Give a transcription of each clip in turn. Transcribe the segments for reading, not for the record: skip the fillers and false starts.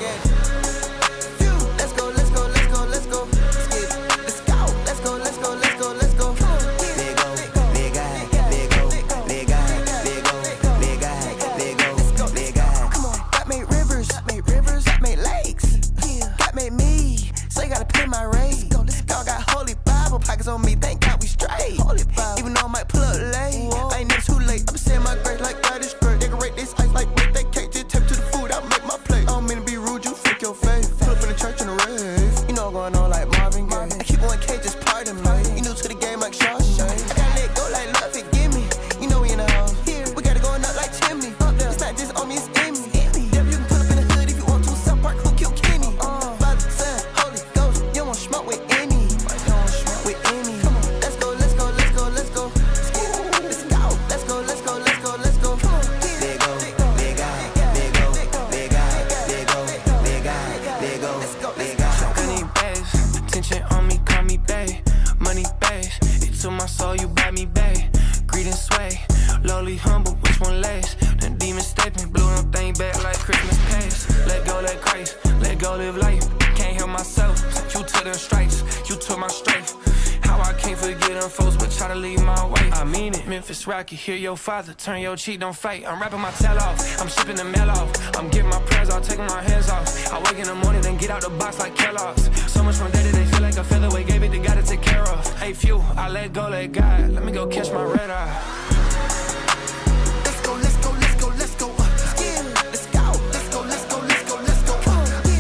get it. Let's go, let's go, let's go, let's go. Let's get it. Let's go, let's go, let's go, let's go, let's go. Let go, let God, let go, let God, let go, let God, let go, let God. Come on, God made rivers, God made lakes. God made me, so you gotta pay my rate. God got holy Bible pockets on me, thank God we straight. Even though I might pull up late, I ain't never too late. I'm saying my grace like God is great. Decorate this ice like birthday cake, just tap to the food, I'll make my plate. I don't mean to be rude, you fake your faith. Pull up in the church in the rave, you know what's going on like Marvin Gaye. I keep on K, just pardon me. You new to the game like Shawshank. I gotta let go like love, forgive me. You know we in the house, we gotta go up like chimney. It's not just on me, it's in me. Devil, you can pull up in the hood if you want to. South Park, who killed Kenny? Father, Son, Holy Ghost, you don't want smoke with any. With any. Come on, let's go, let's go, let's go, let's go. Let's go, let's go, let's go, let's go, let's go. Let go, let God, let go, let God, let go, let God, let go, let God. I need bass, attention on me, call me bae. Money bass, it took my soul, you buy me bae. Greed and sway, lowly humble, which one lasts? The demon stepping, blew them thing back like Christmas past. Let go, let grace, let go, live life. Can't help myself, you took them stripes, you took my strength. How I can't forget them folks, but try to leave my way. I mean it, Memphis Rocky, hear your father, turn your cheek, don't fight. I'm rapping my tail off, I'm shipping the mail off. I'm getting my prayers off, taking my hands off. I wake in the morning and get out the box like Kellogg's. So much from day to day, feel like a featherweight, gave it to God to take care of. Hey, few, I let go, let God, let me go catch my red eye. Let's go, let's go, let's go, let's go. Let's go, let's go, let's go, let's go, let's go.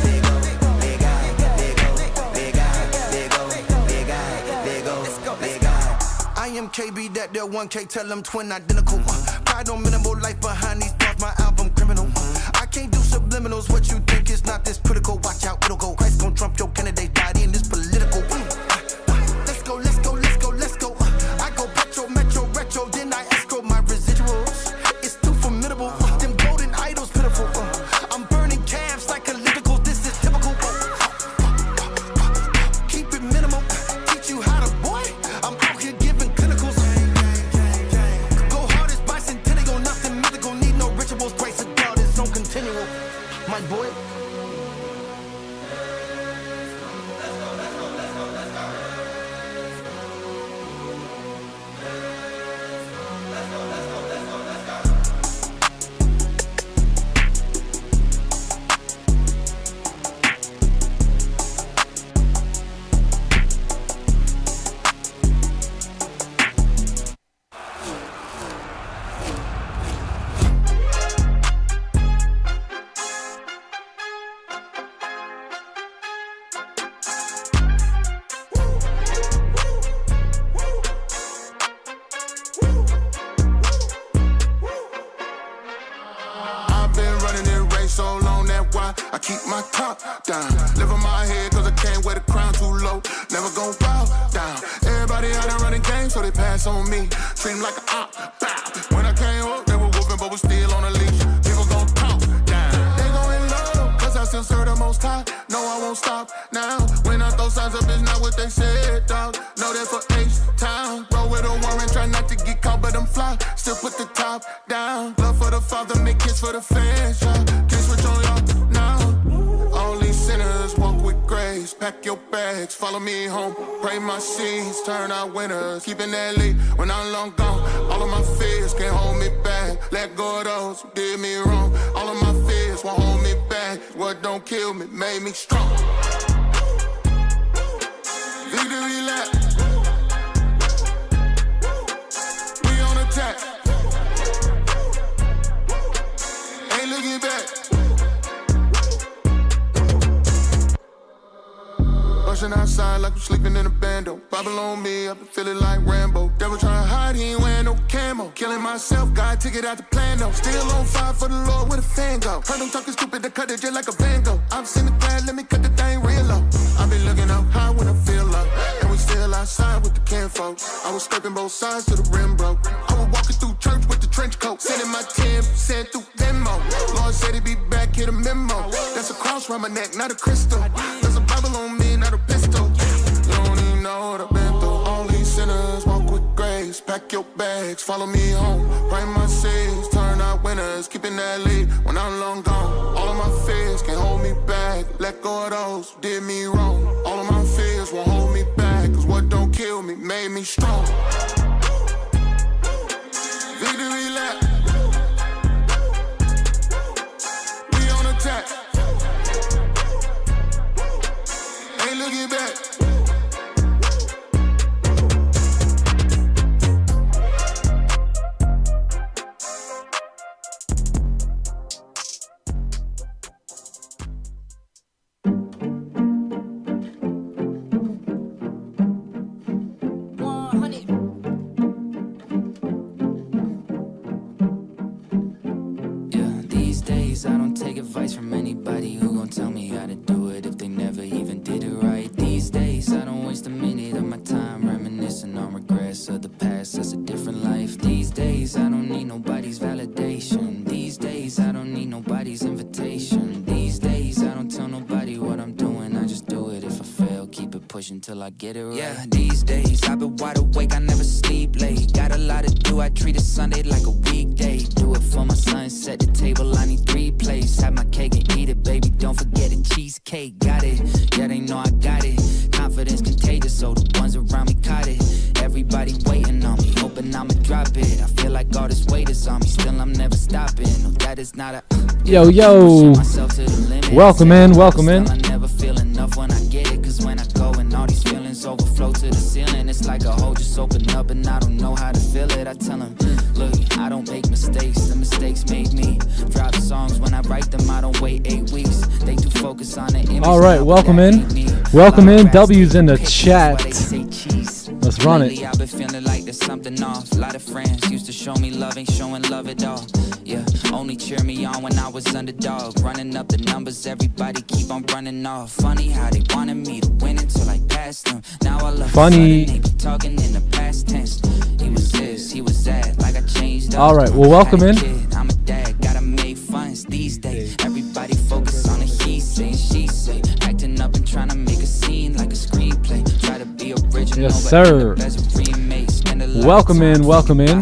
Let go, let God, let go, let God, let go, let God, let go, let God. I am KB, that there 1K, tell them twin identical. Pride on minimal life behind these bars, my album criminal. I can't do subliminals, what you think is not this critical. Watch out, it'll go. Christ gon' trump your candidate body in this political. Let's go, let's go, let's go, let's go. I go petro, metro, retro, then I escrow my residuals. It's too formidable, them golden idols pitiful. I'm burning calves like ellipticals, this is typical. Keep it minimal, teach you how to boy. I'm out here giving clinicals. Go hard as bicentennial, nothing mythical, need no rituals. Grace of God is on continual, my boy. I keep my top down. Live on my head cause I can't wear the crown too low. Never gon' bow down. Everybody out there running games so they pass on me. Treat 'em like a op, bow. When I came up, they were whooping but was still on a leash. People gon' talk down. They gon' love cause I still serve the most high. No, I won't stop now. When I throw signs up, it's not what they said, dog. Know that for H-Town. Roll with a warrant, try not to get caught, but I'm fly. Still put the top down. Love for the father, make kids for the fans, y'all. Can't switch on y'all now. Only sinners walk with grace. Pack your bags, follow me home. Pray my seeds, turn out winners. Keeping that lead when I'm long gone. All of my fears can't hold me back. Let go of those who did me wrong. All of my fears won't hold me back. What don't kill me made me strong. Victory lap. We on attack. Ain't looking back. Rushing outside like I'm sleeping in a bando. Bible on me, I've been feeling like Rambo. Devil trying to hide, he ain't wearing no camo. Killing myself, God took it out the plan though. Still on fire for the Lord, where the fan go? Heard them talking stupid, they cut it just like a Van Gogh. I've seen the plan, let me cut the thing real low. I've been looking up high when I feel low. And we still outside with the kinfolk. I was scraping both sides to the rim, bro. I was walking through church with the trench coat. Sending my 10% through Venmo. Lord said he'd be back, hit a memo. That's a cross around my neck, not a crystal. There's a Bible on me, not a pistol. You don't even know what I've been through. All these sinners walk with grace. Pack your bags, follow me home. Pray my seeds, turn out winners. Keeping that lead when I'm long gone. All of my fears can't hold me back. let go of those, did me wrong. All of my fears won't hold me back, cause what don't kill me made me strong. Victory lap. We on attack. Ain't looking back. I don't take advice from anybody who gon' tell me how to do it if they never even did it right. These days I don't waste a minute of my time reminiscing on regrets of the past. That's a different life. These days I don't need nobody's validation. These days I don't need nobody's invitation. These days I don't tell nobody what I'm doing. I just do it. If I fail, keep it pushing till I get it right. Yeah, these days I've been wide awake, I never sleep late. Got a lot to do, I treat a Sunday like a weekday. Do it for my son, set the table, I need 3 plates. Have my cake and eat it, baby, don't forget the cheesecake. Got it, yeah, they know I got it. Confidence contagious, so the ones around me caught it. Everybody waiting on me, hoping I'ma drop it. I feel like all this weight is on me, still I'm never stopping. No, that is not a yo. Welcome in, welcome in. I never feel enough when I get it, cause when I go and all these feelings overflow to the ceiling, it's like a hole just open up and I don't know how to feel it. I tell them, look, I don't make mistakes, the mistakes made me. Drop songs when I write them, I don't wait 8 weeks. They too focus on the image. All right, welcome in. Welcome in. W's in the chat. Let's run it. I've been feeling like there's something off. A lot of friends used to show me love, ain't showing love at all. Yeah, only cheer me on when I was underdog. Running up the numbers, everybody keep on running off. Funny how they wanted me to win until I passed them. Now I love funny. They be talking in the past tense. He was this, he was that, like I changed up. All right, well, welcome in. I'm a dad, gotta make funds these days. Everybody focus on the he say and she say. Acting up and trying to make a scene like a screenplay. Try to be original. Yes, sir. Welcome in, welcome in.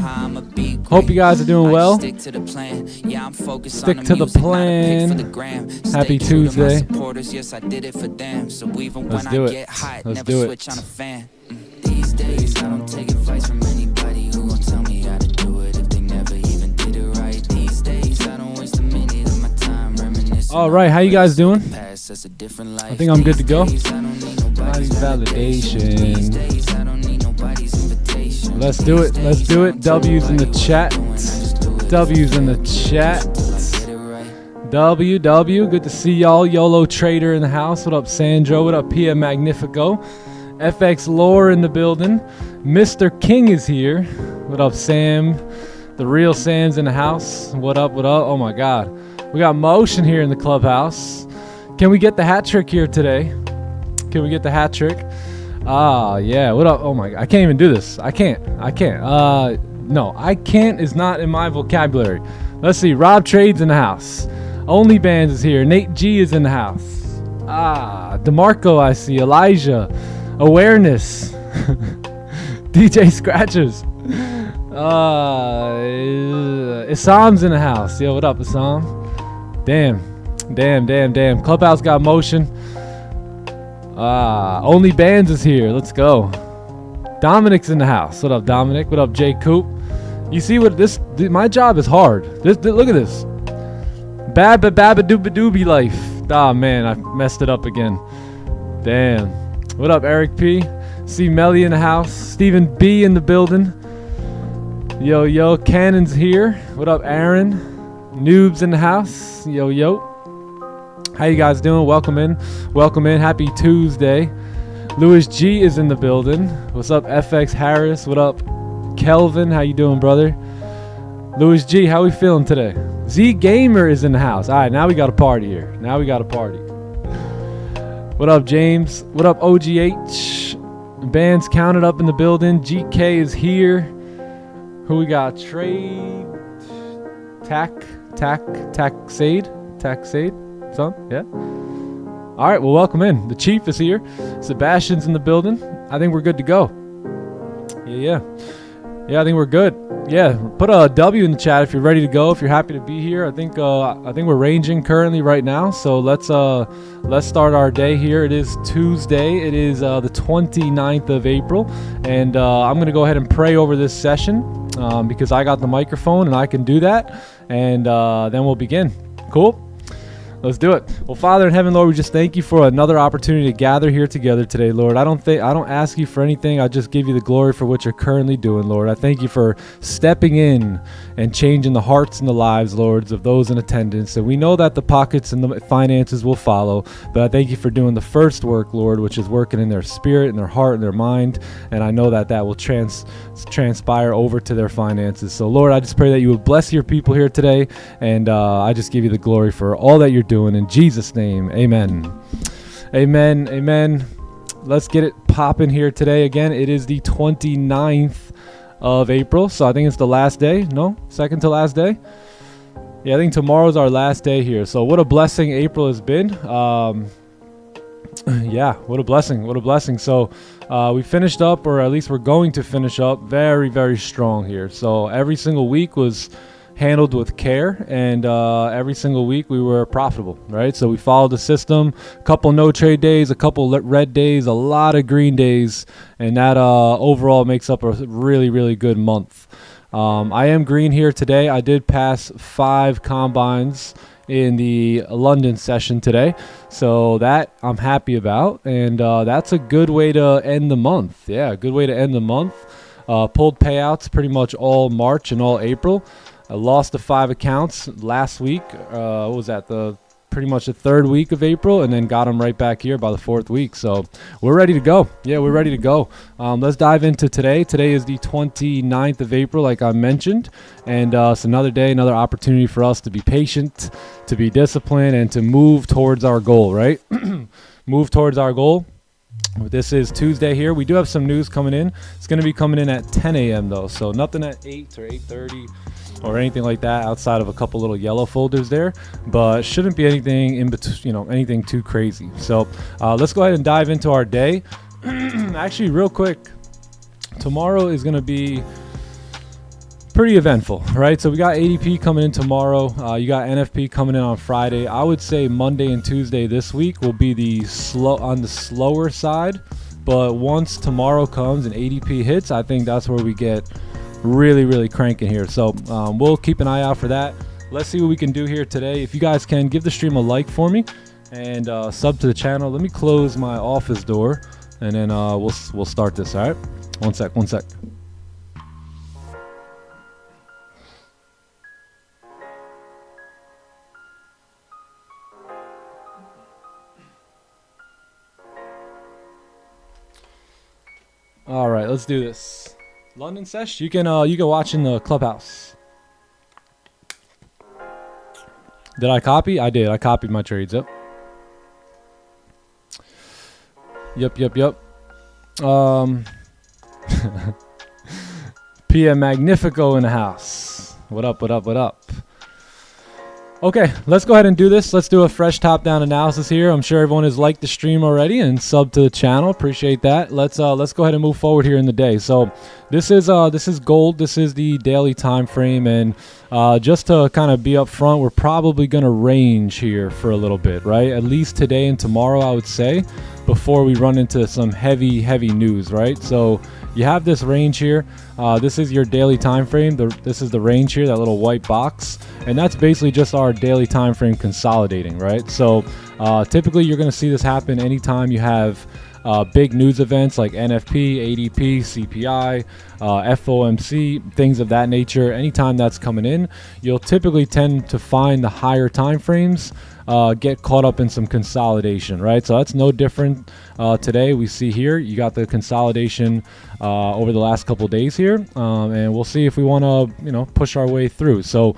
Hope you guys are doing well. Stick to the plan. Yeah, I'm focused on the plan. Happy Tuesday. Yes, I did it for them. So even when I get hot, never switch on a fan. These days I don't take advice from anybody who gon' tell me how to do it if they never even did it right. These days I don't waste a minute of my time reminiscing. All right, how you guys doing? I think I'm good to go. Nobody's validation. Let's do it. Let's do it. W's in the chat. W's in the chat. W. Good to see y'all. YOLO Trader in the house. What up, Sandro? What up, PM Magnifico? FX Lore in the building. Mr. King is here. What up, Sam? The real Sam's in the house. What up? What up? Oh my God. We got Motion here in the clubhouse. Can we get the hat trick here today? Can we get the hat trick? Ah, yeah. What up? Oh my God. I can't even do this. I can't. No, I can't is not in my vocabulary. Let's see. Rob Trades in the house. OnlyBands is here. Nate G is in the house. Ah, DeMarco, I see. Elijah. Awareness. DJ Scratchers. Issam's in the house. Yo, what up, Issam? Damn. Clubhouse got motion. OnlyBands is here. Let's go. Dominic's in the house. What up, Dominic? What up, Jay Coop? You see what this? My job is hard. Look at this. Babba dooba doobie life. Ah, man, I messed it up again. Damn. What up, Eric P? See Melly in the house. Stephen B in the building. Yo, Cannon's here. What up, Aaron? Noobs in the house. Yo. How you guys doing? Welcome in. Happy Tuesday. Louis G is in the building. What's up, FX Harris? What up, Kelvin? How you doing, brother? Louis G, how we feeling today? Z Gamer is in the house. All right, now we got a party here. What up, James? What up, OGH? Bands counted up in the building. GK is here. Who we got? Trade Taxade. Some? Yeah. All right, well, welcome in. The Chief is here. Sebastian's in the building. I think we're good to go. Yeah. Yeah, I think we're good. Yeah, put a W in the chat if you're ready to go. If you're happy to be here, I think we're ranging currently right now. So let's start our day here. It is Tuesday. It is the 29th of April, and I'm gonna go ahead and pray over this session because I got the microphone and I can do that, and then we'll begin. Cool. Let's do it. Well, Father in heaven, Lord, we just thank you for another opportunity to gather here together today, Lord. I don't ask you for anything. I just give you the glory for what you're currently doing, Lord. I thank you for stepping in and changing the hearts and the lives, Lords, of those in attendance. And we know that the pockets and the finances will follow, but I thank you for doing the first work, Lord, which is working in their spirit and their heart and their mind. And I know that will transpire over to their finances. So, Lord, I just pray that you would bless your people here today. And I just give you the glory for all that you're doing. In Jesus' name, amen. Amen. Amen. Let's get it popping here today. Again, it is the 29th of April. So I think it's the last day. No? Second to last day? Yeah, I think tomorrow's our last day here. So what a blessing April has been. Yeah, what a blessing. What a blessing. So we finished up, or at least we're going to finish up very, very strong here. So every single week was handled with care, and every single week we were profitable, right? So we followed the system, a couple no trade days, a couple red days, a lot of green days, and that overall makes up a really, really good month. I am green here today. I did pass 5 combines in the London session today, so that I'm happy about, and that's a good way to end the month. Yeah, a good way to end the month. Pulled payouts pretty much all March and all April. I lost the 5 accounts last week. What was that? Pretty much the 3rd week of April, and then got them right back here by the 4th week. So we're ready to go. Yeah, we're ready to go. Let's dive into today. Today is the 29th of April, like I mentioned, and it's another day, another opportunity for us to be patient, to be disciplined, and to move towards our goal, right? Move towards our goal. This is Tuesday here. We do have some news coming in. It's going to be coming in at 10 a.m. though, so nothing at 8 or 8:30 or anything like that outside of a couple little yellow folders there, but shouldn't be anything in between, anything too crazy. So let's go ahead and dive into our day. Actually, real quick, tomorrow is going to be pretty eventful, right? So we got ADP coming in tomorrow. You got NFP coming in on Friday. I would say Monday and Tuesday this week will be on the slower side, but once tomorrow comes and ADP hits, I think that's where we get really, really cranking here. So we'll keep an eye out for that. Let's see what we can do here today. If you guys can, give the stream a like for me and sub to the channel. Let me close my office door, and then we'll start this. All right, one sec. All right, let's do this. London sesh, you can watch in the clubhouse. Did I copy? I did. I copied my trades. Yep. PM Magnifico in the house. What up? Okay, let's go ahead and do this. Let's do a fresh top-down analysis here. I'm sure everyone has liked the stream already and subbed to the channel. Appreciate that. Let's go ahead and move forward here in the day. So this is gold. This is the daily time frame, and just to kind of be up front, we're probably going to range here for a little bit, right? At least today and tomorrow, I would say, before we run into some heavy news, right? So you have this range here. This is your daily time frame. This is the range here, that little white box, and that's basically just our daily time frame consolidating, right? So typically you're going to see this happen anytime you have big news events like NFP, ADP, CPI, FOMC, things of that nature. Anytime that's coming in, you'll typically tend to find the higher time frames get caught up in some consolidation, right? So that's no different today. We see here you got the consolidation over the last couple of days here, and we'll see if we want to push our way through. So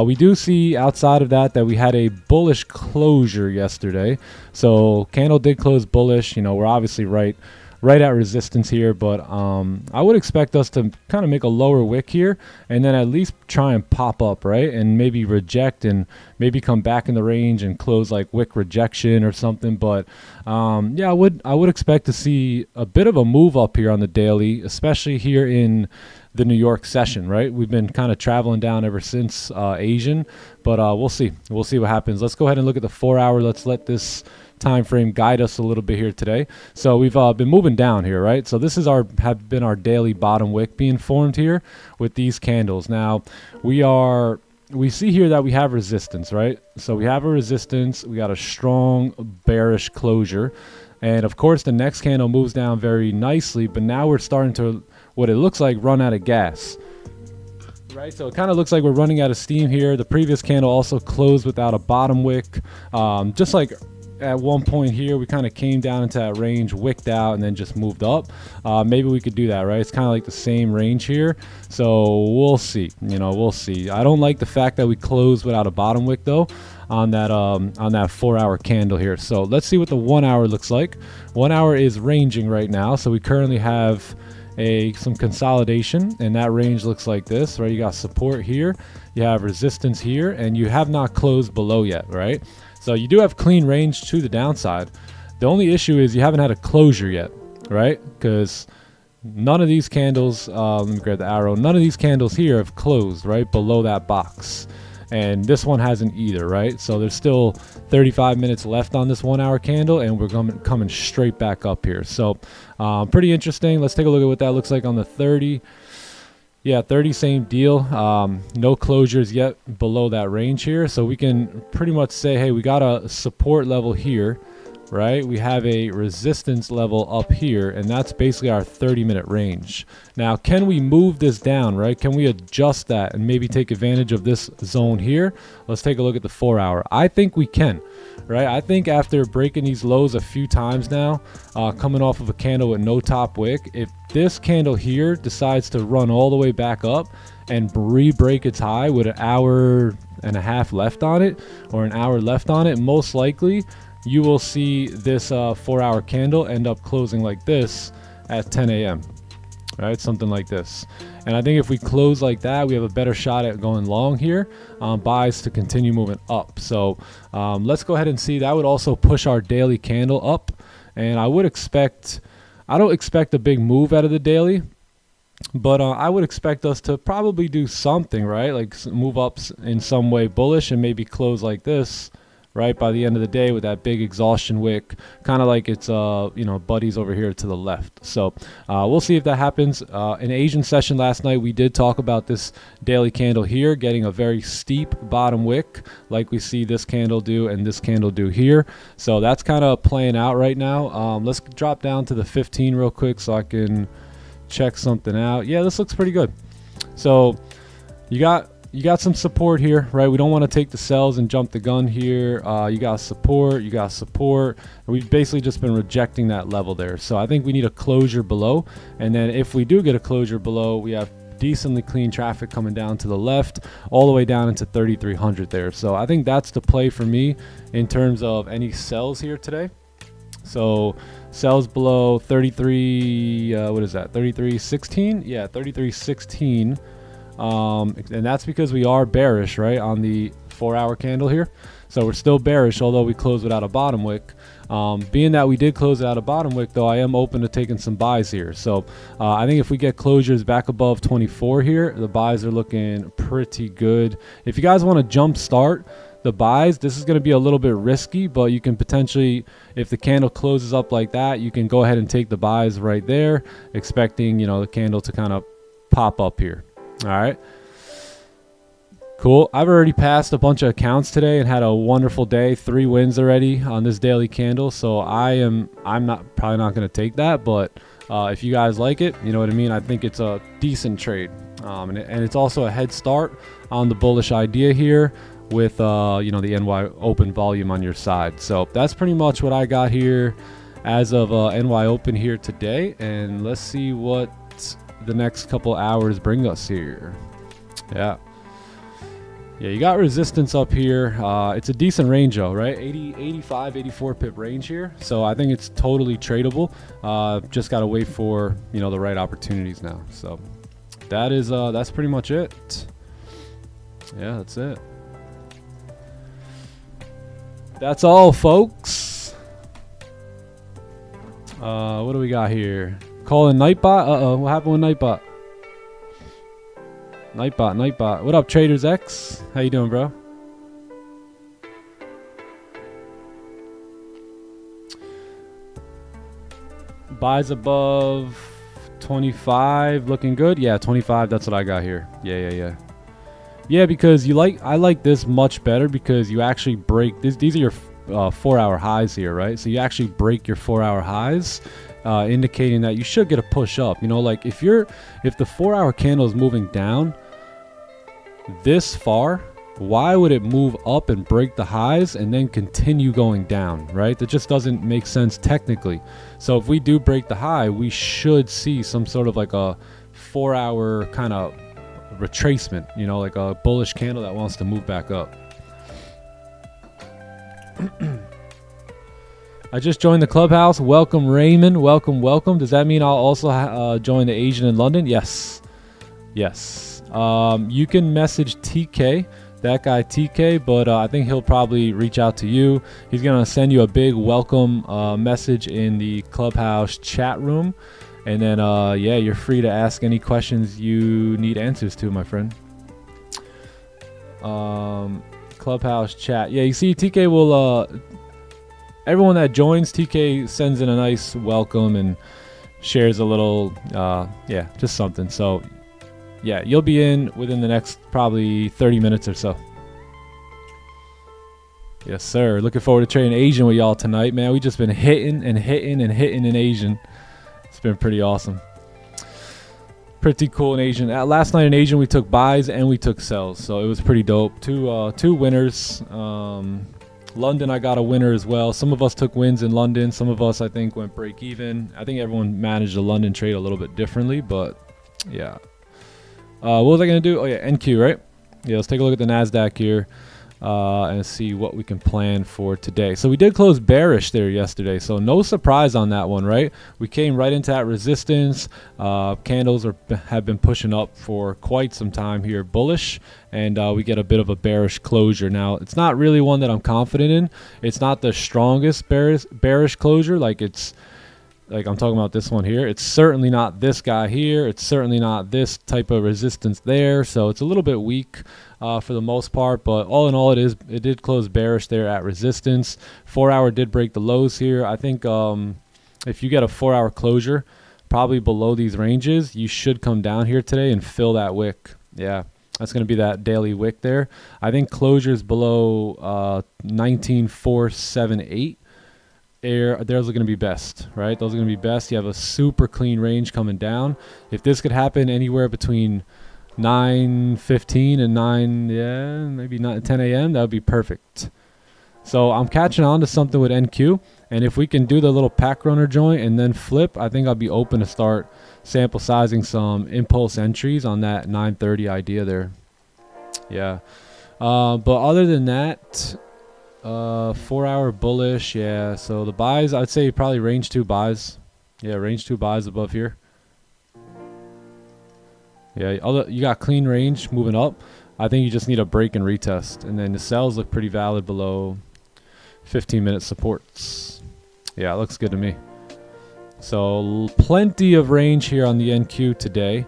we do see outside of that we had a bullish closure yesterday. So candle did close bullish. We're obviously right at resistance here, but I would expect us to kind of make a lower wick here and then at least try and pop up, right? And maybe reject and maybe come back in the range and close like wick rejection or something. But yeah, I would expect to see a bit of a move up here on the daily, especially here in the New York session, right? We've been kind of traveling down ever since Asian, but we'll see what happens. Let's go ahead and look at the 4 hour. Let's let this time frame guide us a little bit here today. So we've been moving down here, right? So this is have been our daily bottom wick being formed here with these candles. Now we see here that we have resistance, right? So we have a resistance, we got a strong bearish closure, and of course the next candle moves down very nicely, but now we're starting to, what it looks like, run out of gas, right? So it kind of looks like we're running out of steam here. The previous candle also closed without a bottom wick, just like at one point here we kind of came down into that range, wicked out, and then just moved up. Maybe we could do that, right? It's kind of like the same range here, so we'll see. We'll see. I don't like the fact that we closed without a bottom wick though on that 4 hour candle here. So let's see what the 1 hour looks like. 1 hour is ranging right now, so we currently have some consolidation, and that range looks like this, right? You got support here, you have resistance here, and you have not closed below yet, right? So you do have clean range to the downside. The only issue is you haven't had a closure yet, right? Because none of these candles, let me grab the arrow, none of these candles here have closed, right, below that box. And this one hasn't either, right? So there's still 35 minutes left on this 1 hour candle, and we're coming straight back up here. So pretty interesting. Let's take a look at what that looks like on the 30. Yeah, 30, same deal. No closures yet below that range here. So we can pretty much say, hey, we got a support level here, right? We have a resistance level up here, and that's basically our 30-minute range. Now, can we move this down, right? Can we adjust that and maybe take advantage of this zone here? Let's take a look at the 4 hour. I think we can, right? I think after breaking these lows a few times now, coming off of a candle with no top wick, if this candle here decides to run all the way back up and re-break its high with an hour and a half left on it, or an hour left on it, most likely you will see this 4 hour candle end up closing like this at 10 a.m. right? Something like this. And I think if we close like that, we have a better shot at going long here, buys to continue moving up. So let's go ahead and see. That would also push our daily candle up, and I don't expect a big move out of the daily, but I would expect us to probably do something, right? Like move up in some way bullish and maybe close like this, right, by the end of the day with that big exhaustion wick, kind of like it's buddies over here to the left. So we'll see if that happens. In Asian session last night, we did talk about this daily candle here getting a very steep bottom wick, like we see this candle do and this candle do here. So that's kind of playing out right now. Let's drop down to the 15 real quick so I can check something out. Yeah, this looks pretty good. So you got some support here, right? We don't want to take the sells and jump the gun here. You got support. We've basically just been rejecting that level there. So I think we need a closure below. And then if we do get a closure below, we have decently clean traffic coming down to the left, all the way down into 3,300 there. So I think that's the play for me in terms of any sells here today. So sells below 33, what is that? 33.16? Yeah, 33.16. And that's because we are bearish, right, on the 4 hour candle here. So we're still bearish, although we closed without a bottom wick. Being that we did close without a bottom wick, though, I am open to taking some buys here. So I think if we get closures back above 24 here, the buys are looking pretty good. If you guys want to jump start the buys, this is going to be a little bit risky, but you can potentially, if the candle closes up like that, you can go ahead and take the buys right there, expecting, the candle to kind of pop up here. All right, cool. I've already passed a bunch of accounts today and had a wonderful day. 3 wins already on this daily candle. So I'm probably not going to take that, but if you guys like it, you know what I mean, I think it's a decent trade, and it's also a head start on the bullish idea here with the NY Open volume on your side. So that's pretty much what I got here as of NY Open here today, and let's see what the next couple hours bring us here. Yeah, you got resistance up here. It's a decent range though, right? 80, 85, 84 pip range here. So I think it's totally tradable. Just got to wait for, the right opportunities now. So that's pretty much it. Yeah, that's it. That's all, folks. What do we got here? Calling Nightbot. What happened with Nightbot? Nightbot, Nightbot. What up, Traders X? How you doing, bro? Buys above 25, looking good. Yeah, 25. That's what I got here. Yeah. Yeah, because I like this much better because you actually break this. These are your 4-hour highs here, right? So you actually break your 4-hour highs, indicating that you should get a push up. You know, like if the 4-hour candle is moving down this far, why would it move up and break the highs and then continue going down, right? That just doesn't make sense technically. So if we do break the high, we should see some sort of like a 4-hour kind of retracement, you know, like a bullish candle that wants to move back up. I just joined the clubhouse. Welcome, Raymond. Welcome. Does that mean I'll also join the Asian in London? Yes. You can message TK, that guy TK, but I think he'll probably reach out to you. He's gonna send you a big welcome message in the clubhouse chat room, and then yeah, you're free to ask any questions you need answers to, my friend. Clubhouse chat. Yeah, you see, TK will. Everyone that joins, TK sends in a nice welcome and shares a little, yeah, just something. So, yeah, you'll be in within the next probably 30 minutes or so. Yes, sir. Looking forward to trading Asian with y'all tonight, man. We just been hitting in Asian. It's been pretty awesome. Pretty cool in Asian. Last night in Asian, we took buys and we took sells, so it was pretty dope. Two winners. London, I got a winner as well. Some of us took wins in London. Some of us, I think, went break even. I think everyone managed the London trade a little bit differently, but yeah. What was I going to do? Oh, yeah, NQ, right? Yeah, let's take a look at the NASDAQ here and see what we can plan for today. So we did close bearish there yesterday, so no surprise on that one, right? We came right into that resistance. Candles have been pushing up for quite some time here, bullish, and we get a bit of a bearish closure. Now, it's not really one that I'm confident in. It's not the strongest bearish closure, like I'm talking about this one here. It's certainly not this guy here. It's certainly not this type of resistance there. So it's a little bit weak for the most part, but all in all, it did close bearish there at resistance. 4-hour did break the lows here. I think if you get a 4-hour closure, probably below these ranges, you should come down here today and fill that wick. Yeah, that's going to be that daily wick there. I think closures below 19,478. Those are going to be best, right? Those are going to be best. You have a super clean range coming down. If this could happen anywhere between 9:15 and maybe 10 a.m., that would be perfect. So I'm catching on to something with NQ, and if we can do the little pack runner joint and then flip, I think I'll be open to start sample sizing some impulse entries on that 9:30 idea there. Yeah, but other than that, 4-hour bullish, yeah. So the buys, I'd say probably range 2 buys. Yeah, range 2 buys above here. Yeah, you got clean range moving up. I think you just need a break and retest, and then the sells look pretty valid below 15-minute supports. Yeah, it looks good to me. So plenty of range here on the NQ today.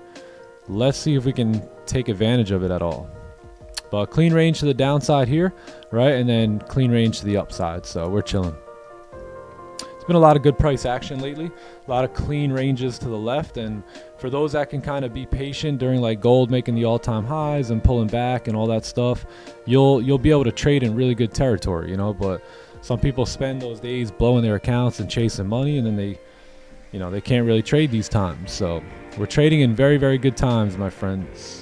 Let's see if we can take advantage of it at all. But clean range to the downside here, right? And then clean range to the upside. So we're chilling. It's been a lot of good price action lately. A lot of clean ranges to the left. And for those that can kind of be patient during like gold making the all-time highs and pulling back and all that stuff, you'll be able to trade in really good territory, you know. But some people spend those days blowing their accounts and chasing money, and then they can't really trade these times. So we're trading in very, very good times, my friends.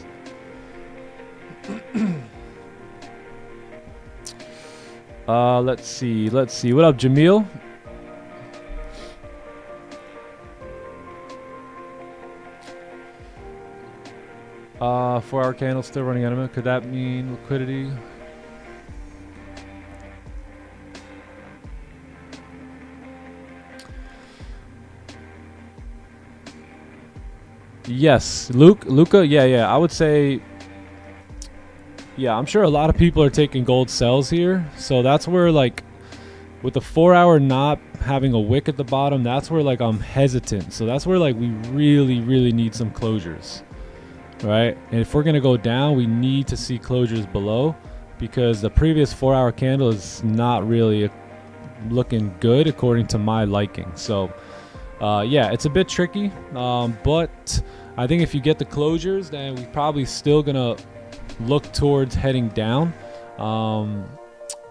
Let's see. What up, Jamil? Four-hour candle still running out of it. Could that mean liquidity? Yes, Luca. Yeah. I would say. Yeah, I'm sure a lot of people are taking gold sells here. So that's where, like, with the 4-hour not having a wick at the bottom, that's where, like, I'm hesitant. So that's where, like, we really, really need some closures. right? And if we're gonna go down, we need to see closures below, because the previous 4-hour candle is not really looking good according to my liking. So yeah, it's a bit tricky, but I think if you get the closures, then we're probably still gonna look towards heading down.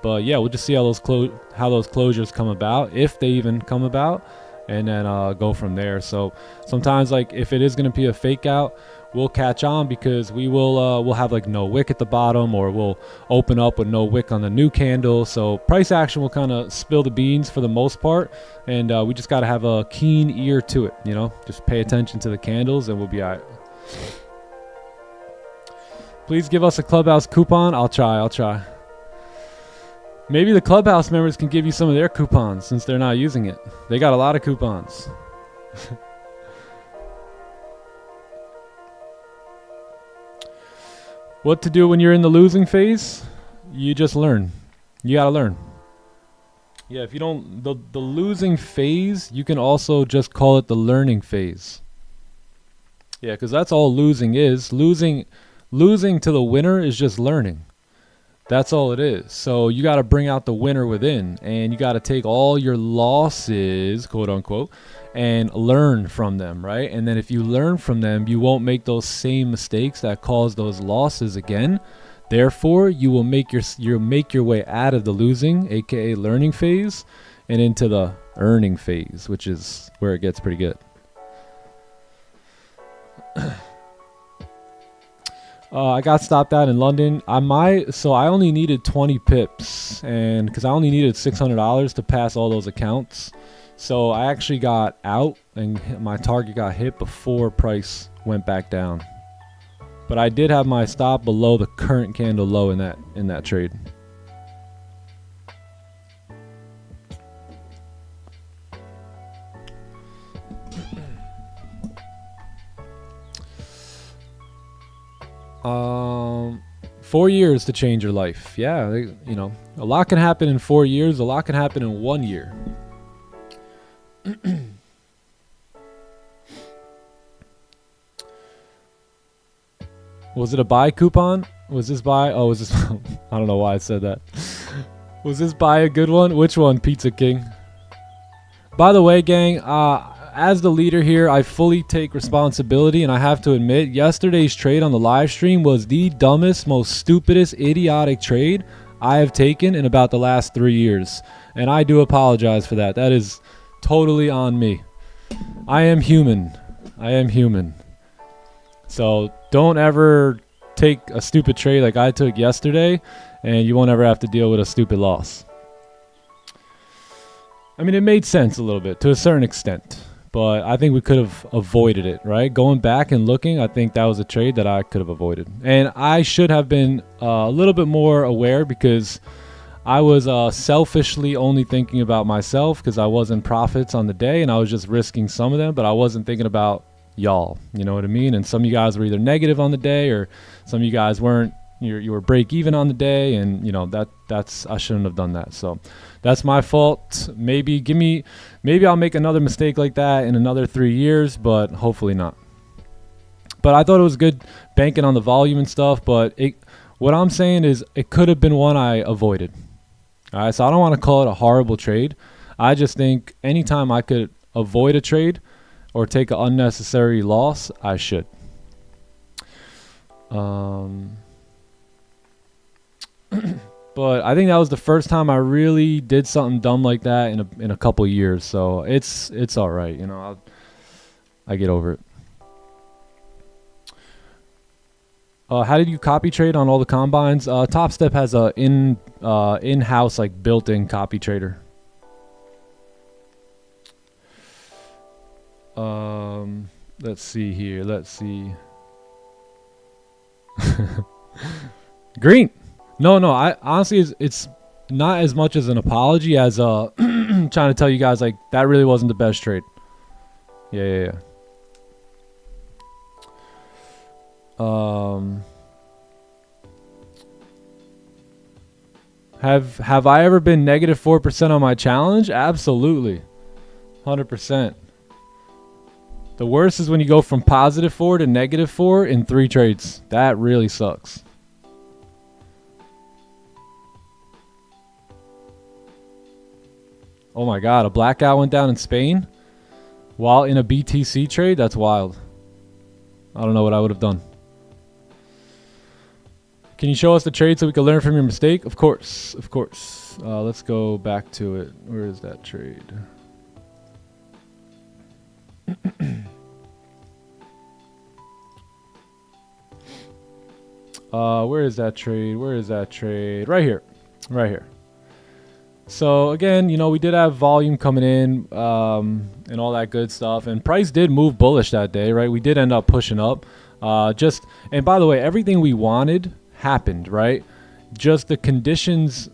But yeah, we'll just see how those closures come about, if they even come about, and then go from there. So sometimes, like, if it is going to be a fake out, we'll catch on, because we'll have like no wick at the bottom, or we'll open up with no wick on the new candle. So price action will kind of spill the beans for the most part, and we just got to have a keen ear to it, you know, just pay attention to the candles and we'll be all right. Please give us a Clubhouse coupon. I'll try. Maybe the Clubhouse members can give you some of their coupons, since they're not using it. They got a lot of coupons. What to do when you're in the losing phase? You just learn. You gotta learn. Yeah, if you don't, the losing phase, you can also just call it the learning phase. Yeah, because that's all losing is. Losing to the winner is just learning. That's all it is. So you got to bring out the winner within, and you got to take all your losses, quote unquote, and learn from them, right? And then if you learn from them, you won't make those same mistakes that cause those losses again. Therefore, you will make your way out of the losing, aka learning phase, and into the earning phase, which is where it gets pretty good. I got stopped out in London. I only needed 20 pips, and because I only needed $600 to pass all those accounts, so I actually got out, and my target got hit before price went back down. But I did have my stop below the current candle low in that trade. Um, 4 years to change your life. Yeah, you know, a lot can happen in 4 years. A lot can happen in 1 year. Was it a buy coupon? Was this buy? Oh, was this? I don't know why I said that. Was this buy a good one? Which one, Pizza King? By the way, gang, as the leader here, I fully take responsibility, and I have to admit, yesterday's trade on the live stream was the dumbest, most stupidest, idiotic trade I have taken in about the last 3 years. And I do apologize for that. That is totally on me. I am human. So don't ever take a stupid trade like I took yesterday, and you won't ever have to deal with a stupid loss. I mean, it made sense a little bit to a certain extent, but I think we could have avoided it, right? Going back and looking, I think that was a trade that I could have avoided. And I should have been a little bit more aware, because I was selfishly only thinking about myself, because I was in profits on the day and I was just risking some of them, but I wasn't thinking about y'all, you know what I mean? And some of you guys were either negative on the day, or some of you guys weren't. You were break even on the day, and you know that's I shouldn't have done that. So that's my fault. Maybe I'll make another mistake like that in another 3 years, but hopefully not. But I thought it was good banking on the volume and stuff, but what I'm saying is it could have been one I avoided. All right, so I don't want to call it a horrible trade. I just think anytime I could avoid a trade or take an unnecessary loss, I should. But I think that was the first time I really did something dumb like that in a couple years. So it's all right, you know. I get over it. How did you copy trade on all the combines? Topstep has a in-house, like, built-in copy trader. Let's see here. Let's see. Green. No. I honestly, it's not as much as an apology as trying to tell you guys, like, that really wasn't the best trade. Yeah. Have I ever been negative 4% on my challenge? Absolutely. 100%. The worst is when you go from +4 to -4 in 3 trades. That really sucks. Oh my God, a blackout went down in Spain while in a BTC trade? That's wild. I don't know what I would have done. Can you show us the trade so we can learn from your mistake? Of course, of course. Let's go back to it. Where is that trade? Where is that trade? Where is that trade? Right here. Right here. So again, you know, we did have volume coming in and all that good stuff. And price did move bullish that day, right? We did end up pushing up. And by the way, everything we wanted happened, right? Just the conditions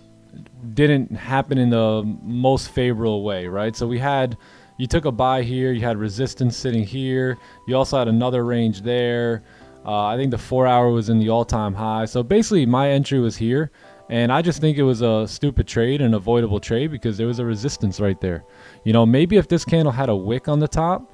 didn't happen in the most favorable way, right? So you took a buy here, you had resistance sitting here. You also had another range there. I think the 4 hour was in the all-time high. So basically my entry was here. And I just think it was a stupid trade, an avoidable trade, because there was a resistance right there. You know, maybe if this candle had a wick on the top,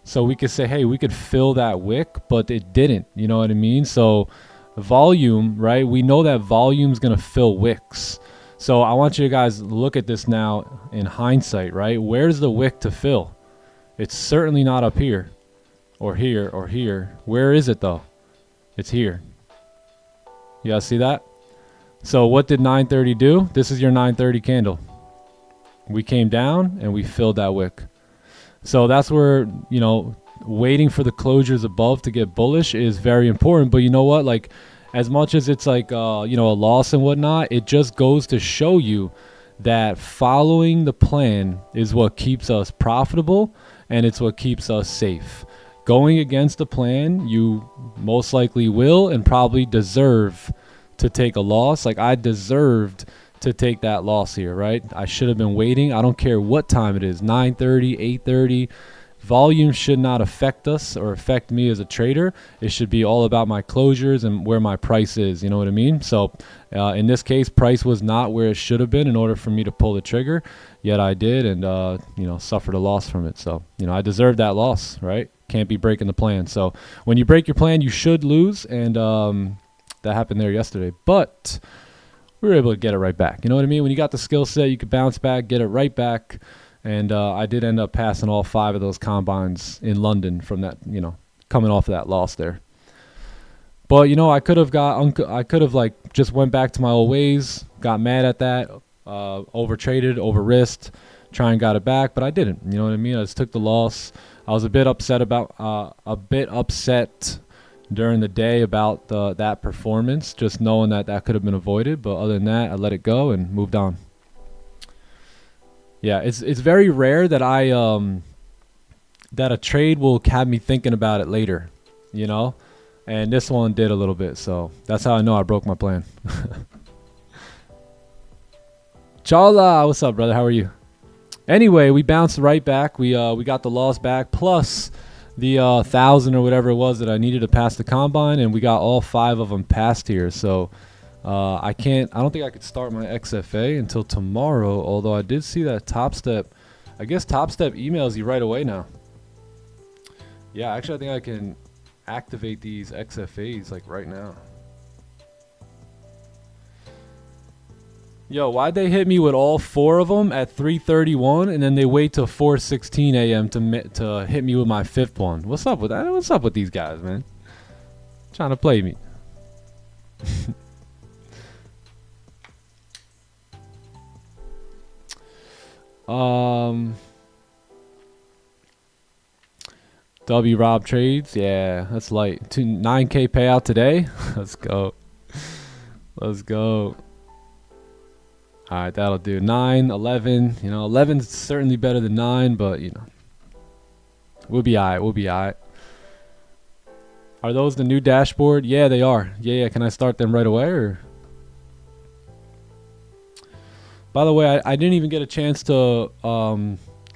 so we could say, hey, we could fill that wick, but it didn't. You know what I mean? So volume, right? We know that volume's going to fill wicks. So I want you guys to look at this now in hindsight, right? Where's the wick to fill? It's certainly not up here or here or here. Where is it though? It's here. You guys see that? So what did 930 do? This is your 930 candle. We came down and we filled that wick. So that's where, you know, waiting for the closures above to get bullish is very important. But you know what? Like, as much as it's like, you know, a loss and whatnot, it just goes to show you that following the plan is what keeps us profitable and it's what keeps us safe. Going against the plan, you most likely will and probably deserve to take a loss. Like I deserved to take that loss here, right? I should have been waiting. I don't care what time it is, 9:30, 8:30. Volume should not affect us or affect me as a trader. It should be all about my closures and where my price is. You know what I mean? So in this case, price was not where it should have been in order for me to pull the trigger. Yet I did, and you know, suffered a loss from it. So you know, I deserved that loss, right? Can't be breaking the plan. So when you break your plan, you should lose, and that happened there yesterday, but we were able to get it right back. You know what I mean? When you got the skill set, you could bounce back, get it right back. And I did end up passing all 5 of those combines in London from that, you know, coming off of that loss there. But, you know, I could have like just went back to my old ways, got mad at that, over traded, over risked, try and got it back, but I didn't. You know what I mean? I just took the loss. I was a bit upset during the day about that performance, just knowing that could have been avoided. But other than that, I let it go and moved on. Yeah, it's very rare that that a trade will have me thinking about it later, you know, and this one did a little bit. So that's how I know I broke my plan. Chala, what's up, brother? How are you? Anyway, we bounced right back. We got the loss back plus the 1,000 or whatever it was that I needed to pass the combine, and we got all 5 of them passed here. So I don't think I could start my XFA until tomorrow, although I did see that Topstep, I guess Topstep emails you right away now. Yeah, actually I think I can activate these XFAs like right now. Yo, why'd they hit me with all 4 of them at 3:31 and then they wait till 4:16 a.m. to hit me with my 5th one? What's up with that? What's up with these guys, man? Trying to play me. W Rob trades, yeah, that's light. 9K payout today. Let's go. Let's go. All right, that'll do. 9, 11. You know, 11's certainly better than 9, but you know, we'll be all right. We'll be all right. Are those the new dashboard? Yeah, they are. Yeah. Can I start them right away? Or? By the way, I didn't even get a chance to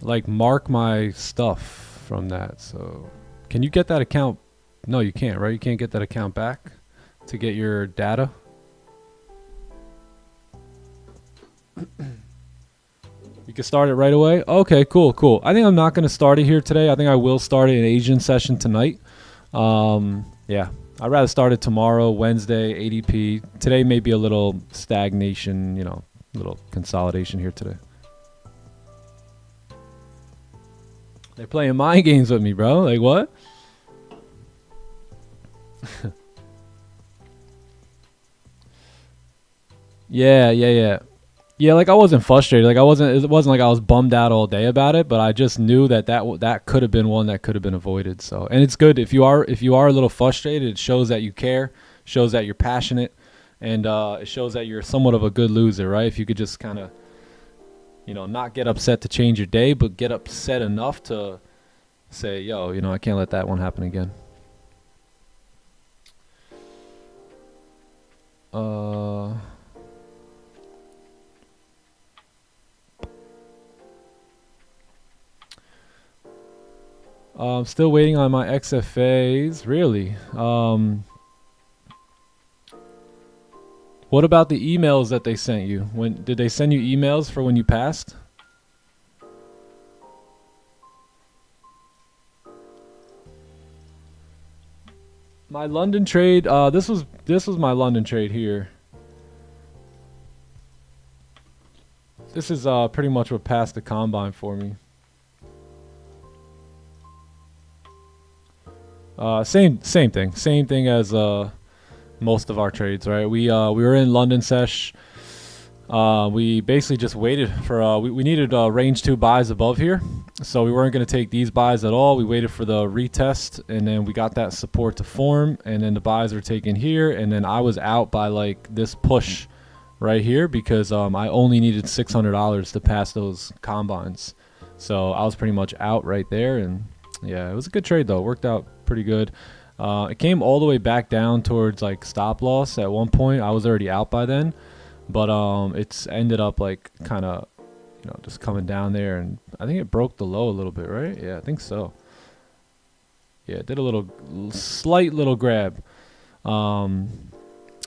like mark my stuff from that. So, can you get that account? No, you can't, right? You can't get that account back to get your data. You can start it right away? Okay, cool, cool. I think I'm not going to start it here today. I think I will start an Asian session tonight. Yeah, I'd rather start it tomorrow, Wednesday, ADP. Today may be a little stagnation, you know, little consolidation here today. They're playing mind games with me, bro. Like, what? Yeah. Yeah, like I wasn't frustrated. Like it wasn't like I was bummed out all day about it, but I just knew that could have been one that could have been avoided. So, and it's good if you are a little frustrated, it shows that you care, shows that you're passionate, and it shows that you're somewhat of a good loser, right? If you could just kind of, you know, not get upset to change your day, but get upset enough to say, yo, you know, I can't let that one happen again. I'm still waiting on my XFAs. Really? What about the emails that they sent you? When did they send you emails for when you passed? My London trade. This was my London trade here. This is pretty much what passed the combine for me. Same thing as most of our trades, right? We were in London sesh. We basically just waited for we needed range 2 buys above here, so we weren't going to take these buys at all. We waited for the retest, and then we got that support to form, and then the buys were taken here, and then I was out by like this push right here because I only needed $600 to pass those combines, so I was pretty much out right there. And yeah, it was a good trade though. It worked out pretty good. It came all the way back down towards like stop loss at one point. I was already out by then, but it's ended up like kind of, you know, just coming down there, and I think it broke the low a little bit, right? Yeah, I think so. Yeah, it did a slight little grab, and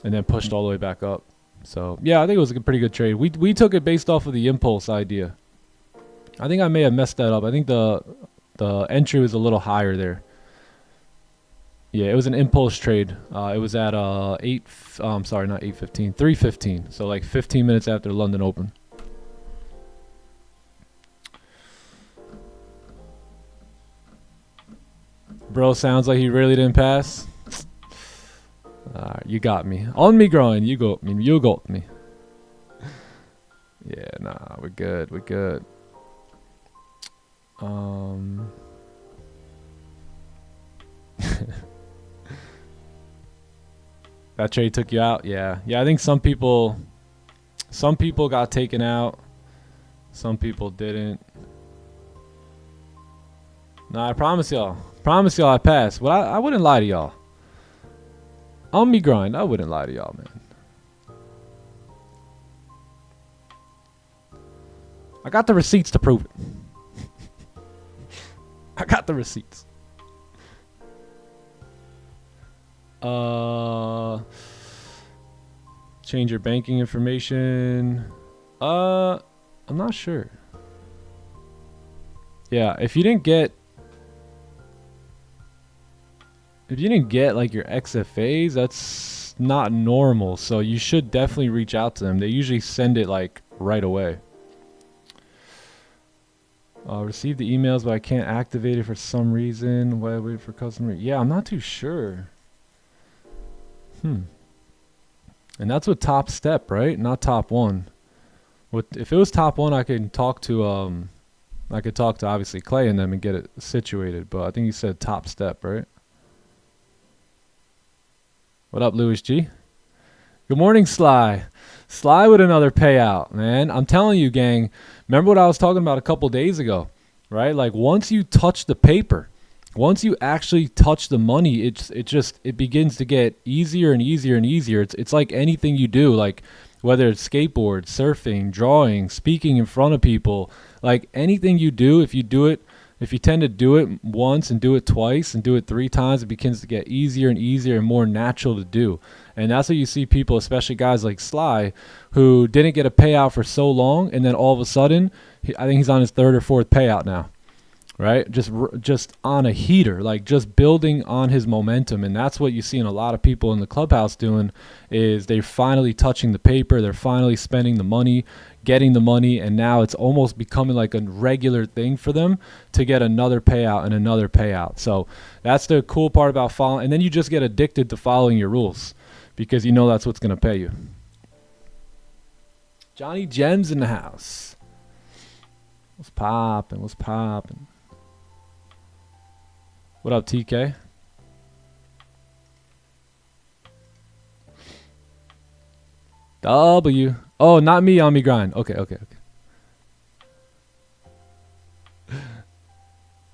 then pushed all the way back up. So yeah, I think it was a pretty good trade. We took it based off of the impulse idea. I think I may have messed that up. I think the entry was a little higher there. Yeah, it was an impulse trade. It was at 3:15. So like 15 minutes after London Open. Bro, sounds like he really didn't pass. You got me. On me grind, you got me. You got me. Yeah, nah, we're good. We're good. That trade took you out? Yeah. I think some people got taken out. Some people didn't. Nah, I promise y'all. I passed. Well, I wouldn't lie to y'all. On me grind, I wouldn't lie to y'all, man. I got the receipts to prove it. I got the receipts. Change your banking information. I'm not sure. Yeah, if you didn't get like your XFAs, that's not normal. So you should definitely reach out to them. They usually send it like right away. Receive the emails, but I can't activate it for some reason. Why wait for customer? Yeah, I'm not too sure. And that's with Topstep, right? Not Top One. If it was Top One, I could talk to obviously Clay and them and get it situated. But I think you said Topstep, right? What up, Louis G? Good morning, Sly. Sly with another payout, man. I'm telling you, gang. Remember what I was talking about a couple days ago, right? Like once you touch the paper, once you actually touch the money, it begins to get easier and easier and easier. It's like anything you do, like whether it's skateboard, surfing, drawing, speaking in front of people, like anything you do, if you tend to do it once and do it twice and do it 3 times, it begins to get easier and easier and more natural to do. And that's what you see people, especially guys like Sly, who didn't get a payout for so long, and then all of a sudden I think he's on his 3rd or 4th payout now, right? Just on a heater, like just building on his momentum. And that's what you see in a lot of people in the clubhouse doing, is they're finally touching the paper. They're finally spending the money, getting the money, and now it's almost becoming like a regular thing for them to get another payout and another payout. So that's the cool part about following. And then you just get addicted to following your rules because you know that's what's going to pay you. Johnny Gems in the house. What's poppin'? What's poppin'? What up, TK? W. Oh, not me on me grind. Okay.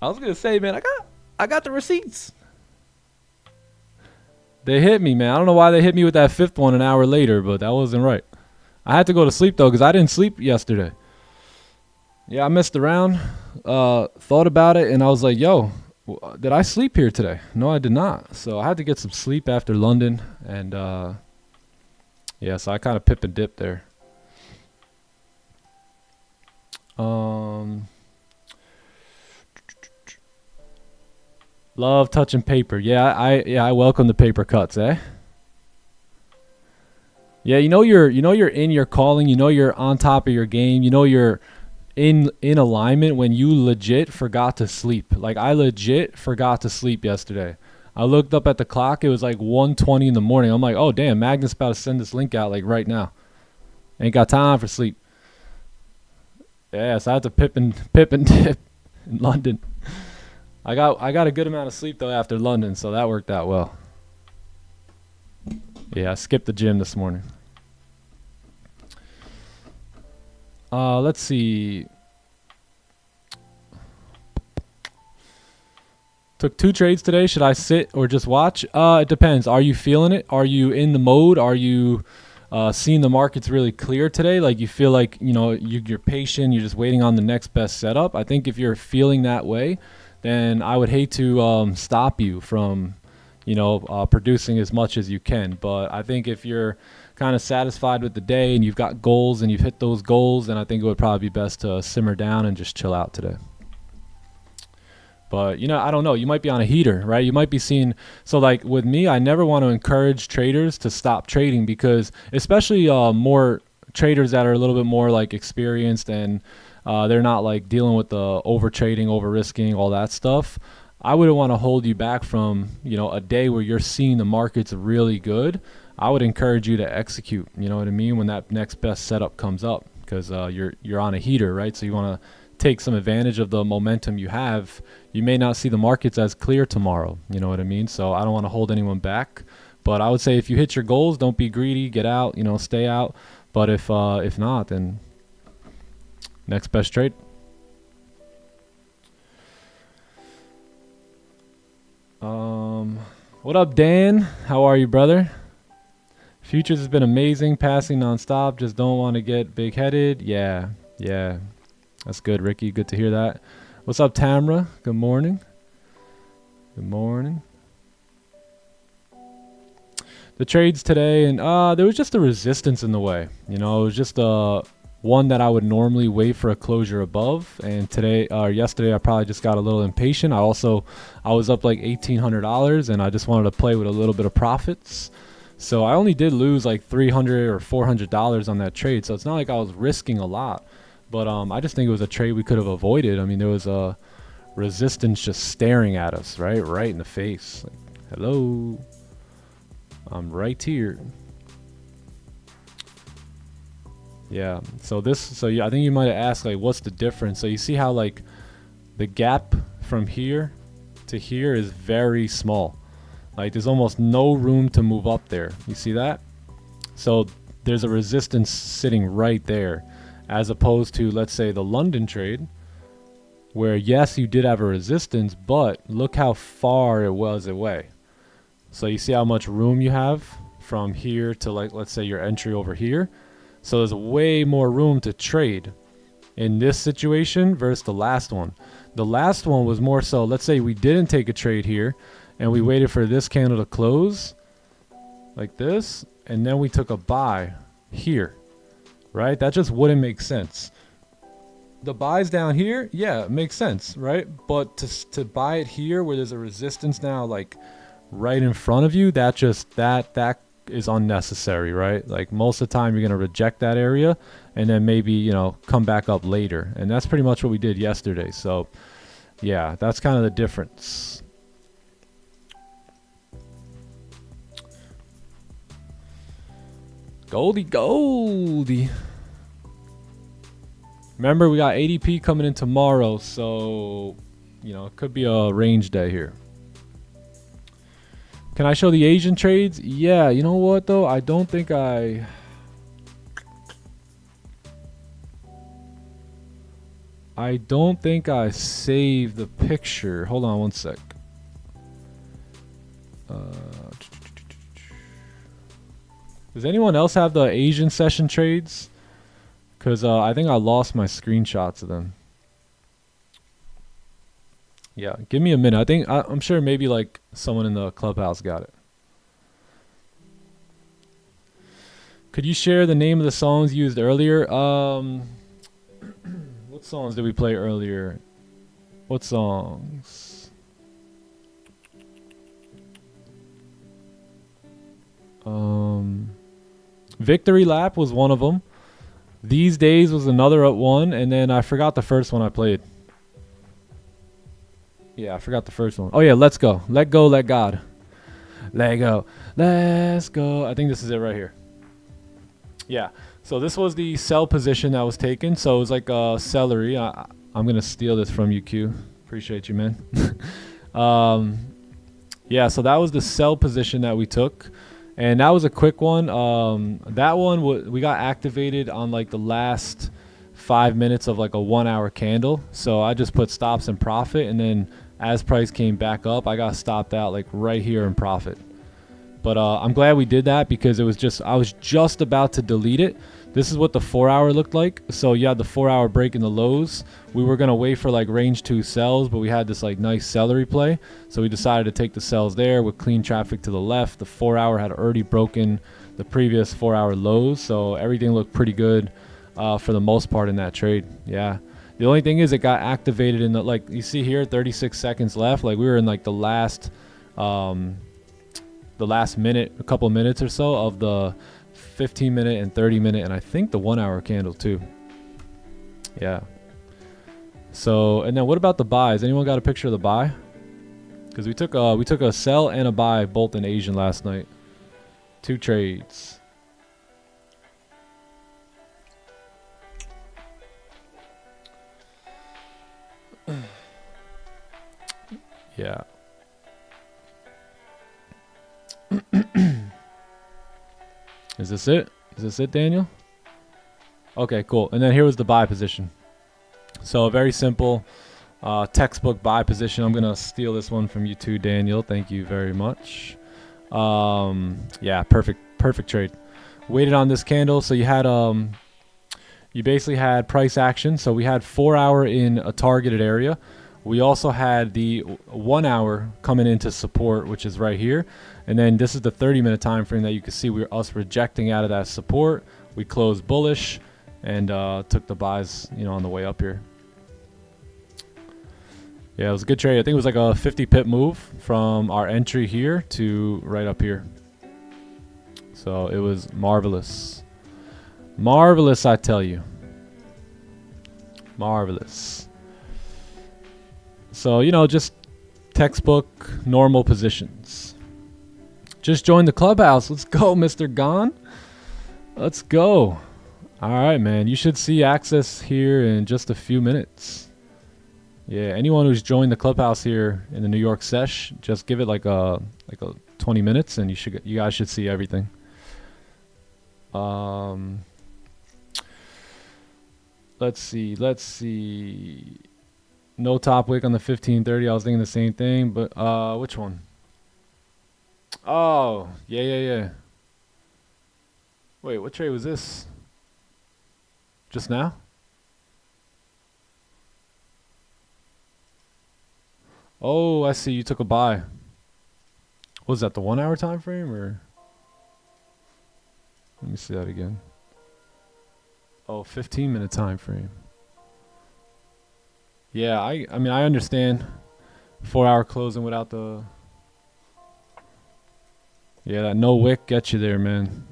I was gonna say, man, I got the receipts. They hit me, man. I don't know why they hit me with that 5th one an hour later, but that wasn't right. I had to go to sleep though, because I didn't sleep yesterday. Yeah, I messed around, thought about it, and I was like, yo, did I sleep here today? No, I did not. So I had to get some sleep after London, and yeah, so I kind of pip and dip there. Love touching paper. Yeah, I welcome the paper cuts, eh? Yeah, you know you're in your calling, you know you're on top of your game, you know you're in alignment when you legit forgot to sleep. Like I legit forgot to sleep yesterday. I looked up at the clock, it was like 1:20 in the morning. I'm like, oh damn, Magnus about to send this link out like right now. Ain't got time for sleep. Yeah, so I had to pip and dip in London. I got a good amount of sleep though after London, so that worked out well. Yeah, I skipped the gym this morning. Let's see. Took 2 trades today. Should I sit or just watch? It depends. Are you feeling it? Are you in the mode? Are you seeing the markets really clear today? Like you feel like, you know, you're patient. You're just waiting on the next best setup. I think if you're feeling that way, then I would hate to stop you from, you know, producing as much as you can. But I think if you're kind of satisfied with the day and you've got goals and you've hit those goals, then I think it would probably be best to simmer down and just chill out today. But, you know, I don't know. You might be on a heater, right? You might be seeing. So, like with me, I never want to encourage traders to stop trading because especially more traders that are a little bit more like experienced and they're not like dealing with the over trading, over risking, all that stuff. I wouldn't want to hold you back from, you know, a day where you're seeing the markets really good. I would encourage you to execute, you know what I mean, when that next best setup comes up because you're on a heater, right? So you want to take some advantage of the momentum you have. You may not see the markets as clear tomorrow, you know what I mean? So I don't want to hold anyone back. But I would say if you hit your goals, don't be greedy, get out, you know, stay out. But if not, then next best trade. What up, Dan? How are you, brother? Futures has been amazing, passing nonstop. Just don't want to get big-headed. Yeah. That's good, Ricky. Good to hear that. What's up, Tamra? Good morning. Good morning. The trades today, and there was just a resistance in the way. You know, it was just one that I would normally wait for a closure above. And today, yesterday, I probably just got a little impatient. I was up like $1,800, and I just wanted to play with a little bit of profits. So I only did lose like $300 or $400 on that trade. So it's not like I was risking a lot. But I just think it was a trade we could have avoided. I mean, there was a resistance just staring at us, right in the face. Like, hello, I'm right here. Yeah. So yeah, I think you might have asked like, what's the difference? So you see how like the gap from here to here is very small. Like there's almost no room to move up there. You see that? So there's a resistance sitting right there. As opposed to, let's say, the London trade, where yes, you did have a resistance, but look how far it was away. So you see how much room you have from here to, like, let's say your entry over here. So there's way more room to trade in this situation versus the last one. The last one was more so, let's say we didn't take a trade here and we waited for this candle to close like this, and then we took a buy here. Right? That just wouldn't make sense. the buys down here, yeah, it makes sense, right? But to buy it here where there's a resistance now, like right in front of you, that is unnecessary, right? Like most of the time you're going to reject that area and then maybe, you know, come back up later. And that's pretty much what we did yesterday. So yeah, that's kind of the difference. Goldie. Remember, we got ADP coming in tomorrow, so, you know, it could be a range day here. Can I show the Asian trades? Yeah, you know what, though? I don't think I saved the picture. Hold on one sec. Does anyone else have the Asian session trades? Because I think I lost my screenshots of them. Yeah, give me a minute. I'm sure maybe like someone in the clubhouse got it. Could you share the name of the songs used earlier? What songs did we play earlier? What songs? Victory Lap was one of them. These Days was another one, and then I forgot the first one I played. Yeah, I forgot the first one. Oh yeah, Let's Go. Let Go, Let God. Let go. Let's go. I think this is it right here. Yeah. So this was the sell position that was taken. So it was like celery. I'm going to steal this from you, Q. Appreciate you, man. Yeah, so that was the sell position that we took. And that was a quick one. That one, we got activated on like the last 5 minutes of like a 1 hour candle. So I just put stops in profit. And then as price came back up, I got stopped out like right here in profit. But I'm glad we did that because it was just, I was just about to delete it. This is what the 4 hour looked like. So you had the 4 hour break in the lows. We were going to wait for like range 2 sells, but we had this like nice celery play. So we decided to take the sells there with clean traffic to the left. The 4 hour had already broken the previous 4 hour lows. So everything looked pretty good for the most part in that trade. Yeah. The only thing is it got activated in the, like you see here, 36 seconds left. Like we were in like the last minute, a couple minutes or so of the 15 minute and 30 minute, and I think the 1 hour candle too. Yeah. So, and then what about the buys? Anyone got a picture of the buy? Because we took a sell and a buy both in Asian last night. 2 trades. Yeah. Is this it? Is this it, Daniel? Okay, cool. And then here was the buy position. So very simple textbook buy position. I'm going to steal this one from you too, Daniel. Thank you very much. Yeah, perfect trade. Waited on this candle. So you had you basically had price action. So we had 4 hour in a targeted area. We also had the 1 hour coming into support, which is right here. And then this is the 30-minute time frame that you can see we're us rejecting out of that support. We closed bullish and took the buys, you know, on the way up here. Yeah, it was a good trade. I think it was like a 50 pip move from our entry here to right up here. So it was marvelous. Marvelous, I tell you. Marvelous. So, you know, just textbook normal positions. Just joined the clubhouse. Let's go, Mr. Gon. Let's go. All right, man. You should see access here in just a few minutes. Yeah, anyone who's joined the clubhouse here in the New York sesh, just give it like a 20 minutes and you guys should see everything. Let's see. No top wick on the 1530. I was thinking the same thing, but which one? Oh, yeah. Wait, what trade was this? Just now? Oh, I see. You took a buy. Was that the 1 hour time frame or? Let me see that again. Oh, 15-minute time frame. Yeah, I mean, I understand 4-hour closing without the... Yeah, that no wick gets you there, man.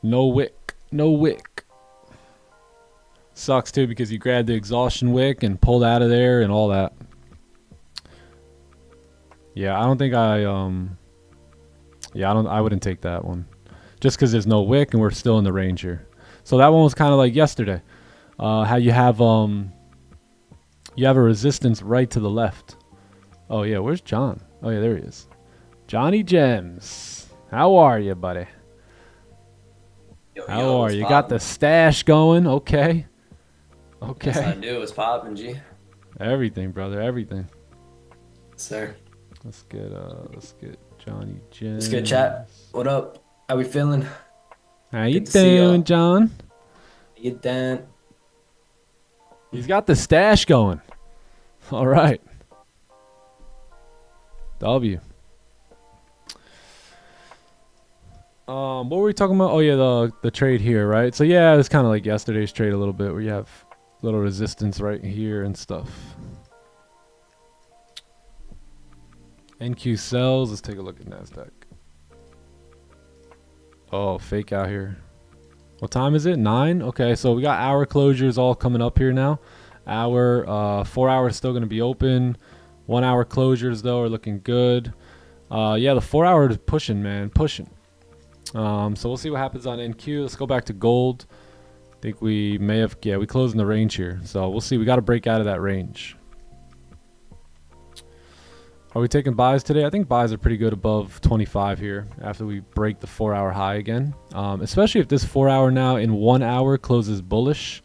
No wick. No wick. Sucks, too, because you grab the exhaustion wick and pulled out of there and all that. Yeah, I don't think I... Yeah, I wouldn't take that one. Just because there's no wick and we're still in the range here. So that one was kind of like yesterday. How you have a resistance right to the left. Oh, yeah, where's John? Oh, yeah, there he is. Johnny Gems. How are you, buddy? How are you? Got the stash going? Okay. Okay. Yes, I do. It's popping, G. Everything, brother. Everything. Sir. Let's get Johnny Gems. Let's get chat. What up? How we feeling? How you doing, John? How you doing? He's got the stash going. All right. W. What were we talking about? Oh yeah, the trade here, right? So yeah, it's kind of like yesterday's trade a little bit, where you have little resistance right here and stuff. NQ sells. Let's take a look at NASDAQ. Oh, fake out here. What time is it? 9? Okay, so we got hour closures all coming up here now. 4 hours still going to be open. 1 hour closures, though, are looking good. Yeah, the 4 hour is pushing, man. Pushing. So we'll see what happens on NQ. Let's go back to gold. I think we may have... Yeah, we closed in the range here. So we'll see. We got to break out of that range. Are we taking buys today? I think buys are pretty good above 25 here after we break the 4 hour high again. Especially if this 4 hour now in 1 hour closes bullish.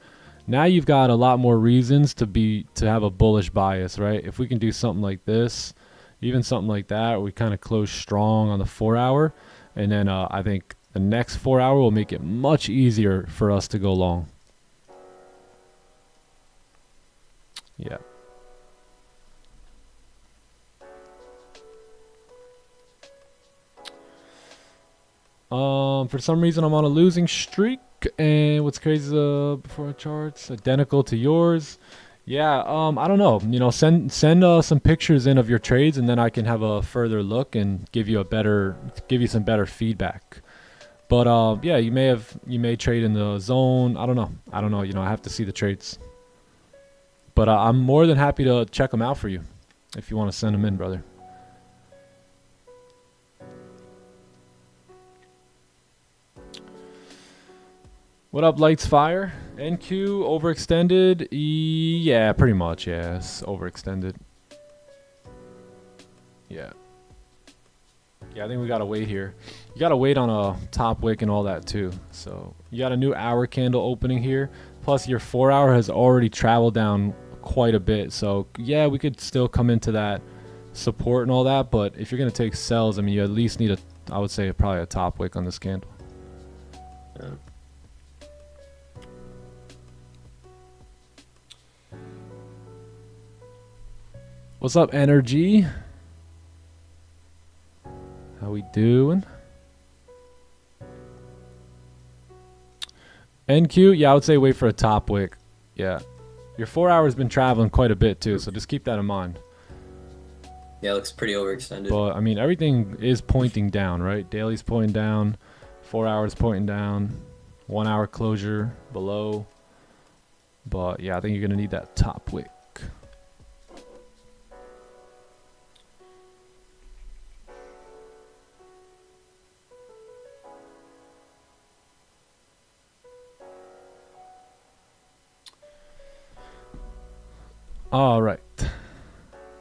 Now you've got a lot more reasons to have a bullish bias, right? If we can do something like this, even something like that, we kind of close strong on the 4 hour. And then I think the next 4 hour will make it much easier for us to go long. Yeah. For some reason I'm on a losing streak, and what's crazy before charts identical to yours. Yeah, I don't know. You know, send some pictures in of your trades, and then I can have a further look and give you some better feedback. But yeah, you may trade in the zone. I don't know. You know, I have to see the trades. But I'm more than happy to check them out for you if you want to send them in, brother. What up, Lights Fire? NQ overextended? Yeah, pretty much. Yes, overextended. Yeah. Yeah, I think we gotta wait here. You gotta wait on a top wick and all that too. So you got a new hour candle opening here. Plus your 4 hour has already traveled down quite a bit. So yeah, we could still come into that support and all that. But if you're gonna take sells, I mean, you at least need I would say probably a top wick on this candle. Yeah. What's up, Energy? How we doing? NQ, yeah, I would say wait for a top wick. Yeah. Your 4 hours been traveling quite a bit too, so just keep that in mind. Yeah, it looks pretty overextended. But I mean, everything is pointing down, right? Daily's pointing down, 4 hours pointing down, 1 hour closure below. But yeah, I think you're gonna need that top wick. All right.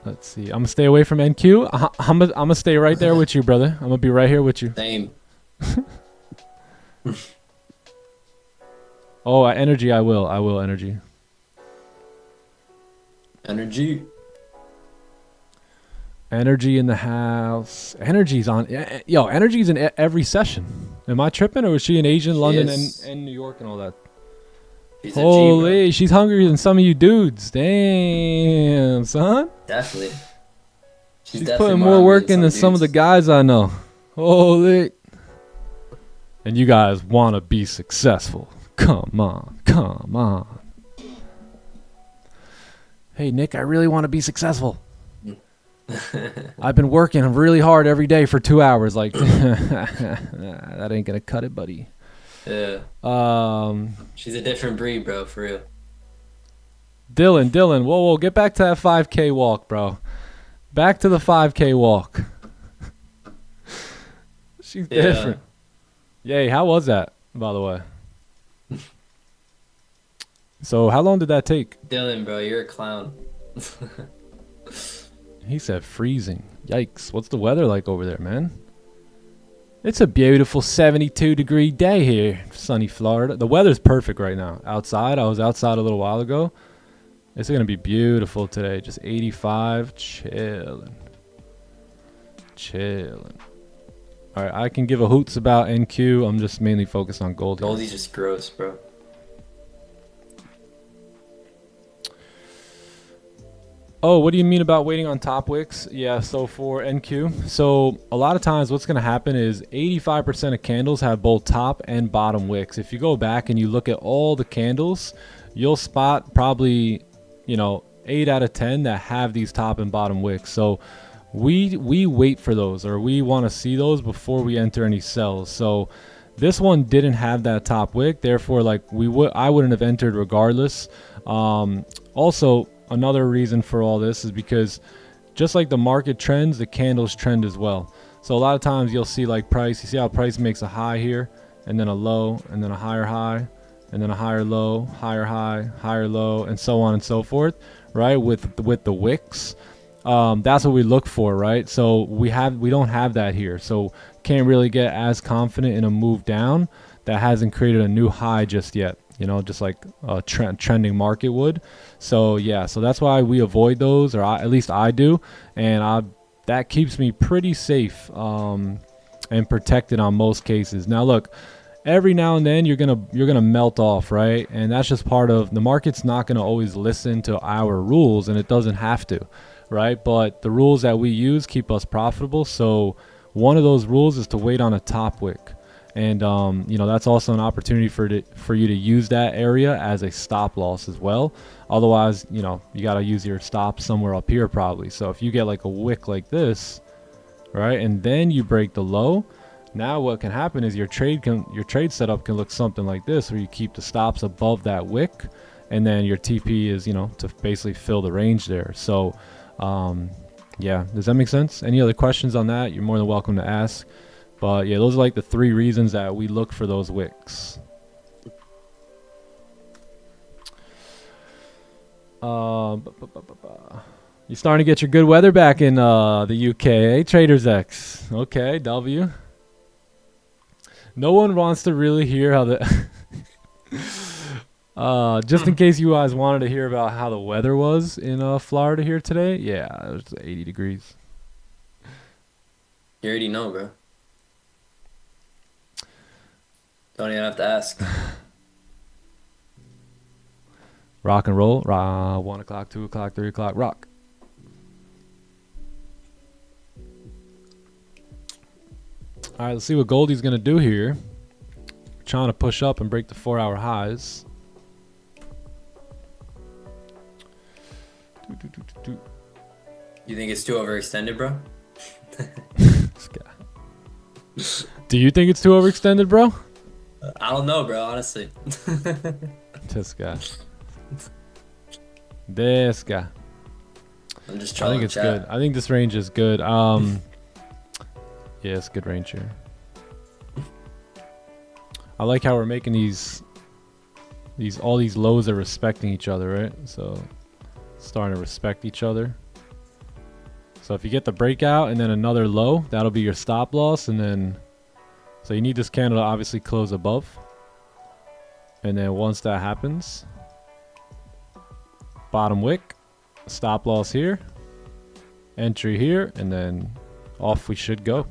Let's see. I'm going to stay away from NQ. I'm going to stay right there with you, brother. I'm going to be right here with you. Same. Oh, energy, I will. I will, energy. Energy. Energy in the house. Energy's on. Yo, energy's in every session. Am I tripping, or is she in Asia, London, and New York and all that? Holy, she's hungrier than some of you dudes. Damn, son. Definitely. She's putting more work in than some of the guys I know. Holy. And you guys want to be successful. Come on. Come on. Hey, Nick, I really want to be successful. I've been working really hard every day for 2 hours. Like, that ain't going to cut it, buddy. Yeah. She's a different breed, bro, for real. Dylan, whoa, get back to that 5K walk, bro. Back to the 5K walk. She's different. Yay, how was that, by the way? So how long did that take? Dylan, bro, you're a clown. He said freezing. Yikes. What's the weather like over there, man? It's a beautiful 72-degree day here, sunny Florida. The weather's perfect right now. Outside, I was outside a little while ago. It's going to be beautiful today. Just 85, chilling. All right, I can give a hoots about NQ. I'm just mainly focused on Gold. Goldie's just gross, bro. Oh, what do you mean about waiting on top wicks? Yeah, so for NQ, so a lot of times what's going to happen is 85% of candles have both top and bottom wicks. If you go back and you look at all the candles, you'll spot probably, 8 out of 10 that have these top and bottom wicks. So we wait for those, or we want to see those before we enter any sells. So this one didn't have that top wick, therefore I wouldn't have entered regardless. Also, another reason for all this is because just like the market trends, the candles trend as well. So a lot of times you'll see like price, you see how price makes a high here and then a low and then a higher high and then a higher low, higher high, higher low, and so on and so forth, right? With the wicks, that's what we look for, right? So we don't have that here, so can't really get as confident in a move down that hasn't created a new high just yet, just like a trending market would. So yeah, so that's why we avoid those, or at least I do, and that keeps me pretty safe and protected on most cases. Now look, every now and then you're gonna melt off, right? And that's just part of the market's not gonna always listen to our rules, and it doesn't have to, right? But the rules that we use keep us profitable. So one of those rules is to wait on a top wick. And, that's also an opportunity for you to use that area as a stop loss as well. Otherwise, you got to use your stop somewhere up here probably. So if you get like a wick like this, right, and then you break the low, now what can happen is your trade setup can look something like this, where you keep the stops above that wick, and then your TP is, to basically fill the range there. So, yeah, does that make sense? Any other questions on that? You're more than welcome to ask. But yeah, those are like the 3 reasons that we look for those wicks. You're starting to get your good weather back in the UK, eh? Traders X. Okay, W. No one wants to really hear how the... just in case you guys wanted to hear about how the weather was in Florida here today. Yeah, it was 80 degrees. You already know, bro. Don't even have to ask. Rock and roll. 1 o'clock, 2 o'clock, 3 o'clock. Rock. All right, let's see what Goldie's going to do here. Trying to push up and break the 4-hour highs. You think it's too overextended, bro? This guy. Do you think it's too overextended, bro? I don't know, bro, honestly. This guy. This guy. I'm just I trying think to it's chat. good. I think this range is good. Yeah, it's a good range here. I like how we're making all these lows are respecting each other, right? So starting to respect each other. So if you get the breakout and then another low, that'll be your stop loss, and then so you need this candle to obviously close above. And then once that happens, bottom wick, stop loss here, entry here, and then off we should go.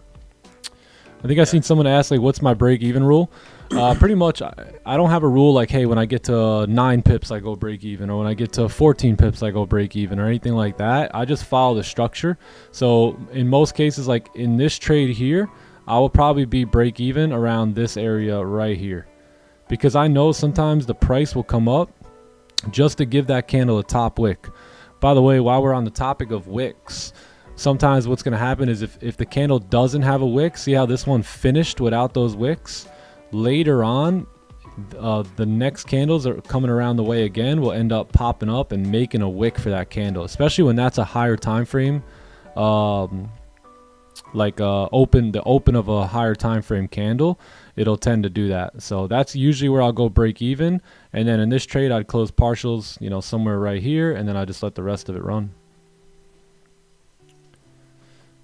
I think I've seen someone ask, like, what's my break even rule? Pretty much, I don't have a rule like, hey, when I get to 9 pips, I go break even, or when I get to 14 pips, I go break even, or anything like that. I just follow the structure. So in most cases, like in this trade here, I will probably be break even around this area right here, because I know sometimes the price will come up just to give that candle a top wick. By the way, while we're on the topic of wicks, sometimes what's going to happen is if the candle doesn't have a wick, see how this one finished without those wicks? Later on, the next candles are coming around the way again will end up popping up and making a wick for that candle, especially when that's a higher time frame, like the open of a higher time frame candle. It'll tend to do that. So that's usually where I'll go break even, and then in this trade I'd close partials, you know, somewhere right here, and then I just let the rest of it run.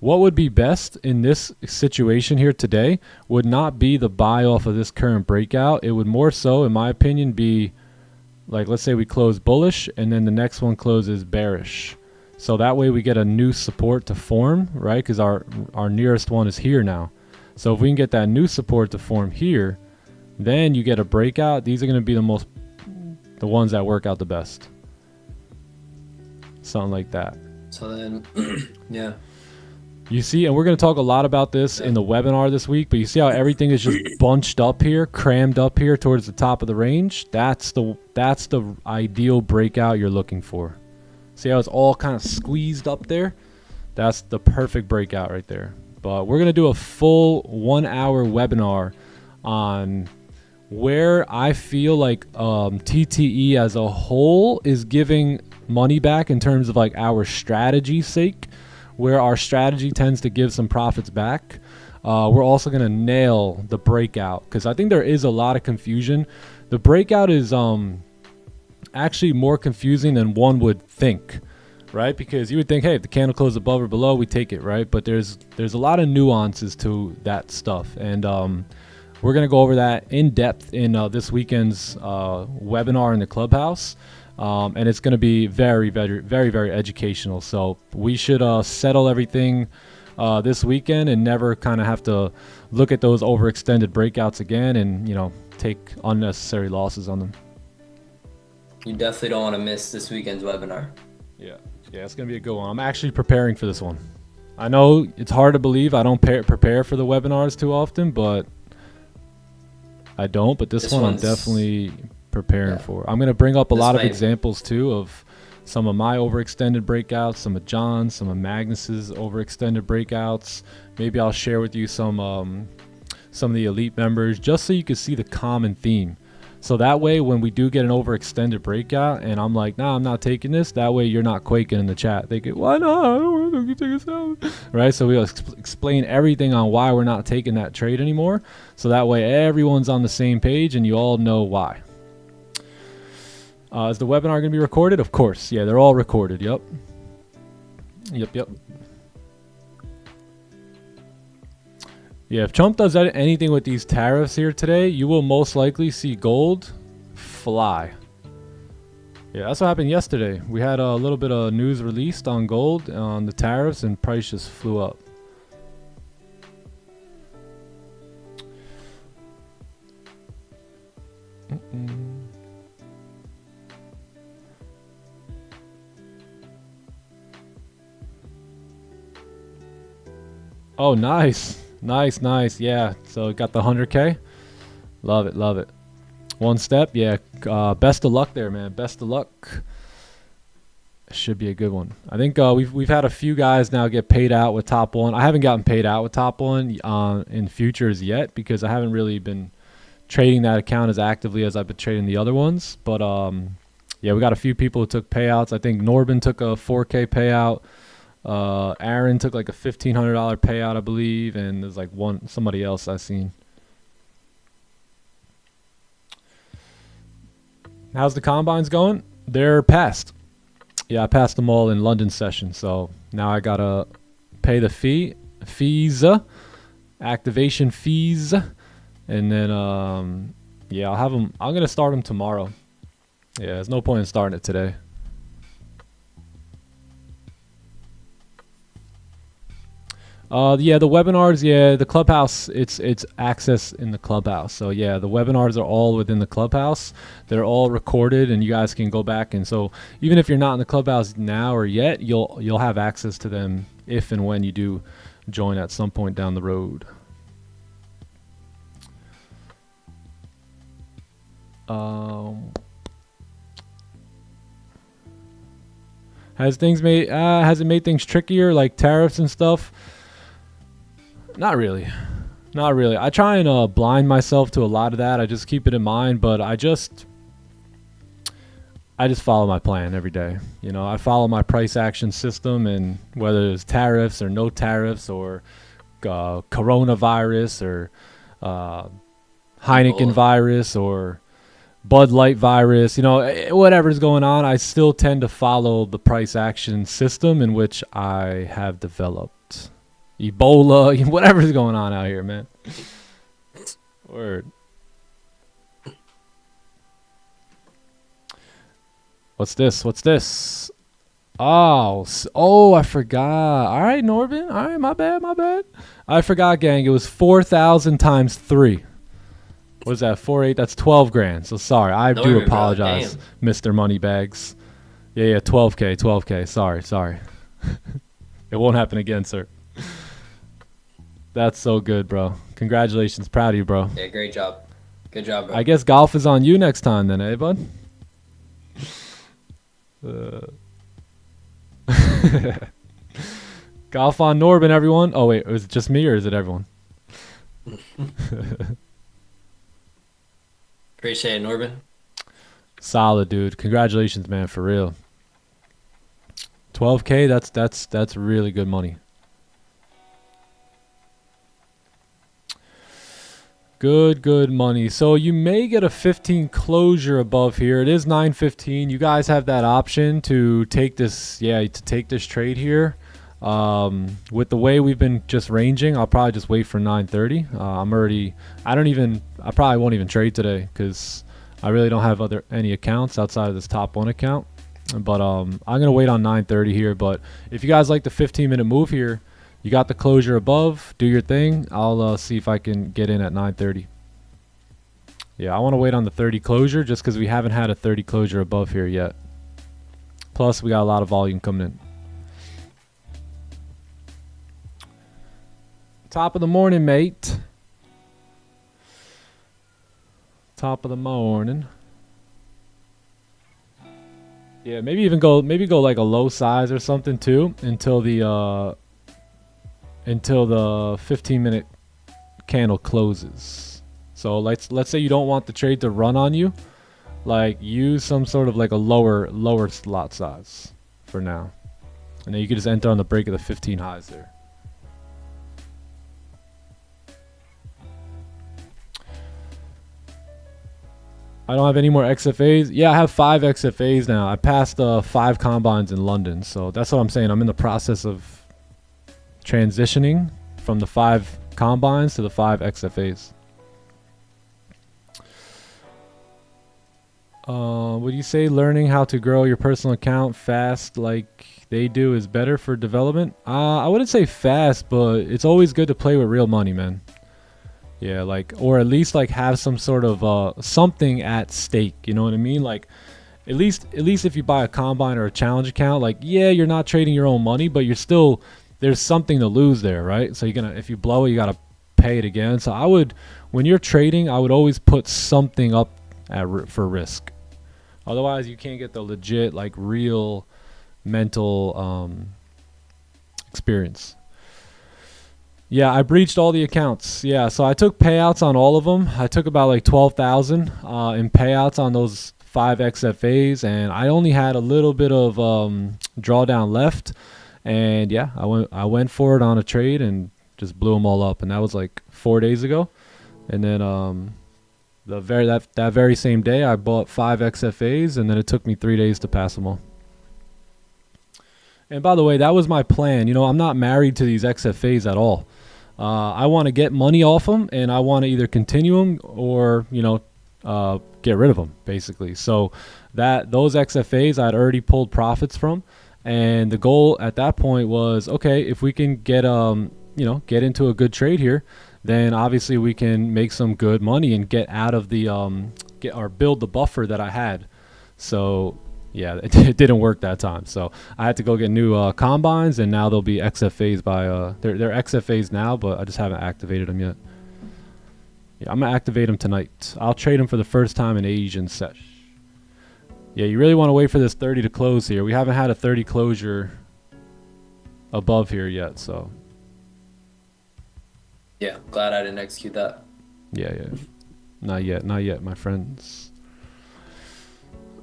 What would be best in this situation here today would not be the buy off of this current breakout. It would more so, in my opinion, be like, let's say we close bullish and then the next one closes bearish. So that way we get a new support to form, right? Because our nearest one is here now. So if we can get that new support to form here, then you get a breakout. These are going to be the ones that work out the best. Something like that. So then, yeah. You see, and we're going to talk a lot about this in the webinar this week, but you see how everything is just bunched up here, crammed up here towards the top of the range? That's the ideal breakout you're looking for. See how it's all kind of squeezed up there? That's the perfect breakout right there. But we're going to do a full 1 hour webinar on where I feel like TTE as a whole is giving money back in terms of like our strategy's sake, where our strategy tends to give some profits back. We're also going to nail the breakout, because I think there is a lot of confusion. The breakout is actually more confusing than one would think, right? Because you would think, hey, if the candle closes above or below, we take it, right? But there's a lot of nuances to that stuff, and we're going to go over that in depth in this weekend's webinar in the clubhouse. And it's going to be very, very, very, very educational. So we should settle everything this weekend and never kind of have to look at those overextended breakouts again and, you know, take unnecessary losses on them. You definitely don't want to miss this weekend's webinar. Yeah, it's going to be a good one. I'm actually preparing for this one. I know it's hard to believe I don't prepare for the webinars too often, but I don't. But this one I'm definitely preparing for. I'm going to bring up a lot of examples too of some of my overextended breakouts, some of John's, some of Magnus's overextended breakouts. Maybe I'll share with you some of the elite members, just so you can see the common theme. So that way, when we do get an overextended breakout and I'm like, nah, I'm not taking this, that way you're not quaking in the chat. They go, why not? I don't want to take us out. Right? So we'll explain everything on why we're not taking that trade anymore. So that way everyone's on the same page and you all know why. Is the webinar going to be recorded? Of course. Yeah, they're all recorded. Yep. Yeah, if Trump does anything with these tariffs here today, you will most likely see gold fly. Yeah, that's what happened yesterday. We had a little bit of news released on gold, on the tariffs, and price just flew up. Oh, nice. Nice. Yeah, so it got the 100K. Love it. One step. Yeah, best of luck there, man. Best of luck. Should be a good one. I think we've had a few guys now get paid out with Top One. I haven't gotten paid out with Top One in futures yet, because I haven't really been trading that account as actively as I've been trading the other ones. But yeah, we got a few people who took payouts. I think Norbin took a 4K payout. Aaron took like a $1,500 payout, I believe, and there's like somebody else I've seen. How's the combines going? They're passed. Yeah, I passed them all in London session, so now I gotta pay the fees, activation fees, and then yeah, I'll have them. I'm gonna start them tomorrow. Yeah, there's no point in starting it today. Yeah, the webinars, yeah, the clubhouse, it's access in the clubhouse. So yeah, the webinars are all within the clubhouse. They're all recorded and you guys can go back, and so even if you're not in the clubhouse now or yet, you'll have access to them if and when you do join at some point down the road. Has it made things trickier, like tariffs and stuff? Not really. Not really. I try and blind myself to a lot of that. I just keep it in mind, but I just follow my plan every day. You know, I follow my price action system, and whether it's tariffs or no tariffs or coronavirus or Heineken virus or Bud Light virus, you know, whatever's going on, I still tend to follow the price action system in which I have developed. Ebola, whatever's going on out here, man. Word. What's this? Oh, I forgot. All right, Norbin. All right, my bad. I forgot, gang. It was 4,000 times 3. What is that? 4,8. That's 12 grand. So sorry. I do apologize, Mr. Moneybags. Yeah, 12K. Sorry. It won't happen again, sir. That's so good, bro. Congratulations. Proud of you, bro. Yeah, great job. Good job, bro. I guess golf is on you next time then, eh, bud? Golf on Norbin, everyone. Oh, wait. Is it just me or is it everyone? Appreciate it, Norbin. Solid, dude. Congratulations, man, for real. 12K, that's really good money. Good money. So you may get a 15 closure above here. It is 915. You guys have that option to take this, trade here. With the way we've been just ranging, I'll probably just wait for 930. I probably won't even trade today because I really don't have any accounts outside of this top one account. But I'm gonna wait on 930 here. But if you guys like the 15-minute move here, you got the closure above. Do your thing. I'll see if I can get in at 930. Yeah, I want to wait on the 30 closure just because we haven't had a 30 closure above here yet. Plus, we got a lot of volume coming in. Top of the morning, mate. Top of the morning. Yeah, maybe go like a low size or something too until the 15-minute candle closes. So let's say you don't want the trade to run on you, like use some sort of like a lower lot size for now, and then you can just enter on the break of the 15 highs there. I don't have any more XFAs. Yeah, I have 5 XFAs now. I passed 5 combines in London, so that's what I'm saying. I'm in the process of transitioning from the 5 combines to the 5 XFAs. Would you say learning how to grow your personal account fast like they do is better for development? I wouldn't say fast, but it's always good to play with real money, man. Yeah, like, or at least like have some sort of something at stake. You know what I mean? Like, at least if you buy a combine or a challenge account, like, yeah, you're not trading your own money, but you're still, there's something to lose there, right? So if you blow it, you gotta pay it again. So when you're trading, I would always put something up for risk. Otherwise, you can't get the legit, like, real mental experience. Yeah, I breached all the accounts. Yeah, so I took payouts on all of them. I took about like 12,000 in payouts on those 5 XFAs, and I only had a little bit of drawdown left. And yeah, I went for it on a trade and just blew them all up. And that was like 4 days ago. And then that very same day, I bought 5 XFAs, and then it took me 3 days to pass them all. And by the way, that was my plan. You know, I'm not married to these XFAs at all. I want to get money off them, and I want to either continue them or, get rid of them, basically. So those XFAs I'd already pulled profits from, and the goal at that point was, okay, if we can get into a good trade here, then obviously we can make some good money and get out of the build the buffer that I had. So yeah, it didn't work that time. So I had to go get new combines, and now they'll be XFAs by they're XFAs now, but I just haven't activated them yet. Yeah, I'm gonna activate them tonight. I'll trade them for the first time in Asian sesh. Yeah, you really want to wait for this 30 to close here. We haven't had a 30 closure above here yet, so. Yeah, glad I didn't execute that. Yeah. Not yet, my friends.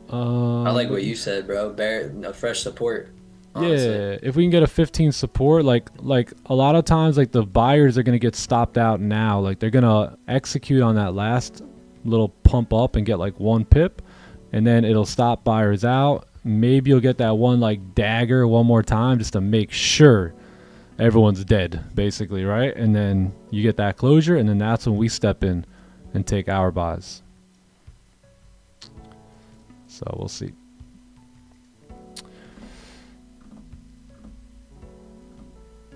I like what you said, bro. A fresh support. Honestly. Yeah, if we can get a 15 support, like a lot of times, like the buyers are gonna get stopped out now. Like they're gonna execute on that last little pump up and get like 1 pip, and then it'll stop buyers out. Maybe you'll get that one like dagger one more time just to make sure everyone's dead, basically, right? And then you get that closure, and then that's when we step in and take our buys. So we'll see.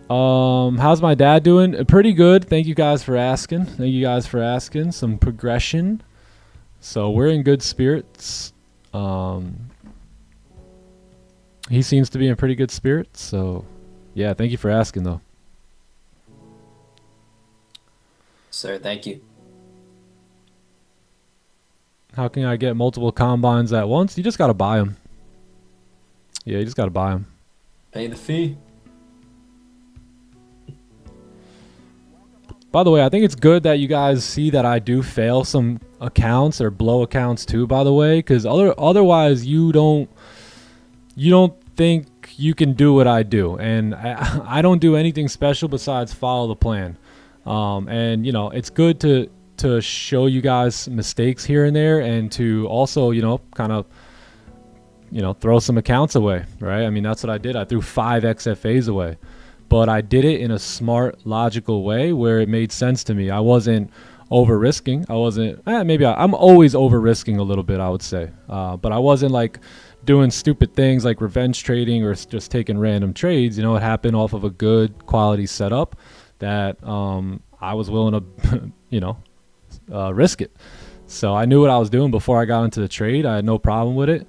How's my dad doing? Pretty good. Thank you guys for asking. Some progression. So we're in good spirits. He seems to be in pretty good spirits. So yeah, thank you for asking though. Sir, thank you. How can I get multiple combines at once? You just got to buy them. Yeah, you just got to buy them. Pay the fee. By the way, I think it's good that you guys see that I do fail some accounts or blow accounts too, by the way, because otherwise you don't think you can do what I do. And I don't do anything special besides follow the plan. And, you know, it's good to show you guys mistakes here and there, and to also, you know, kind of, you know, throw some accounts away, right? I mean, that's what I did. I threw 5 XFAs away, but I did it in a smart, logical way where it made sense to me. I wasn't over risking. I wasn't, I'm always over risking a little bit, I would say. But I wasn't like doing stupid things like revenge trading or just taking random trades. You know, it happened off of a good quality setup that I was willing to, you know, risk it. So I knew what I was doing before I got into the trade. I had no problem with it,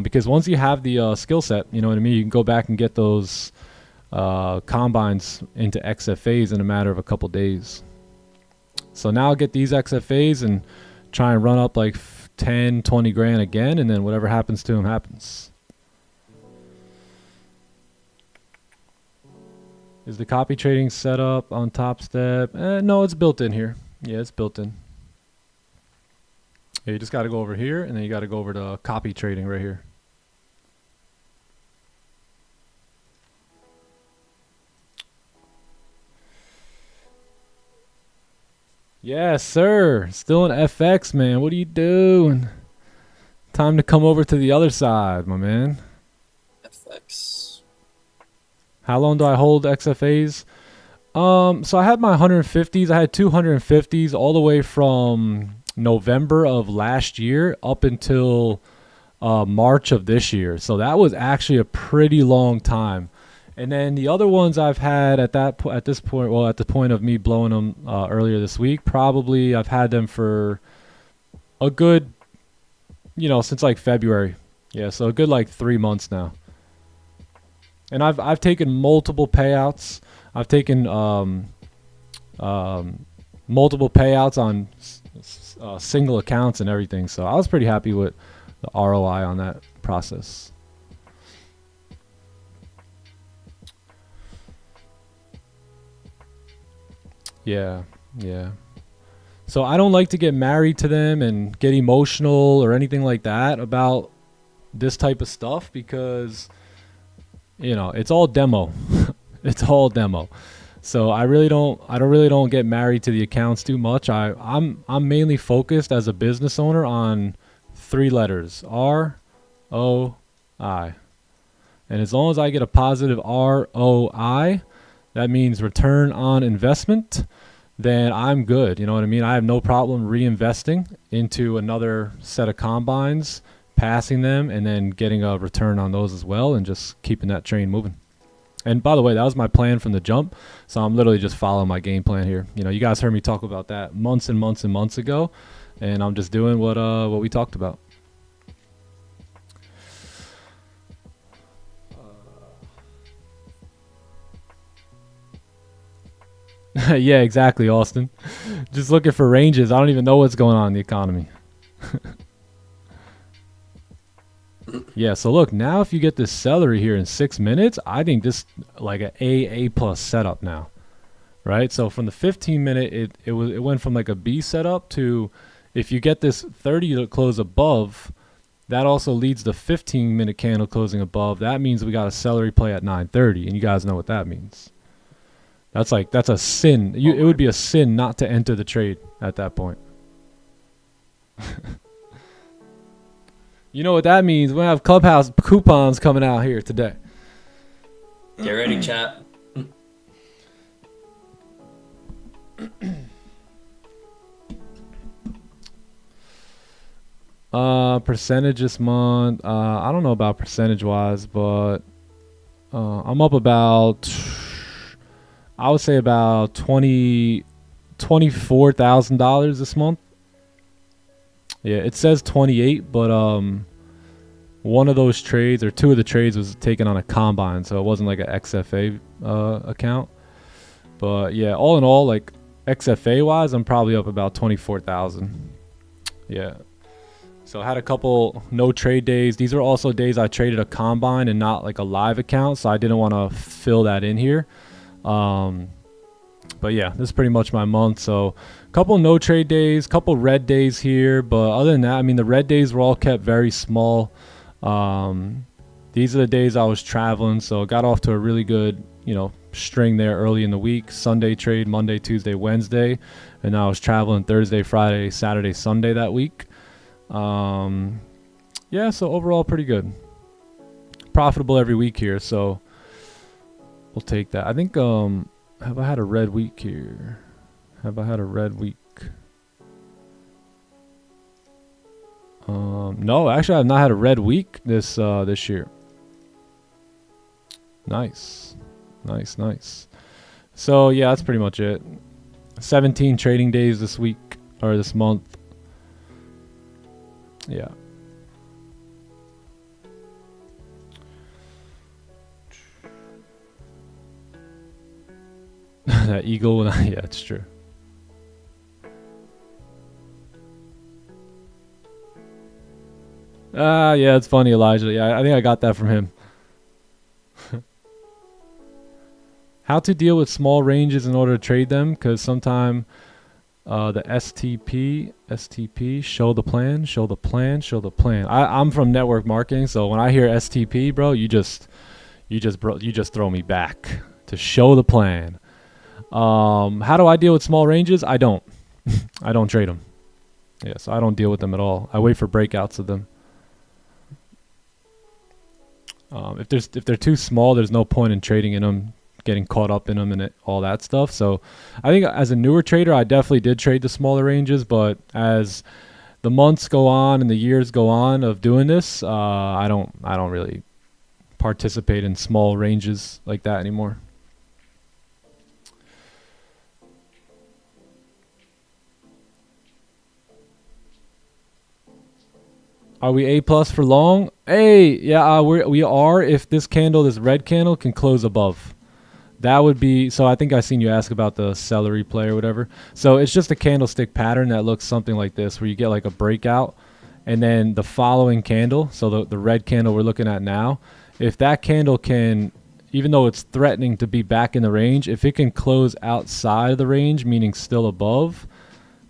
because once you have the skill set, you know what I mean, you can go back and get those combines into XFAs in a matter of a couple days. So now I'll get these XFAs and try and run up like 10, 20 grand again, and then whatever happens to them happens. Is the copy trading set up on Topstep? No, it's built in here. Yeah, it's built in. Yeah, you just got to go over here, and then you got to go over to copy trading right here. Yes, sir. Still in FX, man. What are you doing? Time to come over to the other side, my man. FX. How long do I hold XFAs? So I had my 150s. I had 250s all the way from November of last year up until March of this year. So that was actually a pretty long time. And then the other ones I've had at the point of me blowing them earlier this week, probably I've had them for a good, you know, since like February. Yeah, so a good like 3 months now. And I've taken multiple payouts. I've taken multiple payouts on single accounts and everything. So I was pretty happy with the ROI on that process. Yeah. So I don't like to get married to them and get emotional or anything like that about this type of stuff, because, you know, it's all demo. It's all demo. So I don't get married to the accounts too much. I'm mainly focused as a business owner on 3 letters: ROI. And as long as I get a positive ROI, that means return on investment, then I'm good. You know what I mean? I have no problem reinvesting into another set of combines, passing them, and then getting a return on those as well, and just keeping that train moving. And by the way, that was my plan from the jump. So I'm literally just following my game plan here. You know, you guys heard me talk about that months and months and months ago, and I'm just doing what we talked about. Yeah, exactly, Austin. Just looking for ranges. I don't even know what's going on in the economy. Yeah, so look, now if you get this celery here in 6 minutes, I think this like a A plus setup now, right? So from the 15 minute, it went from like a B setup to, if you get this 30 to close above, that also leads the 15 minute candle closing above. That means we got a celery play at 9:30, and you guys know what that means. That's a sin. It would be a sin not to enter the trade at that point. You know what that means? We have Clubhouse coupons coming out here today. Get ready, chat. Percentage this month. I don't know about percentage wise, but I'm up about, I would say about $24,000 this month. Yeah, it says 28, but one of those trades, or two of the trades, was taken on a combine, so it wasn't like an XFA account. But yeah, all in all, like XFA wise, I'm probably up about 24,000. Yeah. So I had a couple no trade days. These are also days I traded a combine and not like a live account, so I didn't want to fill that in here. But yeah, this is pretty much my month. So a couple no trade days, couple red days here, but other than that, I mean, the red days were all kept very small. These are the days I was traveling, so got off to a really good, string there early in the week. Sunday trade, Monday, Tuesday, Wednesday, and I was traveling Thursday, Friday, Saturday, Sunday that week. Yeah, so overall pretty good. Profitable every week here, so we'll take that. I think, have I had a red week here? Have I had a red week? No, actually I've not had a red week this year. Nice. So yeah, that's pretty much it. 17 trading days this week, or this month. Yeah. That eagle, yeah, it's true. Yeah, it's funny, Elijah. Yeah, I think I got that from him. How to deal with small ranges in order to trade them, because sometime the STP, show the plan. I'm from network marketing, so when I hear STP, bro, you just throw me back to show the plan. How do I deal with small ranges? I don't. I don't trade them. Yeah, so I don't deal with them at all. I wait for breakouts of them. If they're too small, there's no point in trading in them, getting caught up in them and all that stuff. So I think as a newer trader, I definitely did trade the smaller ranges, but as the months go on and the years go on of doing this, I don't really participate in small ranges like that anymore. Are we A plus for long? Hey, yeah, we are. If this red candle can close above, that would be. So I think I seen you ask about the celery play or whatever. So it's just a candlestick pattern that looks something like this, where you get like a breakout, and then the following candle. So the red candle we're looking at now, if that candle can, even though it's threatening to be back in the range, if it can close outside of the range, meaning still above,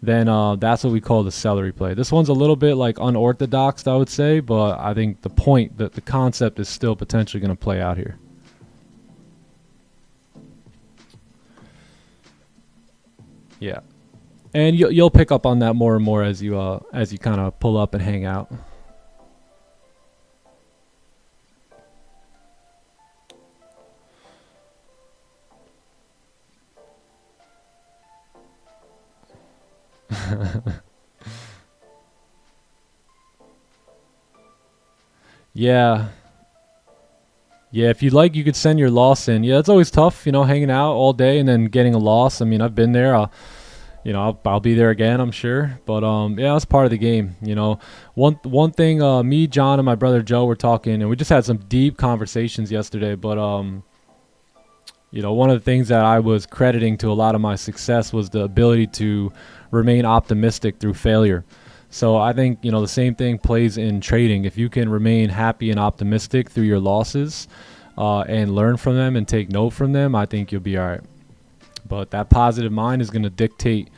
then that's what we call the celery play. This one's a little bit like unorthodox, I would say, but I think the point, that the concept is still potentially going to play out here. Yeah, and you'll pick up on that more and more as you kind of pull up and hang out. Yeah, if you'd like, you could send your loss in. Yeah, it's always tough, hanging out all day and then getting a loss. I mean, I've been there. I'll be there again, I'm sure. But yeah, that's part of the game. One thing, me, John, and my brother Joe were talking, and we just had some deep conversations yesterday. But one of the things that I was crediting to a lot of my success was the ability to remain optimistic through failure. So I think, you know, the same thing plays in trading. If you can remain happy and optimistic through your losses and learn from them and take note from them, I think you'll be all right. But that positive mind is going to dictate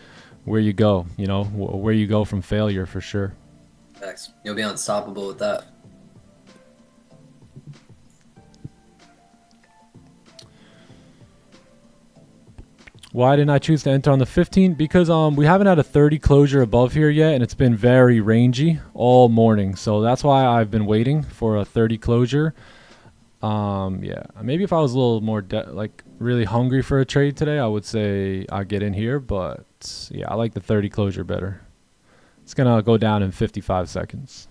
where you go, you know, where you go from failure for sure. Thanks. You'll be unstoppable with that. Why didn't I choose to enter on the 15th? Because we haven't had a 30 closure above here yet, and it's been very rangy all morning. So that's why I've been waiting for a 30 closure. Yeah, maybe if I was a little more like really hungry for a trade today, I would say I'd get in here. But yeah, I like the 30 closure better. It's gonna go down in 55 seconds.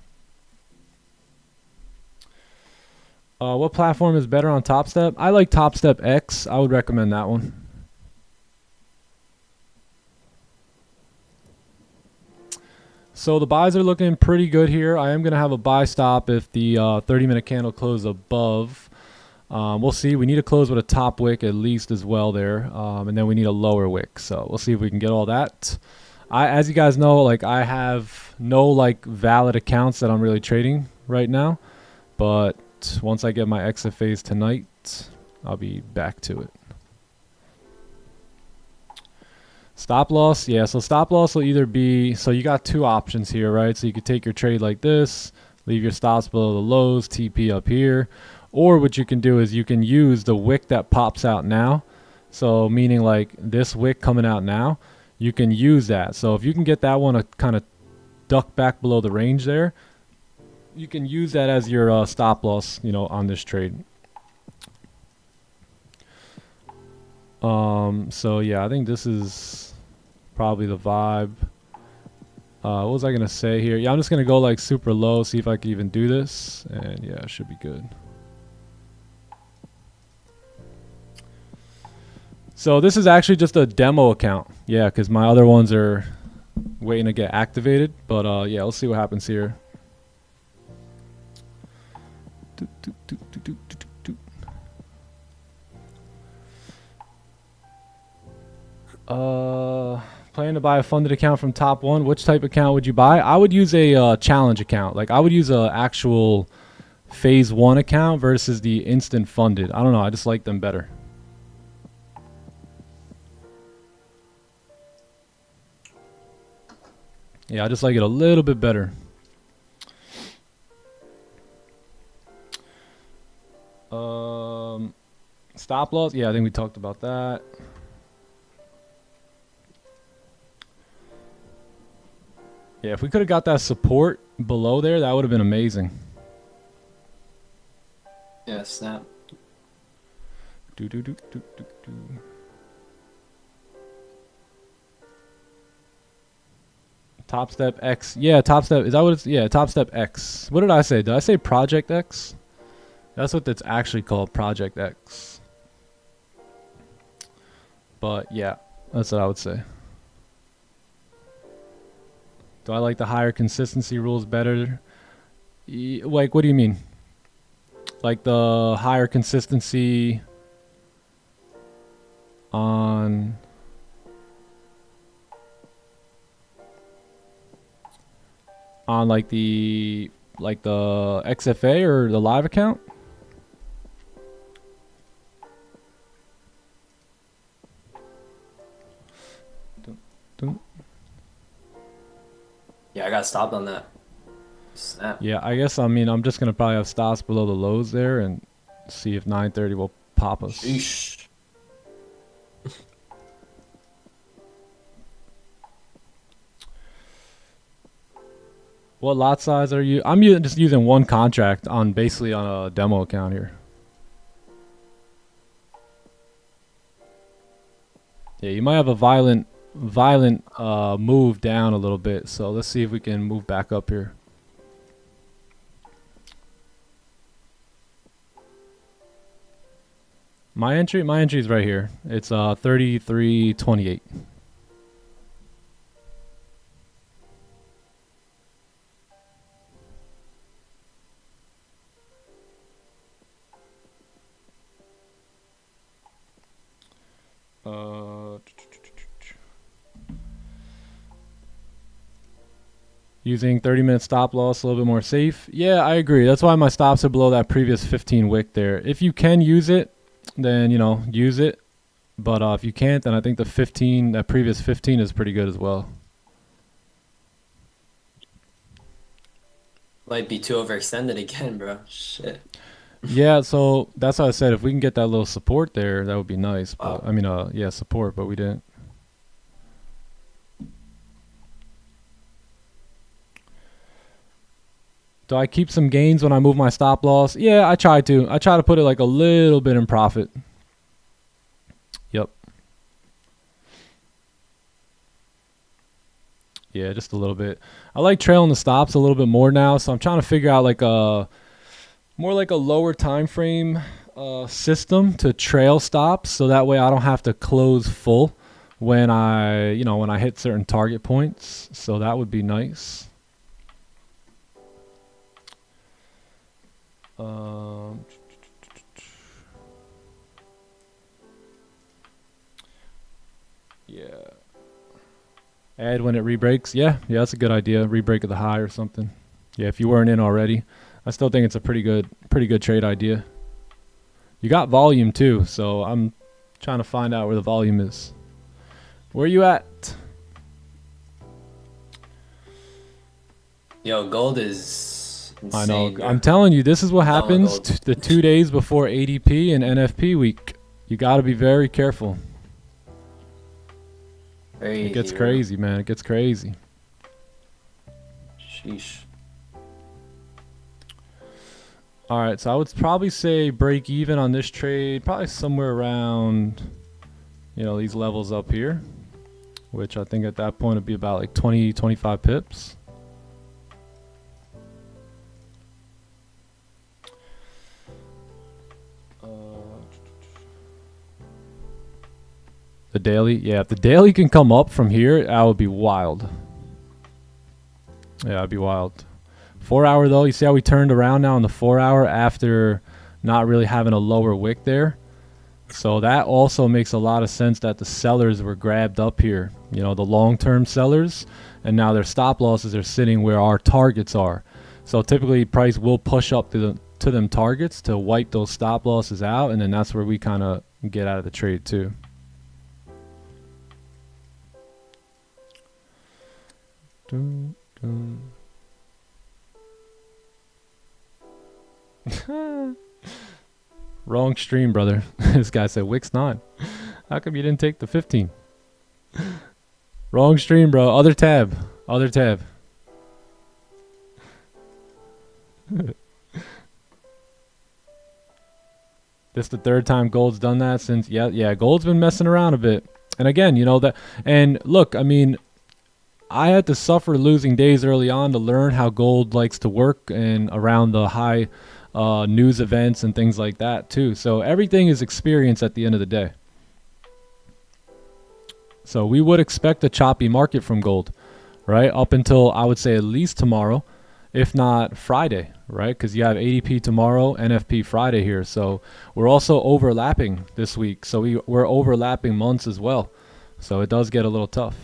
What platform is better on Topstep? I like Topstep X. I would recommend that one. So the buys are looking pretty good here. I am going to have a buy stop if the 30-minute candle closes above. We'll see. We need to close with a top wick at least as well there. And then we need a lower wick. So we'll see if we can get all that. As you guys know, like I have no like valid accounts that I'm really trading right now. But once I get my exit phase tonight, I'll be back to it. Stop loss, yeah, so stop loss will either be, so you got two options here, right? So you could take your trade like this, leave your stops below the lows, TP up here, or what you can do is you can use the wick that pops out now. So meaning like this wick coming out now, you can use that. So if you can get that one to kind of duck back below the range there, you can use that as your stop loss, you know, on this trade. So yeah, I think this is probably the vibe. What was I gonna say here? Yeah, I'm just gonna go like super low, see if I can even do this, and yeah, it should be good. So this is actually just a demo account, yeah, because my other ones are waiting to get activated. But yeah, let's see what happens here. Planning to buy a funded account from Top One. Which type account would you buy? I would use a challenge account. Like I would use a actual phase 1 account versus the instant funded. I don't know. I just like them better. Yeah, I just like it a little bit better. Stop loss. Yeah, I think we talked about that. Yeah, if we could have got that support below there, that would have been amazing. Yeah, snap. Topstep X. Yeah, Topstep. Is that what it's? Yeah, Topstep X. What did I say? Did I say Project X? That's what it's actually called, Project X. But yeah, that's what I would say. Do I like the higher consistency rules better? Like, what do you mean? Like the higher consistency on like the XFA or the live account? Yeah, I got stopped on that. Snap. Yeah, I guess, I mean, I'm just going to probably have stops below the lows there and see if 930 will pop us. Sheesh. What lot size are you? I'm just using one contract on basically on a demo account here. Yeah, you might have a violent move down a little bit. So let's see if we can move back up here. My entry is right here. It's 33.28. Using 30-minute stop loss, a little bit more safe. Yeah, I agree. That's why my stops are below that previous 15 wick there. If you can use it, then, you know, use it. But if you can't, then I think the 15, that previous 15 is pretty good as well. Might be too overextended again, bro. Shit. Yeah, so that's why I said if we can get that little support there, that would be nice. But Wow. I mean, yeah, support, but we didn't. Do I keep some gains when I move my stop loss? Yeah, I try to. I try to put it like a little bit in profit. Yep. Yeah, just a little bit. I like trailing the stops a little bit more now, so I'm trying to figure out like a more like a lower time frame system to trail stops, so that way I don't have to close full when I hit certain target points. So that would be nice. Yeah. Add when it re-breaks. Yeah, that's a good idea. Re-break at the high or something. Yeah, if you weren't in already. I still think it's a pretty good trade idea. You got volume too, so I'm trying to find out where the volume is. Where you at? Yo, gold is insane. I know. Bro. I'm telling you, this is what happens gold. the 2 days before ADP and NFP week. You got to be very careful. Crazy, It gets bro. crazy, man. It gets crazy. Sheesh. All right, so I would probably say break even on this trade, probably somewhere around, these levels up here, which I think at that point would be about like 20, 25 pips. The daily, yeah, if the daily can come up from here, that would be wild. Yeah, it'd be wild. 4 hour though, you see how we turned around now in the 4 hour after not really having a lower wick there. So that also makes a lot of sense that the sellers were grabbed up here, the long-term sellers, and now their stop losses are sitting where our targets are. So typically price will push up to them targets to wipe those stop losses out, and then that's where we kind of get out of the trade too. Dun, dun. Wrong stream, brother. This guy said Wix 9. How come you didn't take the 15? Wrong stream, bro. Other tab. Other tab. This the third time gold's done that since. Yeah, gold's been messing around a bit. And again, that. And look, I mean, I had to suffer losing days early on to learn how gold likes to work and around the high news events and things like that too. So everything is experience at the end of the day. So we would expect a choppy market from gold, right? Up until I would say at least tomorrow, if not Friday, right? Because you have ADP tomorrow, NFP Friday here. So we're also overlapping this week. So we're overlapping months as well. So it does get a little tough.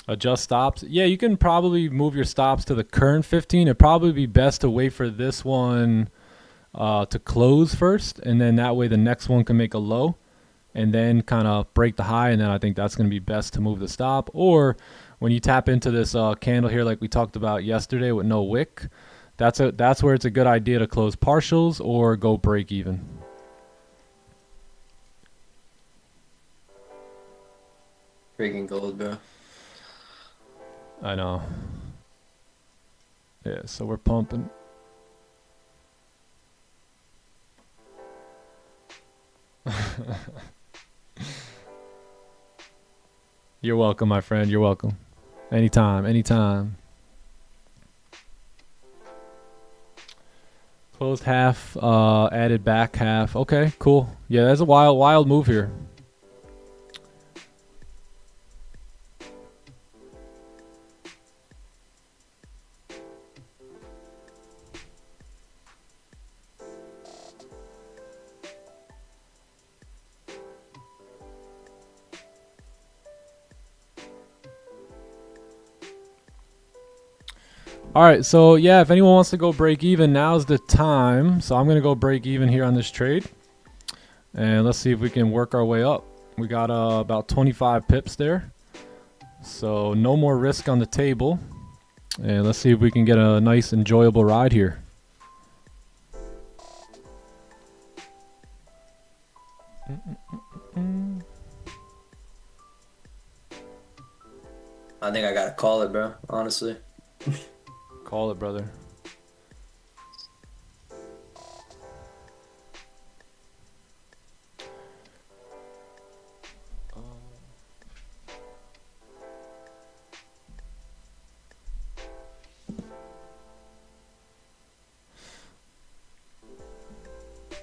Adjust stops. Yeah, you can probably move your stops to the current 15. It'd probably be best to wait for this one to close first, and then that way the next one can make a low and then kind of break the high, and then I think that's going to be best to move the stop. Or when you tap into this candle here like we talked about yesterday with no wick, that's where it's a good idea to close partials or go break even. Freaking gold, bro. I know. Yeah, so we're pumping. You're welcome, my friend. You're welcome. Anytime, anytime. Closed half, added back half. Okay, cool. Yeah, that's a wild move here. All right, so yeah, if anyone wants to go break even, now's the time. So I'm gonna go break even here on this trade, and let's see if we can work our way up. We got about 25 pips there, so no more risk on the table, and let's see if we can get a nice, enjoyable ride here. I think I gotta call it, bro. Honestly. Call it, brother.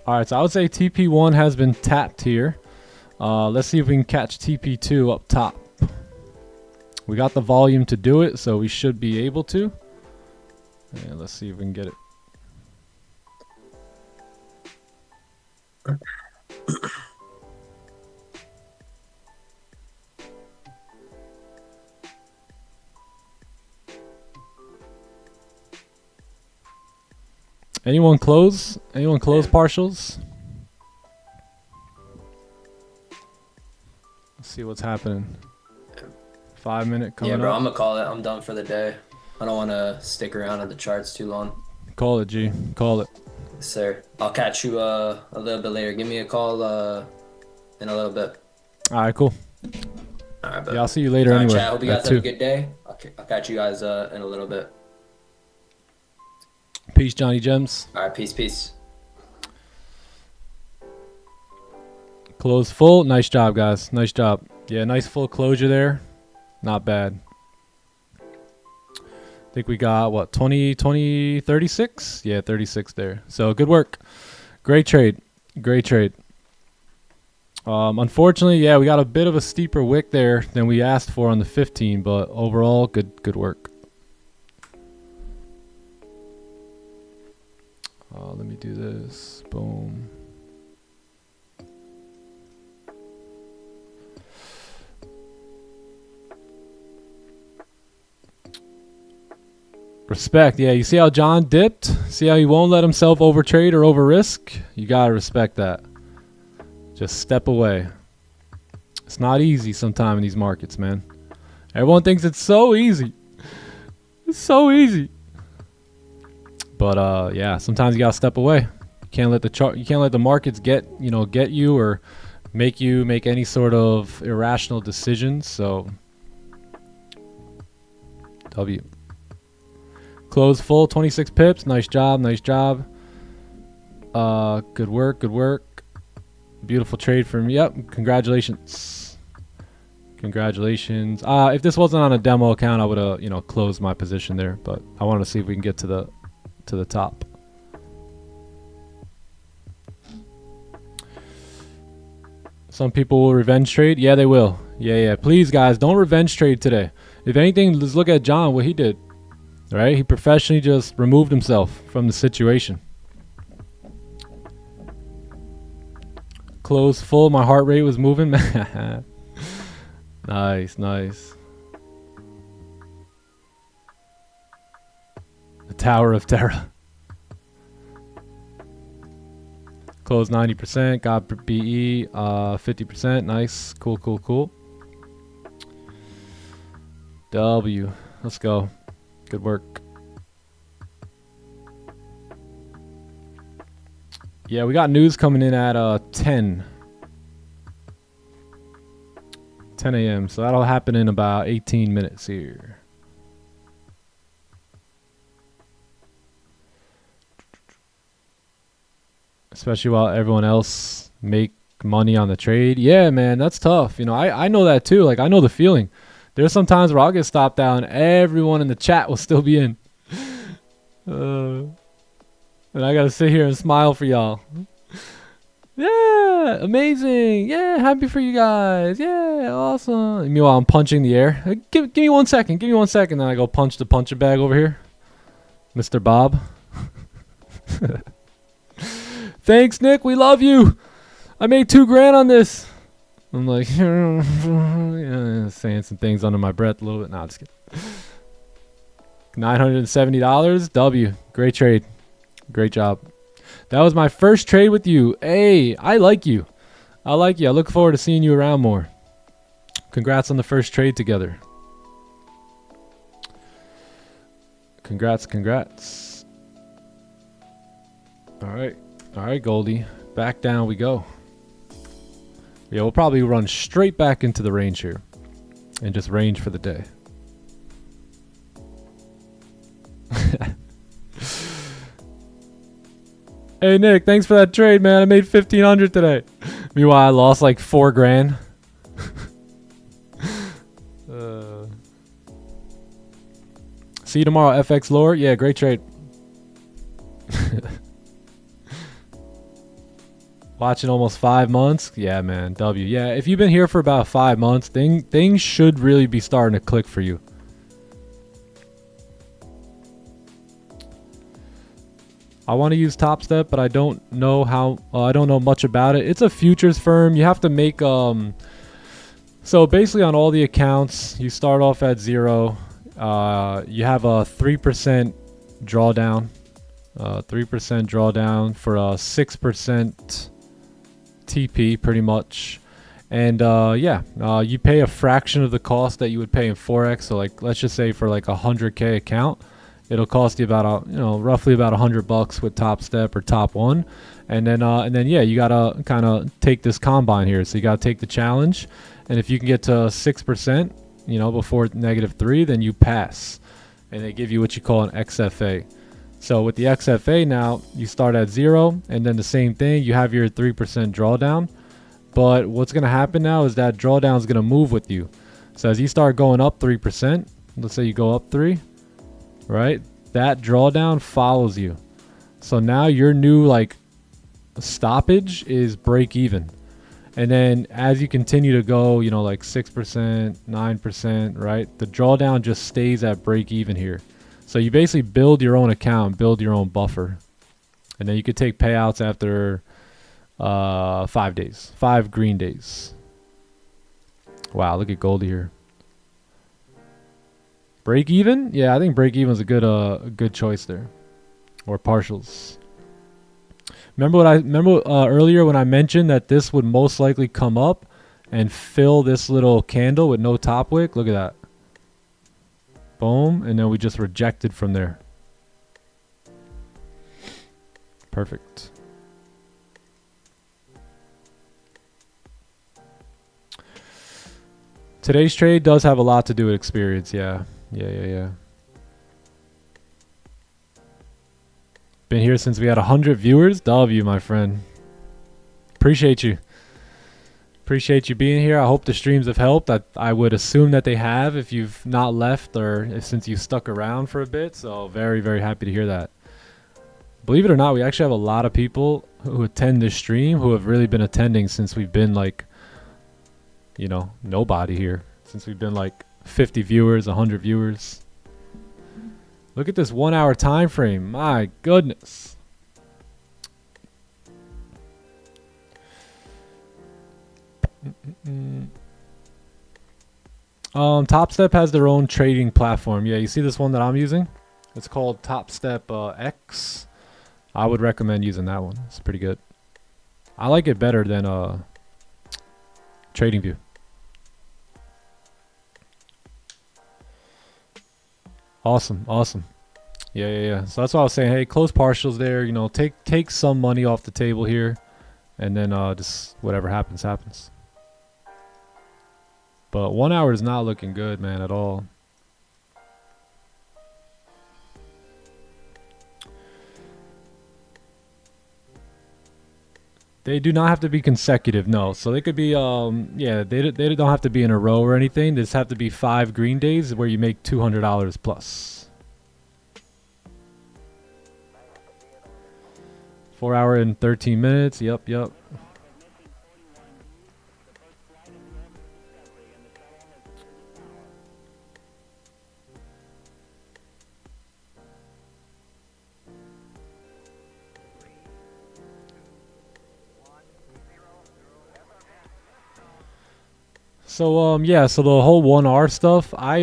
Alright, so I would say TP1 has been tapped here. Let's see if we can catch TP2 up top. We got the volume to do it, so we should be able to. And let's see if we can get it. Anyone close? Anyone close partials? Let's see what's happening. 5 minute coming Yeah, bro, up. I'm gonna call it. I'm done for the day. I don't want to stick around at the charts too long. Call it, G. Call it. Yes, sir. I'll catch you a little bit later. Give me a call in a little bit. All right, cool. All right, bro. Yeah, I'll see you later All right, anyway. chat. Hope you at guys have a 2. good day. I'll catch you guys in a little bit. Peace, Johnny Gems. All right, peace. Close full. Nice job, guys. Nice job. Yeah, nice full closure there. Not bad. I think we got, what, 20, 36? Yeah, 36 there. So, good work. Great trade. Great trade. Unfortunately, yeah, we got a bit of a steeper wick there than we asked for on the 15, but overall, good work. Let me do this. Boom. Respect. Yeah, you see how John dipped? See how he won't let himself overtrade or over risk? You gotta respect that. Just step away. It's not easy sometime in these markets, man. Everyone thinks it's so easy. It's so easy. But yeah, sometimes you gotta step away. You can't let the markets get you or make you make any sort of irrational decisions. So W. Close full, 26 pips. Nice job, nice job. Good work. Beautiful trade from Yep, congratulations. Congratulations. If this wasn't on a demo account, I would have, closed my position there, but I wanted to see if we can get to the top. Some people will revenge trade. Yeah, they will. Yeah. Please, guys, don't revenge trade today. If anything, let's look at John, what he did. Right? He professionally just removed himself from the situation. Close full. My heart rate was moving. Nice. The Tower of Terror. Close 90%. Got BE 50%. Nice. Cool. W. Let's go. Good work. Yeah, we got news coming in at 10 a.m. So that'll happen in about 18 minutes here. Especially while everyone else make money on the trade. Yeah, man, that's tough. I know that too. Like, I know the feeling. There's some times where I'll get stopped out and everyone in the chat will still be in. And I got to sit here and smile for y'all. Yeah, amazing. Yeah, happy for you guys. Yeah, awesome. Meanwhile, I'm punching the air. Give me 1 second. Give me 1 second. Then I go punch the puncher bag over here. Mr. Bob. Thanks, Nick. We love you. I made $2,000 on this. I'm like, saying some things under my breath a little bit. Nah, just kidding. $970. W. Great trade. Great job. That was my first trade with you. Hey, I like you. I like you. I look forward to seeing you around more. Congrats on the first trade together. Congrats, congrats. All right, Goldie. Back down we go. Yeah, we'll probably run straight back into the range here and just range for the day. Hey Nick, thanks for that trade, man. I made 1,500 today. Meanwhile, I lost like 4 grand. See you tomorrow, FX Lore. Yeah, great trade. Watching almost 5 months. Yeah, man. W. Yeah, if you've been here for about 5 months, things should really be starting to click for you. I want to use Topstep, but I don't know how. I don't know much about it. It's a futures firm. You have to make so basically on all the accounts, you start off at 0. You have a 3% drawdown. 3% drawdown for a 6% TP, pretty much. And you pay a fraction of the cost that you would pay in forex. So like, let's just say for like a 100K account, it'll cost you about roughly about $100 with Topstep or Top One, and then you gotta kind of take this combine here. So you gotta take the challenge, and if you can get to 6%, before -3, then you pass, and they give you what you call an XFA. So with the XFA now, you start at 0, and then the same thing, you have your 3% drawdown. But what's gonna happen now is that drawdown is gonna move with you. So as you start going up 3%, let's say you go up 3. Right, that drawdown follows you. So now your new like stoppage is break even, and then as you continue to go, like 6%, 9%, right, the drawdown just stays at break even here. So you basically build your own account, build your own buffer, and then you could take payouts after 5 days, 5 green days. Wow, look at Goldie here. Break even? Yeah, I think break even is a good choice there, or partials. Remember earlier when I mentioned that this would most likely come up and fill this little candle with no top wick? Look at that. Boom, and then we just rejected from there. Perfect. Today's trade does have a lot to do with experience, yeah. Yeah. Been here since we had 100 viewers. W, my friend. Appreciate you. Appreciate you being here. I hope the streams have helped. I would assume that they have if you've not left or since you stuck around for a bit. So very, very happy to hear that. Believe it or not, we actually have a lot of people who attend this stream who have really been attending since we've been like, nobody here. Since we've been like 50 viewers, 100 viewers. Look at this 1 hour time frame. My goodness. Topstep has their own trading platform. Yeah, you see this one that I'm using? It's called Topstep X. I would recommend using that one. It's pretty good. I like it better than TradingView. Awesome. Yeah. So that's why I was saying, hey, close partials there. Take some money off the table here, and then just whatever happens. But 1 hour is not looking good, man, at all. They do not have to be consecutive, no. So they could be, they don't have to be in a row or anything. They just have to be 5 green days where you make $200 plus. 4 hour and 13 minutes. Yep. So so the whole 1R stuff, I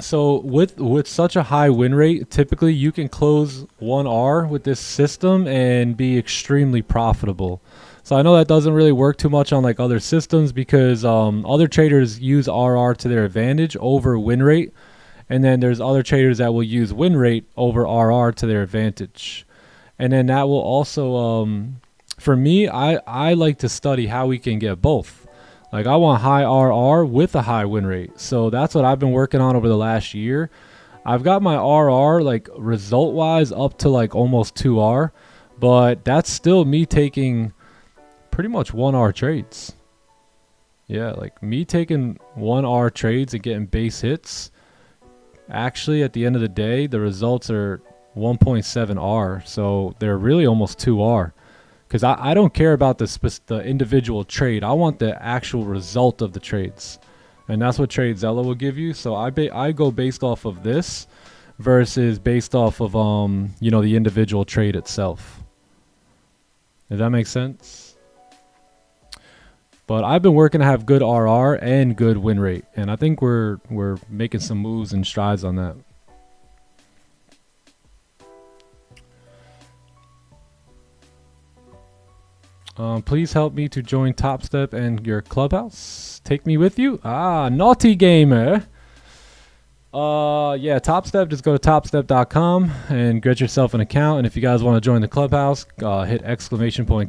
So with such a high win rate, typically you can close 1R with this system and be extremely profitable. So I know that doesn't really work too much on like other systems because other traders use RR to their advantage over win rate. And then there's other traders that will use win rate over RR to their advantage. And then that will also, for me, I like to study how we can get both. Like I want high RR with a high win rate. So that's what I've been working on over the last year. I've got my RR like result wise up to like almost 2R, but that's still me taking pretty much 1R trades. Yeah, like me taking 1R trades and getting base hits. Actually, at the end of the day, the results are 1.7R. So they're really almost 2R. Because I don't care about the individual trade. I want the actual result of the trades. And that's what TradeZella will give you. So I go based off of this versus based off of, you know, the individual trade itself. Does that make sense? But I've been working to have good RR and good win rate. And I think we're making some moves and strides on that. Please help me to join Topstep and your clubhouse. Take me with you. Ah, naughty gamer. Yeah, Topstep. Just go to topstep.com and get yourself an account. And if you guys want to join the clubhouse, hit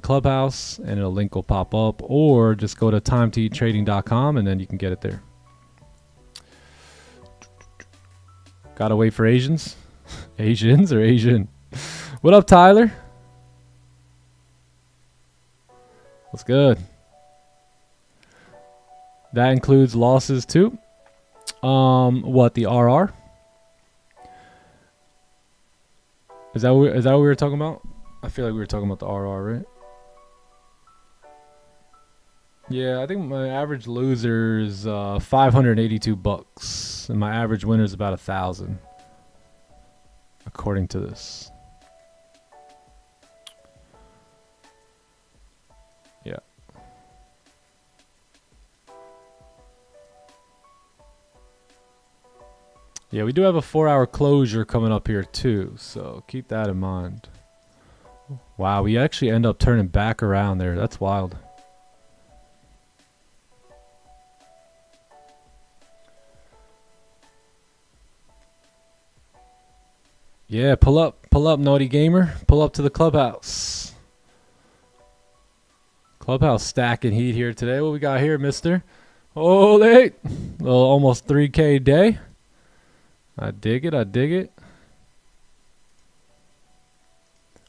!clubhouse and a link will pop up. Or just go to timetrading.com and then you can get it there. Gotta wait for Asians. Asians or Asian? What up, Tyler? What's good? That includes losses too. What, the RR? Is that what we were talking about? I feel like we were talking about the RR, right? Yeah, I think my average loser is $582, and my average winner is about 1,000, according to this. Yeah. Yeah, we do have a 4-hour closure coming up here too, so keep that in mind. Wow, we actually end up turning back around there. That's wild. Yeah, pull up, naughty gamer. Pull up to the clubhouse. Clubhouse stacking heat here today. What we got here, mister? Holy! Well, almost 3K a day. I dig it, I dig it.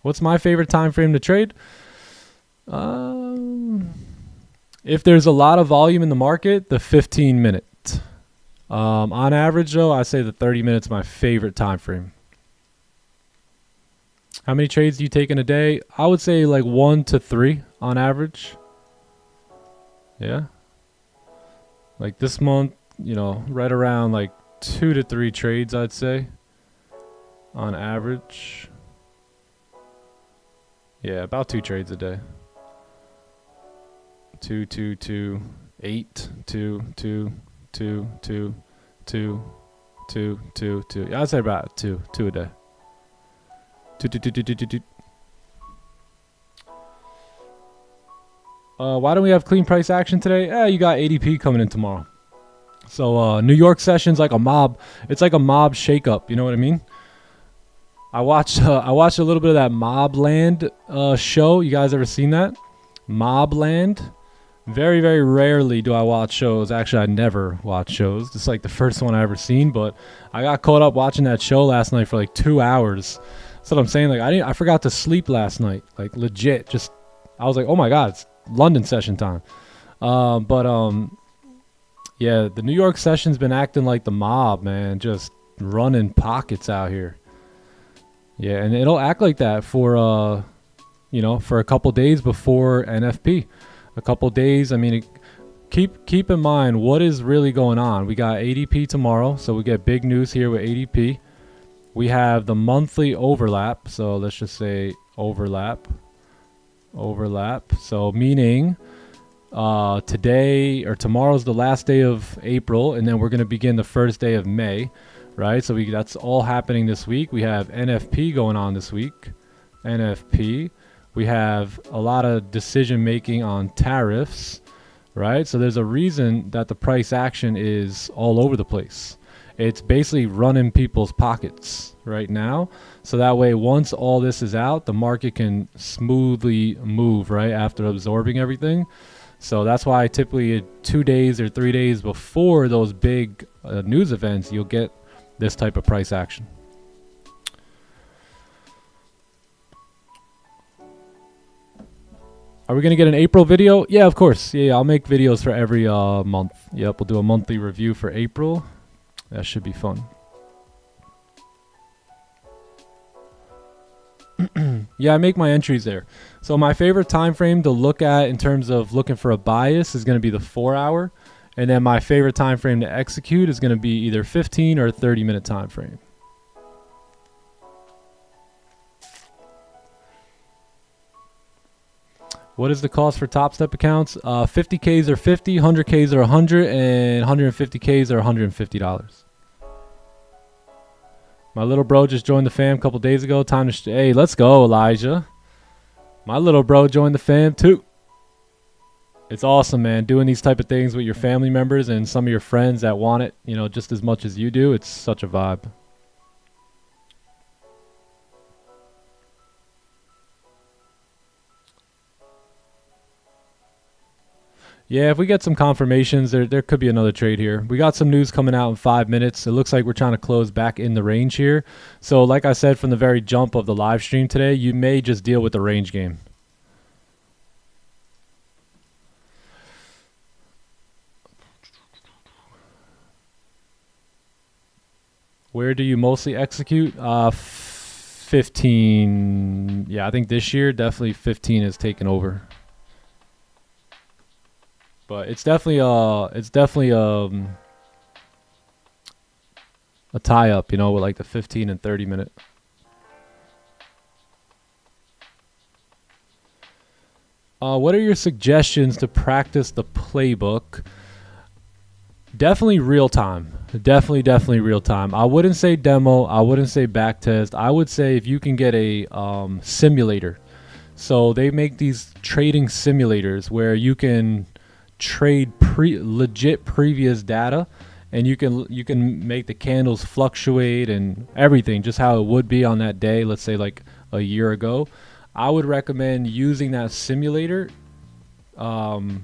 What's my favorite time frame to trade? If there's a lot of volume in the market, the 15 minute. On average, though, I say the 30 minutes is my favorite time frame. How many trades do you take in a day? I would say like 1 to 3 on average. Yeah. Like this month, you know, right around like 2 to 3 trades, I'd say, on average. Yeah, about 2 trades a day. 2, 2, 2, 8, 2, 2, 2, 2, 2, 2, 2, 2. Yeah, I'd say about 2 a day. 2, 2, 2, 2, 2, 2, 2. Why don't we have clean price action today? You got ADP coming in tomorrow. So New York session's like a mob. It's like a mob shakeup. You know what I mean? I watched a little bit of that Mobland show. You guys ever seen that? Mobland. Very, very rarely do I watch shows. Actually, I never watch shows. It's like the first one I ever seen. But I got caught up watching that show last night for like 2 hours. That's what I'm saying. Like I forgot to sleep last night. Like legit. Just I was like, oh my god, it's London session time. Yeah, the New York session's been acting like the mob, man. Just running pockets out here. Yeah, and it'll act like that for, you know, for a couple days before NFP. A couple days. I mean, keep in mind what is really going on. We got ADP tomorrow, so we get big news here with ADP. We have the monthly overlap. So let's just say overlap. So meaning Today or tomorrow's the last day of April, and then we're going to begin the first day of May, right? So that's all happening this week. We have NFP going on this week. NFP. We have a lot of decision making on tariffs, right? So there's a reason that the price action is all over the place. It's basically running people's pockets right now. So that way, once all this is out, the market can smoothly move, right, after absorbing everything. So that's why typically 2 days or 3 days before those big news events, you'll get this type of price action. Are we going to get an April video? Yeah, of course. Yeah, I'll make videos for every month. Yep, we'll do a monthly review for April. That should be fun. Yeah, I make my entries there. So my favorite time frame to look at in terms of looking for a bias is going to be the 4 hour. And then my favorite time frame to execute is going to be either 15 or 30-minute time frame. What is the cost for Topstep accounts? 50Ks are 50, 100Ks are 100, and 150Ks are $150. My little bro just joined the fam a couple days ago. Time to hey, let's go, Elijah. My little bro joined the fam too. It's awesome, man. Doing these type of things with your family members and some of your friends that want it, you know, just as much as you do. It's such a vibe. Yeah, if we get some confirmations, there could be another trade here. We got some news coming out in 5 minutes. It looks like we're trying to close back in the range here. So like I said from the very jump of the live stream today, you may just deal with the range game. Where do you mostly execute? 15. Yeah, I think this year definitely 15 has taken over. But it's definitely a tie up, you know, with like the 15 and 30 minute. What are your suggestions to practice the playbook? Definitely real time. Definitely real time. I wouldn't say demo. I wouldn't say back test. I would say if you can get a simulator. So they make these trading simulators where you can trade legit previous data, and you can make the candles fluctuate and everything just how it would be on that day, let's say like a year ago. I would recommend using that simulator to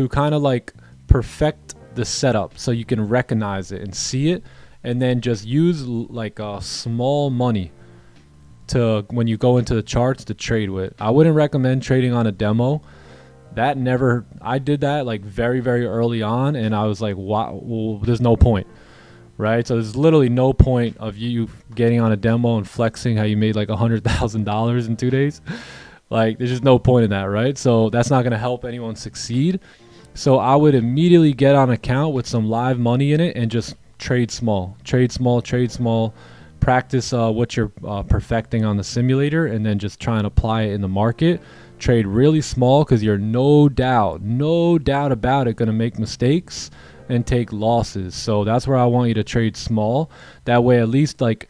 kind of like perfect the setup so you can recognize it and see it, and then just use like small money to when you go into the charts to trade with. I wouldn't recommend trading on a demo. I did that like very early on, and I was like, wow, well, there's no point, right? So there's literally no point of you getting on a demo and flexing how you made like $100,000 in 2 days. Like there's just no point in that, right? So that's not going to help anyone succeed. So I would immediately get on account with some live money in it and just trade small. Practice what you're perfecting on the simulator, and then just try and apply it in the market. Trade really small because you're no doubt about it going to make mistakes and take losses. So that's where I want you to trade small. That way at least like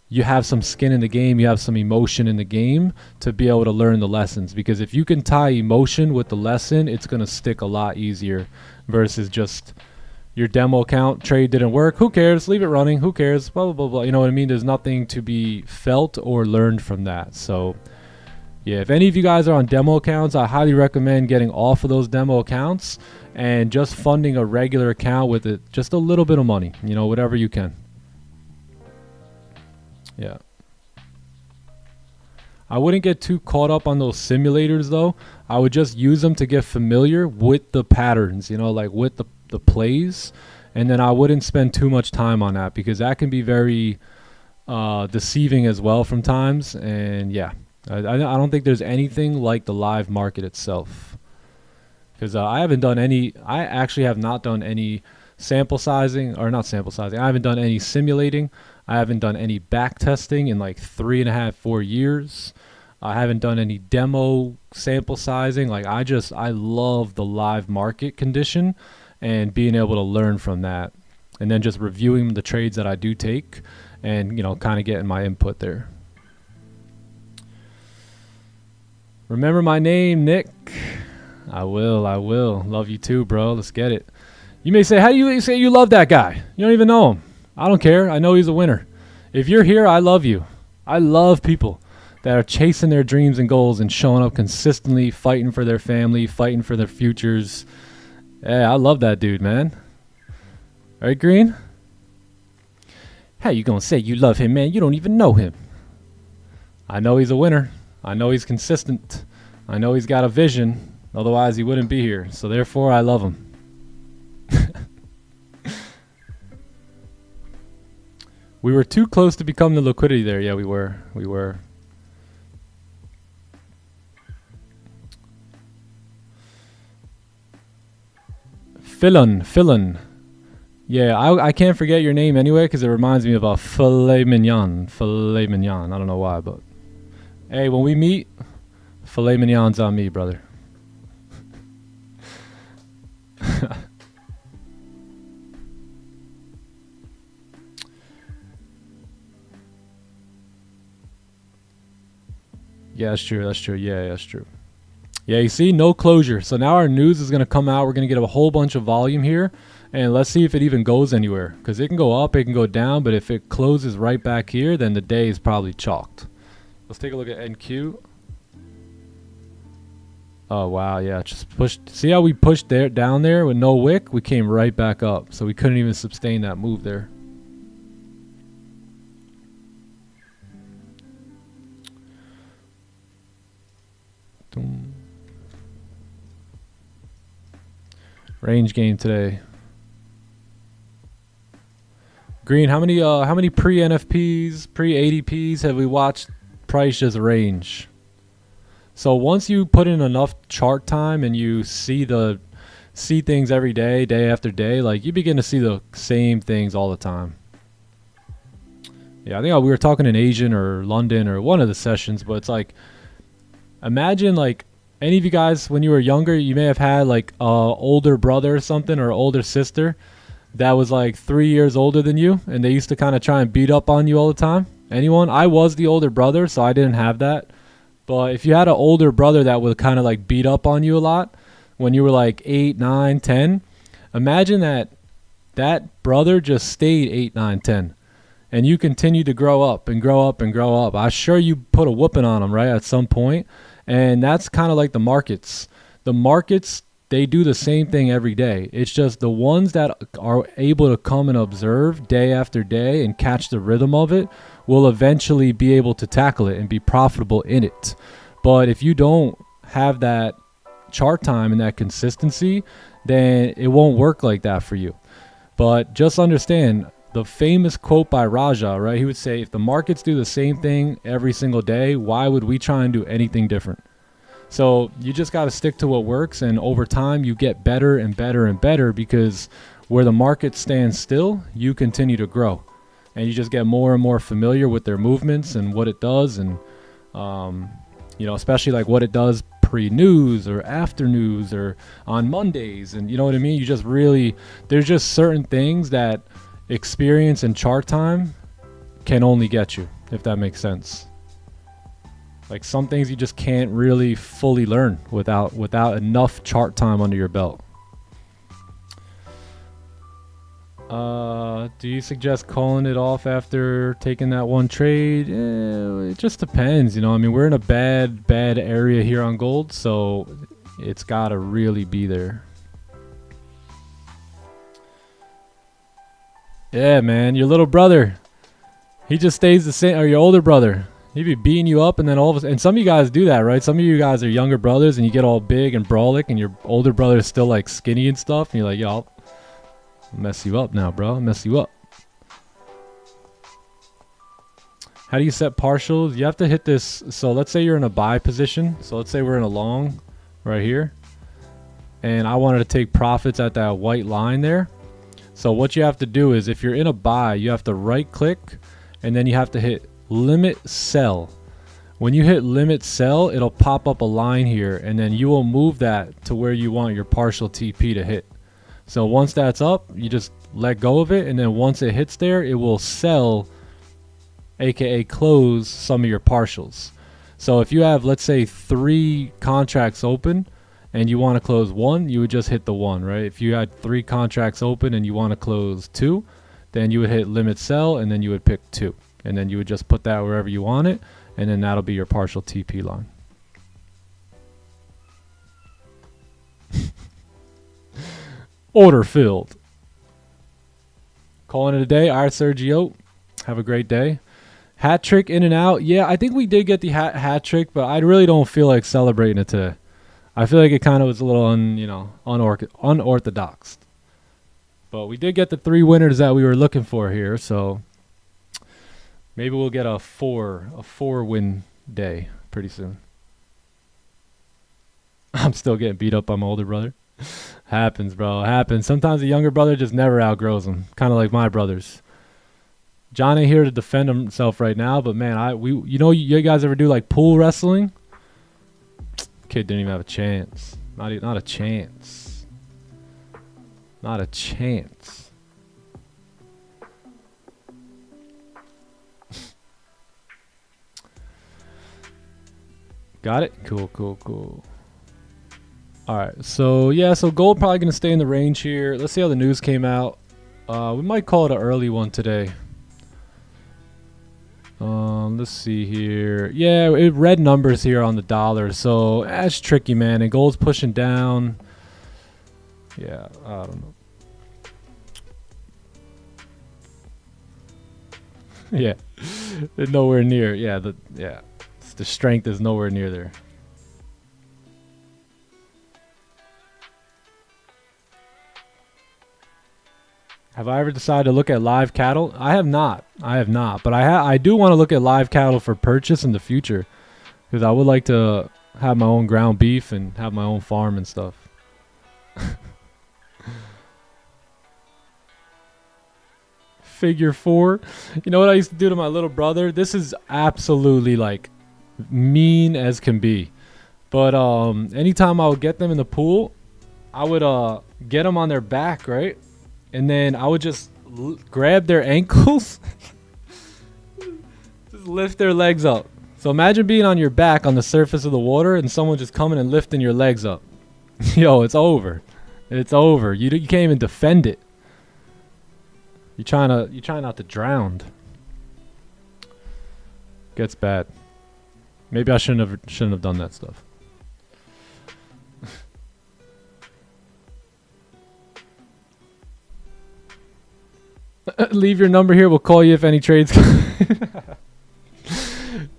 you have some skin in the game, you have some emotion in the game to be able to learn the lessons. Because if you can tie emotion with the lesson, it's going to stick a lot easier versus just your demo account trade didn't work. Who cares? Leave it running. Who cares? Blah, blah, blah, blah. You know what I mean? There's nothing to be felt or learned from that. So yeah, if any of you guys are on demo accounts, I highly recommend getting off of those demo accounts and just funding a regular account with it, just a little bit of money, you know, whatever you can. Yeah. I wouldn't get too caught up on those simulators though. I would just use them to get familiar with the patterns, you know, like with the plays. And then I wouldn't spend too much time on that because that can be very deceiving as well from times. And yeah. I don't think there's anything like the live market itself, because I actually have not done any sample sizing, or not sample sizing. I haven't done any simulating. I haven't done any back testing in like 3.5, 4 years. I haven't done any demo sample sizing. Like I love the live market condition and being able to learn from that, and then just reviewing the trades that I do take, and kind of getting my input there. Remember my name, Nick. I will. Love you too, bro. Let's get it. You may say, how do you say you love that guy? You don't even know him. I don't care. I know he's a winner. If you're here, I love you. I love people that are chasing their dreams and goals and showing up consistently, fighting for their family, fighting for their futures. Yeah, I love that dude, man. Right, Green? How you gonna say you love him, man? You don't even know him. I know he's a winner. I know he's consistent. I know he's got a vision. Otherwise, he wouldn't be here. So therefore, I love him. We were too close to become the liquidity there. Yeah, we were. Fillon. Yeah, I can't forget your name anyway because it reminds me of a filet mignon. I don't know why, but hey, when we meet, filet mignon's on me, brother. Yeah, that's true. Yeah, that's true. Yeah, you see, no closure. So now our news is going to come out. We're going to get a whole bunch of volume here. And let's see if it even goes anywhere. Because it can go up, it can go down. But if it closes right back here, then the day is probably chalked. Let's take a look at NQ. Oh, wow. Yeah, just pushed. See how we pushed there down there with no wick? We came right back up. So we couldn't even sustain that move there. Range game today. Green, how many pre-NFPs, pre-ADPs have we watched price just range? So once you put in enough chart time and you see things every day, day after day, like you begin to see the same things all the time. Yeah, I think we were talking in Asian or London or one of the sessions, but it's like, imagine like any of you guys when you were younger, you may have had like a older brother or something or older sister that was like 3 years older than you, and they used to kind of try and beat up on you all the time. Anyone? I was the older brother, so I didn't have that. But if you had an older brother that would kind of like beat up on you a lot when you were like 8, 9, 10, imagine that brother just stayed 8, 9, 10. And you continue to grow up and grow up and grow up. I'm sure you put a whooping on them, right, at some point. And that's kind of like the markets. The markets, they do the same thing every day. It's just the ones that are able to come and observe day after day and catch the rhythm of it will eventually be able to tackle it and be profitable in it. But if you don't have that chart time and that consistency, then it won't work like that for you. But just understand the famous quote by Raja, right? He would say, if the markets do the same thing every single day, why would we try and do anything different? So you just got to stick to what works, and over time you get better and better and better, because where the market stands still, you continue to grow, and you just get more and more familiar with their movements and what it does, and especially like what it does pre-news or after news or on Mondays, and you know what I mean? You just really, there's just certain things that experience and chart time can only get you, if that makes sense. Like some things you just can't really fully learn without enough chart time under your belt. Do you suggest calling it off after taking that one trade? It just depends, I mean, we're in a bad area here on gold, so it's got to really be there. Yeah, man, your little brother, he just stays the same, or your older brother, he'd be beating you up, and then all of a, and some of you guys do that, right? Some of you guys are younger brothers, and you get all big and brawlic, and your older brother is still like skinny and stuff, and you're like, yo, I'll mess you up now, bro. I'll mess you up. How do you set partials? You have to hit this. So let's say you're in a buy position. So let's say we're in a long right here, and I wanted to take profits at that white line there. So what you have to do is, if you're in a buy, you have to right click, and then you have to hit limit sell When you hit limit sell, it'll pop up a line here, and then you will move that to where you want your partial TP to hit. So once that's up, you just let go of it, and then once it hits there, it will sell, aka close some of your partials. So if you have, let's say, 3 contracts open and you want to close 1, you would just hit the 1, right? If you had 3 contracts open and you want to close 2, then you would hit limit sell, and then you would pick 2, and then you would just put that wherever you want it, and then that'll be your partial TP line. Order filled. Calling it a day. All right, Sergio. Have a great day. Hat trick in and out. Yeah, I think we did get the hat trick, but I really don't feel like celebrating it today. I feel like it kind of was a little unorthodox. But we did get the 3 winners that we were looking for here, so maybe we'll get a 4 win day pretty soon. I'm still getting beat up by my older brother. Happens, bro. Happens. Sometimes the younger brother just never outgrows him. Kind of like my brothers. John ain't here to defend himself right now, but man, you guys ever do like pool wrestling? Kid didn't even have a chance. Not a chance. Not a chance. Got it? Cool. Alright, so yeah, so gold probably going to stay in the range here. Let's see how the news came out. We might call it an early one today. Let's see here. Yeah, red numbers here on the dollar, so that's tricky, man. And gold's pushing down. Yeah, I don't know. Yeah, it's nowhere near. Yeah, the strength is nowhere near there. Have I ever decided to look at live cattle? I have not. But I do want to look at live cattle for purchase in the future, because I would like to have my own ground beef and have my own farm and stuff. Figure 4. You know what I used to do to my little brother? This is absolutely like mean as can be. But anytime I would get them in the pool, I would get them on their back, right? And then I would just grab their ankles, just lift their legs up. So imagine being on your back on the surface of the water and someone just coming and lifting your legs up. Yo, it's over. It's over. You can't even defend it. You're trying not to drown. Gets bad. Maybe I shouldn't have done that stuff. Leave your number here. We'll call you if any trades come.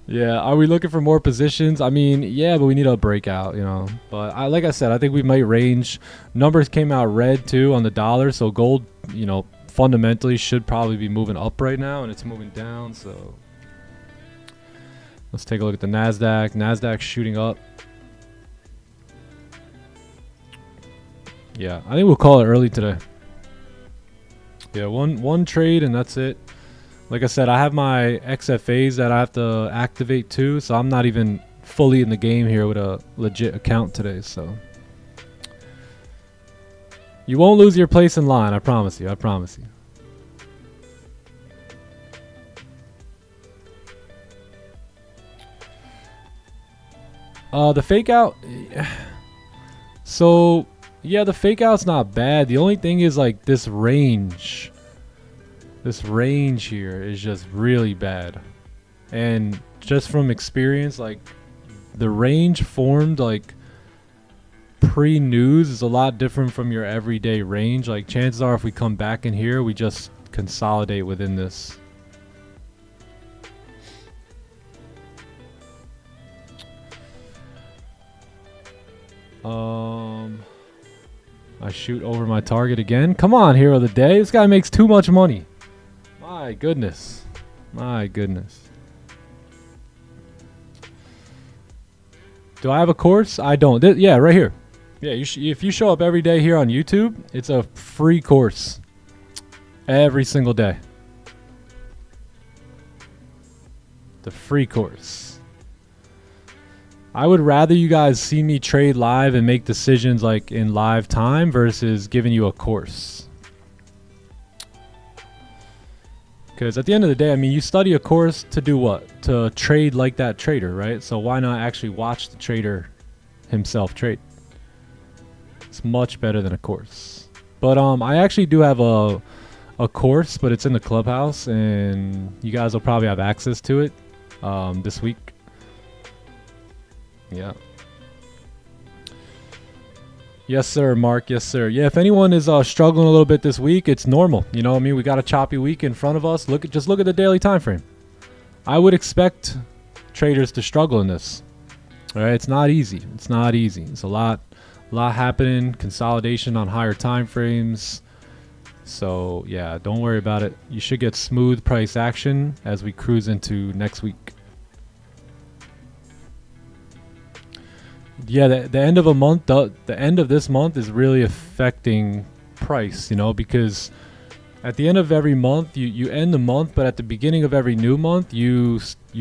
Yeah, are we looking for more positions? I mean, yeah, but we need a breakout, you know. But like I said, I think we might range. Numbers came out red too on the dollar, so gold, you know, fundamentally should probably be moving up right now, and it's moving down. So let's take a look at the NASDAQ. NASDAQ's shooting up. Yeah, I think we'll call it early today. Yeah, one trade and that's it. Like I said, I have my XFAs that I have to activate too, so I'm not even fully in the game here with a legit account today. So you won't lose your place in line, I promise you. I promise you. The fake out. So yeah, the fake out's not bad. The only thing is like this range. This range here is just really bad. And just from experience, like the range formed like pre-news is a lot different from your everyday range. Like chances are if we come back in here, we just consolidate within this. I shoot over my target again. Come on, hero of the day. This guy makes too much money. My goodness. My goodness. Do I have a course? I don't. Yeah, right here. Yeah, if you show up every day here on YouTube, it's a free course. Every single day. The free course. I would rather you guys see me trade live and make decisions like in live time versus giving you a course. Because at the end of the day, I mean, you study a course to do what? To trade like that trader, right? So why not actually watch the trader himself trade? It's much better than a course. But I actually do have a course, but it's in the clubhouse, and you guys will probably have access to it this week. Yeah. Yes, sir, Mark. Yes, sir. Yeah, if anyone is struggling a little bit this week, it's normal. You know what I mean? We got a choppy week in front of us. Just look at the daily time frame. I would expect traders to struggle in this. All right, it's not easy. It's not easy. It's a lot happening. Consolidation on higher time frames. So yeah, don't worry about it. You should get smooth price action as we cruise into next week. Yeah, the end of a month, the end of this month is really affecting price, you know, because at the end of every month, you end the month, but at the beginning of every new month, you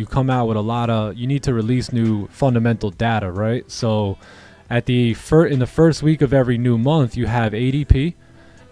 come out with a lot of, you need to release new fundamental data, right? So at in the first week of every new month, you have ADP,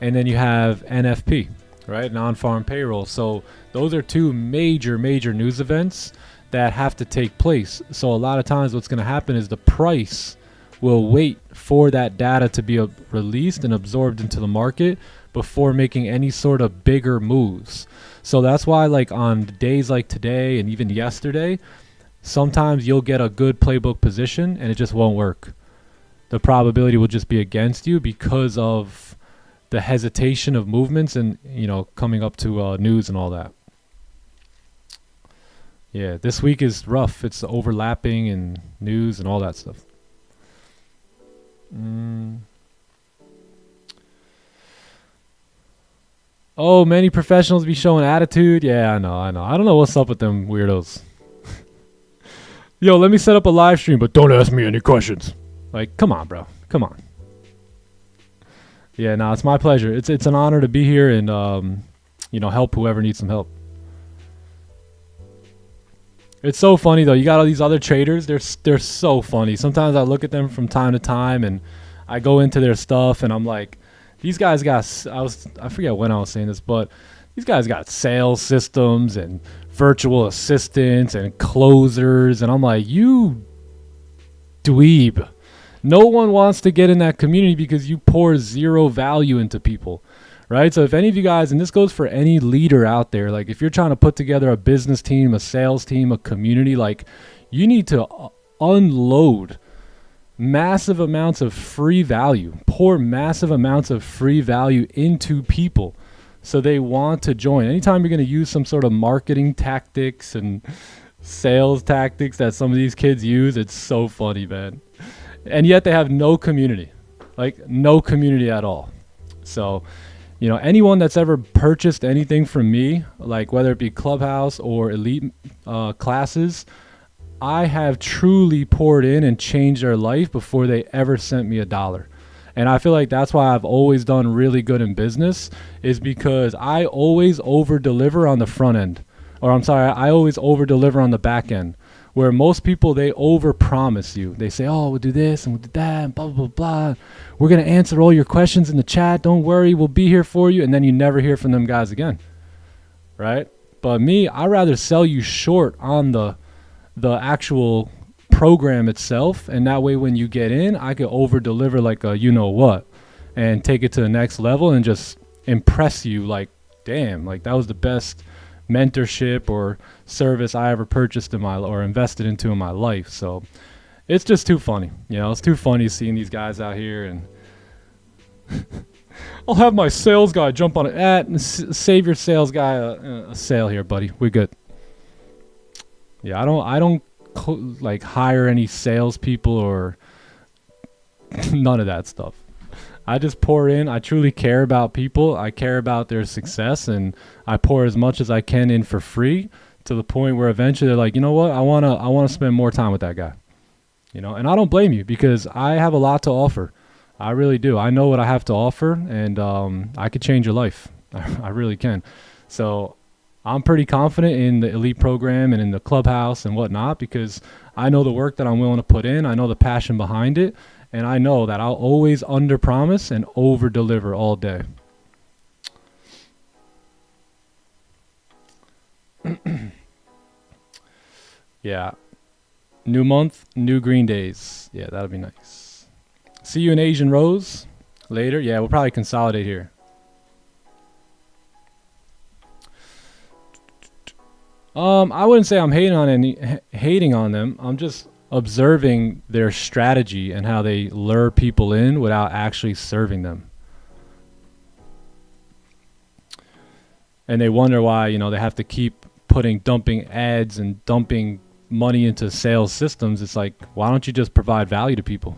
and then you have NFP, right? Non-farm payroll. So those are two major news events that have to take place. So a lot of times what's going to happen is the price will wait for that data to be released and absorbed into the market before making any sort of bigger moves. So that's why, like, on days like today and even yesterday, sometimes you'll get a good playbook position and it just won't work. The probability will just be against you because of the hesitation of movements and, you know, coming up to news and all that. Yeah, this week is rough. It's overlapping and news and all that stuff. Oh, many professionals be showing attitude. Yeah, I know. I don't know what's up with them weirdos. Yo, let me set up a live stream, but don't ask me any questions. Like, come on, bro. Come on. Yeah, no, it's my pleasure. It's an honor to be here and you know, help whoever needs some help. It's so funny though. You got all these other traders. They're so funny. Sometimes I look at them from time to time and I go into their stuff and I'm like, these guys got, I forget when I was saying this, but these guys got sales systems and virtual assistants and closers, and I'm like, you dweeb. No one wants to get in that community because you pour zero value into people. Right? So if any of you guys, and this goes for any leader out there, like if you're trying to put together a business team, a sales team, a community, like you need to unload massive amounts of free value, pour massive amounts of free value into people so they want to join. Anytime you're going to use some sort of marketing tactics and sales tactics that some of these kids use, it's so funny, man. And yet they have no community, like no community at all. So, you know, anyone that's ever purchased anything from me, like whether it be Clubhouse or Elite classes, I have truly poured in and changed their life before they ever sent me $1. And I feel like that's why I've always done really good in business, is because I always over deliver on the front end. Or I'm sorry, I always over deliver on the back end. Where most people, they over promise you. They say, oh, we'll do this and we'll do that and blah, blah, blah. We're going to answer all your questions in the chat. Don't worry, we'll be here for you. And then you never hear from them guys again. Right? But me, I'd rather sell you short on the actual program itself. And that way when you get in, I could over deliver like a you know what and take it to the next level and just impress you like, damn, like that was the best mentorship or service I ever purchased or invested into in my life. So it's just too funny. You know, it's too funny seeing these guys out here and I'll have my sales guy jump on it and save your sales guy a sale here, buddy. We're good. Yeah, I don't like hire any salespeople or none of that stuff. I just pour in. I truly care about people. I care about their success, and I pour as much as I can in for free to the point where eventually they're like, you know what? I wanna spend more time with that guy. You know, and I don't blame you because I have a lot to offer. I really do. I know what I have to offer, and I could change your life. I really can. So I'm pretty confident in the elite program and in the clubhouse and whatnot, because I know the work that I'm willing to put in. I know the passion behind it. And I know that I'll always under promise and over deliver all day. Yeah. New month, new green days. Yeah, that'll be nice. See you in Asian Rose later. Yeah, we'll probably consolidate here. I wouldn't say I'm hating on them. I'm just observing their strategy and how they lure people in without actually serving them. And they wonder why, you know, they have to keep dumping ads and dumping money into sales systems. It's like, why don't you just provide value to people?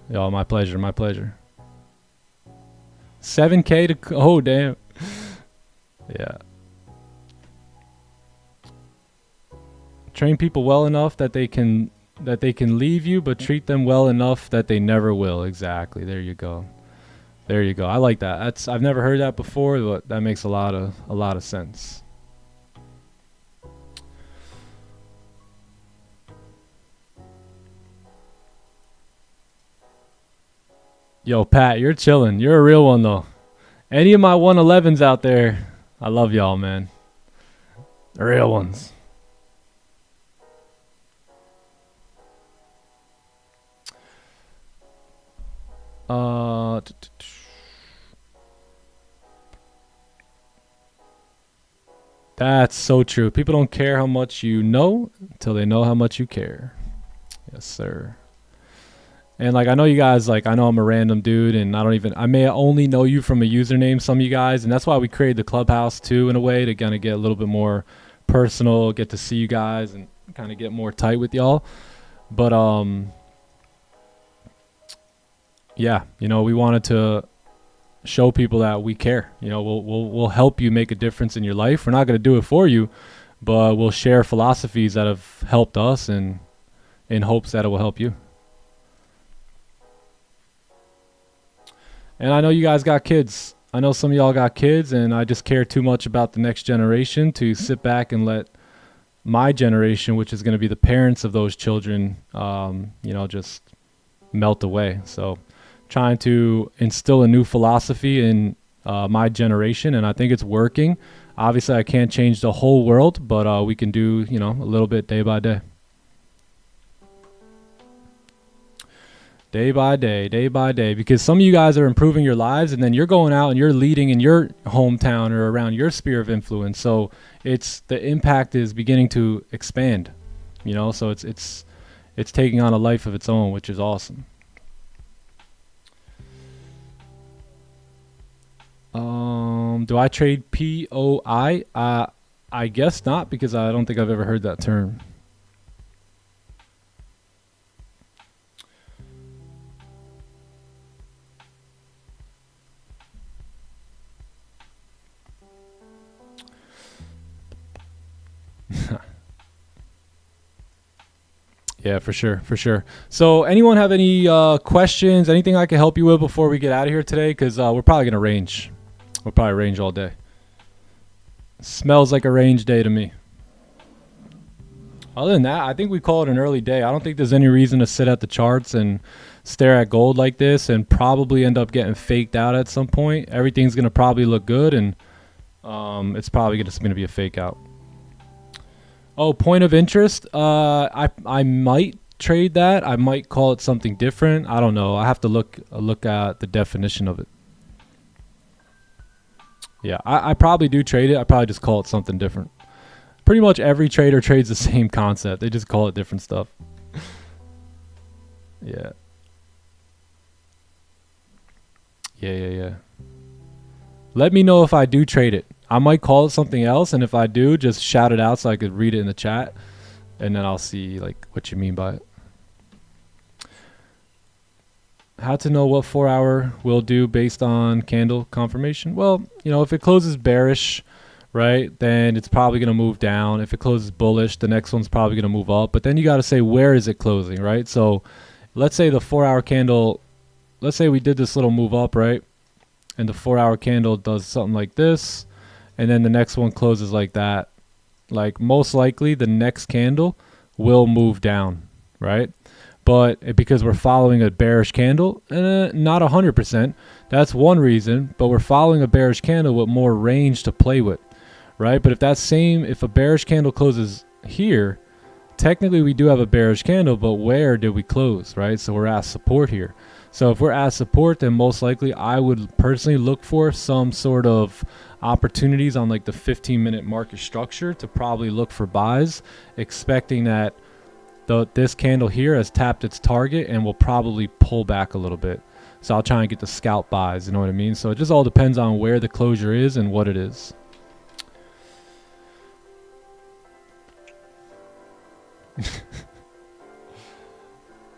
Yo, my pleasure, my pleasure. 7K to, oh damn. Yeah. Train people well enough that they can leave you, but treat them well enough that they never will. Exactly. There you go. There you go. I like that. I've never heard that before, but that makes a lot of sense. Yo, Pat, you're chilling. You're a real one, though. Any of my 111s out there, I love y'all, man. The real ones. That's so true. People don't care how much you know until they know how much you care. Yes, sir. And like, I know you guys, like, I know I'm a random dude and I may only know you from a username, some of you guys. And that's why we created the clubhouse too, in a way, to kind of get a little bit more personal, get to see you guys and kind of get more tight with y'all. But, yeah, you know, we wanted to show people that we care. You know, we'll help you make a difference in your life. We're not going to do it for you, but we'll share philosophies that have helped us and in hopes that it will help you. And I know you guys got kids. I know some of y'all got kids, and I just care too much about the next generation to sit back and let my generation, which is going to be the parents of those children, you know, just melt away. So trying to instill a new philosophy in my generation, and I think it's working. Obviously, I can't change the whole world, but we can do, you know, a little bit day by day. Day by day, because some of you guys are improving your lives, and then you're going out and you're leading in your hometown or around your sphere of influence. So the impact is beginning to expand, you know. So it's taking on a life of its own, which is awesome. Do I trade POI? I guess not, because I don't think I've ever heard that term. Yeah, for sure. So anyone have any questions, anything I can help you with before we get out of here today? Because we're probably going to range. We'll probably range all day. Smells like a range day to me. Other than that, I think we call it an early day. I don't think there's any reason to sit at the charts and stare at gold like this and probably end up getting faked out at some point. Everything's going to probably look good, and it's probably just going to be a fake out. Oh, point of interest. I might trade that. I might call it something different. I don't know. I have to look at the definition of it. Yeah, I probably do trade it. I probably just call it something different. Pretty much every trader trades the same concept. They just call it different stuff. Yeah. Yeah. Let me know if I do trade it. I might call it something else, and if I do, just shout it out so I could read it in the chat, and then I'll see like what you mean by it. How to know what 4 hour will do based on candle confirmation? Well, you know, if it closes bearish right, then it's probably going to move down. If it closes bullish, the next one's probably going to move up. But then you got to say, where is it closing, right? So let's say the 4-hour candle, let's say we did this little move up, right? And the 4-hour candle does something like this. And then the next one closes like that. Like most likely the next candle will move down, right? But because we're following a bearish candle, not 100%, that's one reason, but we're following a bearish candle with more range to play with, right? But if a bearish candle closes here, technically we do have a bearish candle, but where did we close, right? So we're at support here. So if we're at support, then most likely I would personally look for some sort of opportunities on like the 15-minute market structure to probably look for buys, expecting that this candle here has tapped its target and will probably pull back a little bit. So I'll try and get the scalp buys, you know what I mean? So it just all depends on where the closure is and what it is.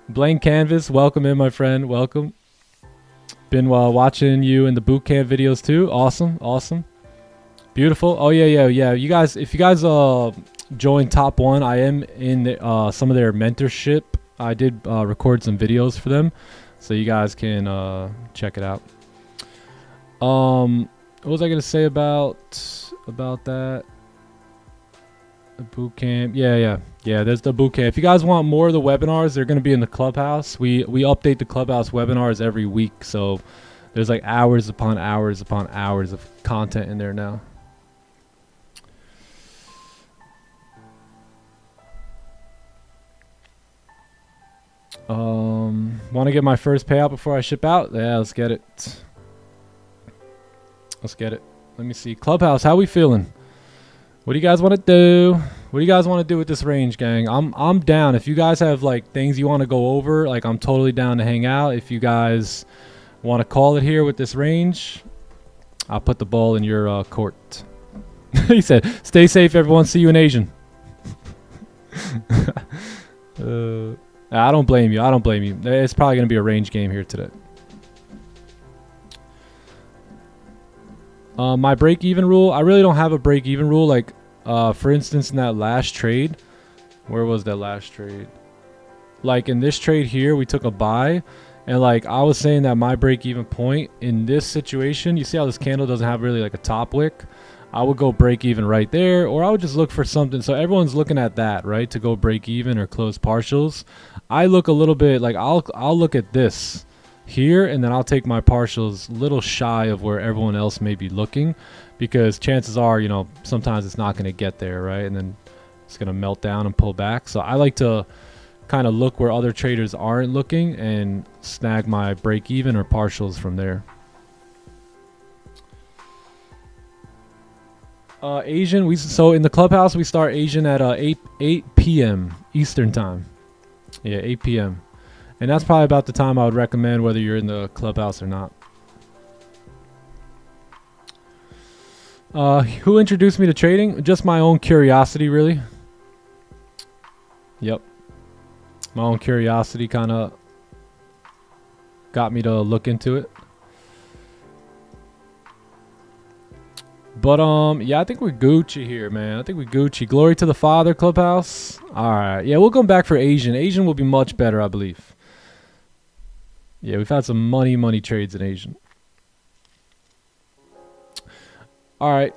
Blank canvas, welcome in, my friend, welcome. Been watching you in the boot camp videos too. Awesome, awesome, beautiful. Oh yeah. You guys, if you guys join Top One, I am in some of their mentorship. I did record some videos for them, so you guys can check it out. What was I gonna say about that? The boot camp, yeah. There's the boot camp. If you guys want more of the webinars, they're gonna be in the clubhouse. We update the clubhouse webinars every week, so there's like hours upon hours upon hours of content in there now. Want to get my first payout before I ship out? Yeah, let's get it. Let me see. Clubhouse, how we feeling? What do you guys want to do? What do you guys want to do with this range, gang? I'm down. If you guys have like things you want to go over, like I'm totally down to hang out. If you guys want to call it here with this range, I'll put the ball in your court. He said, "Stay safe, everyone. See you in Asian." I don't blame you. It's probably going to be a range game here today. My break-even rule, I really don't have a break-even rule. Like, for instance, in that last trade, where was that last trade? Like in this trade here, we took a buy, and like I was saying that my break-even point in this situation, you see how this candle doesn't have really like a top wick? I would go break even right there, or I would just look for something. So everyone's looking at that, right? To go break even or close partials. I look a little bit like I'll look at this here, and then I'll take my partials a little shy of where everyone else may be looking, because chances are, you know, sometimes it's not going to get there, right? And then it's going to melt down and pull back. So I like to kind of look where other traders aren't looking and snag my break even or partials from there. Asian, so in the clubhouse we start Asian at 8 p.m. Eastern time. Yeah, 8 p.m. And that's probably about the time I would recommend, whether you're in the clubhouse or not. Who introduced me to trading? Just my own curiosity, really. Yep. My own curiosity kind of got me to look into it. But yeah, I think we're Gucci here, man. I think we Gucci. Glory to the Father, clubhouse. All right, yeah, we'll go back for Asian. Asian will be much better, I believe. Yeah, we've had some money trades in Asian. All right.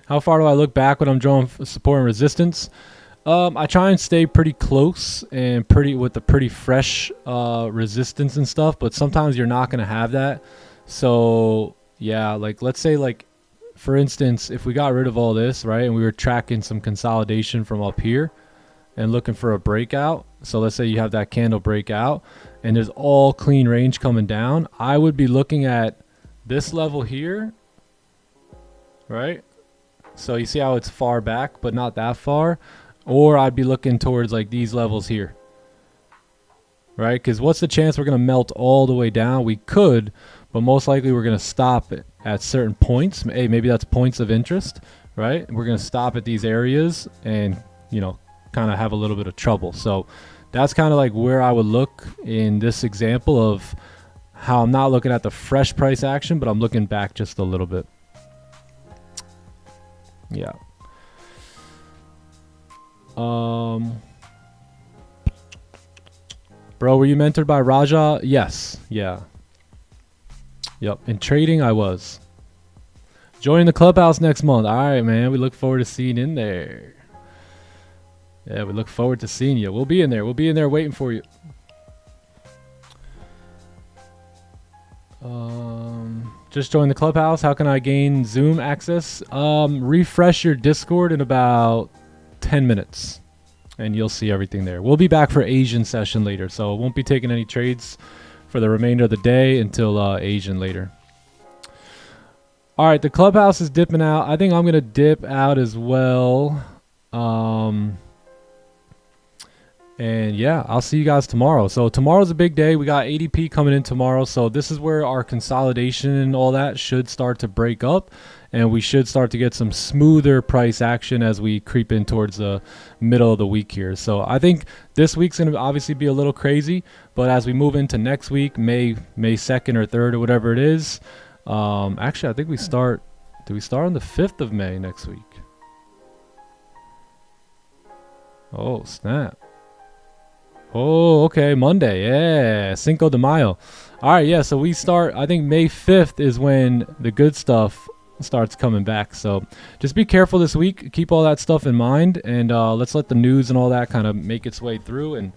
How far do I look back when I'm drawing support and resistance? I try and stay pretty close and with the pretty fresh resistance and stuff, but sometimes you're not going to have that. So yeah, like let's say, like for instance, if we got rid of all this, right, and we were tracking some consolidation from up here and looking for a breakout. So let's say you have that candle breakout and there's all clean range coming down. I would be looking at this level here, right? So you see how it's far back, but not that far. Or I'd be looking towards like these levels here, right? Because what's the chance we're going to melt all the way down? We could, but most likely we're going to stop it at certain points. Hey, maybe that's points of interest, right? We're going to stop at these areas and, you know, kind of have a little bit of trouble. So that's kind of like where I would look in this example of how I'm not looking at the fresh price action, but I'm looking back just a little bit. Yeah. Bro, were you mentored by Raja? Yes. Yeah. Yep. In trading, I was. Join the clubhouse next month. All right, man. We look forward to seeing you in there. Yeah, we look forward to seeing you. We'll be in there. We'll be in there waiting for you. Just join the clubhouse. How can I gain Zoom access? Refresh your Discord in about 10 minutes and you'll see everything there. We'll be back for Asian session later, so it won't be taking any trades for the remainder of the day until Asian later. All right, the clubhouse is dipping out. I think I'm gonna dip out as well. And yeah, I'll see you guys tomorrow. So tomorrow's a big day. We got ADP coming in tomorrow. So this is where our consolidation and all that should start to break up. And we should start to get some smoother price action as we creep in towards the middle of the week here. So I think this week's going to obviously be a little crazy. But as we move into next week, May 2nd or 3rd or whatever it is. Actually, I think we start... Do we start on the 5th of May next week? Oh, snap. Oh, okay, Monday, yeah, Cinco de Mayo. All right, yeah, so we start, I think May 5th is when the good stuff starts coming back. So just be careful this week. Keep all that stuff in mind, and let's let the news and all that kind of make its way through, and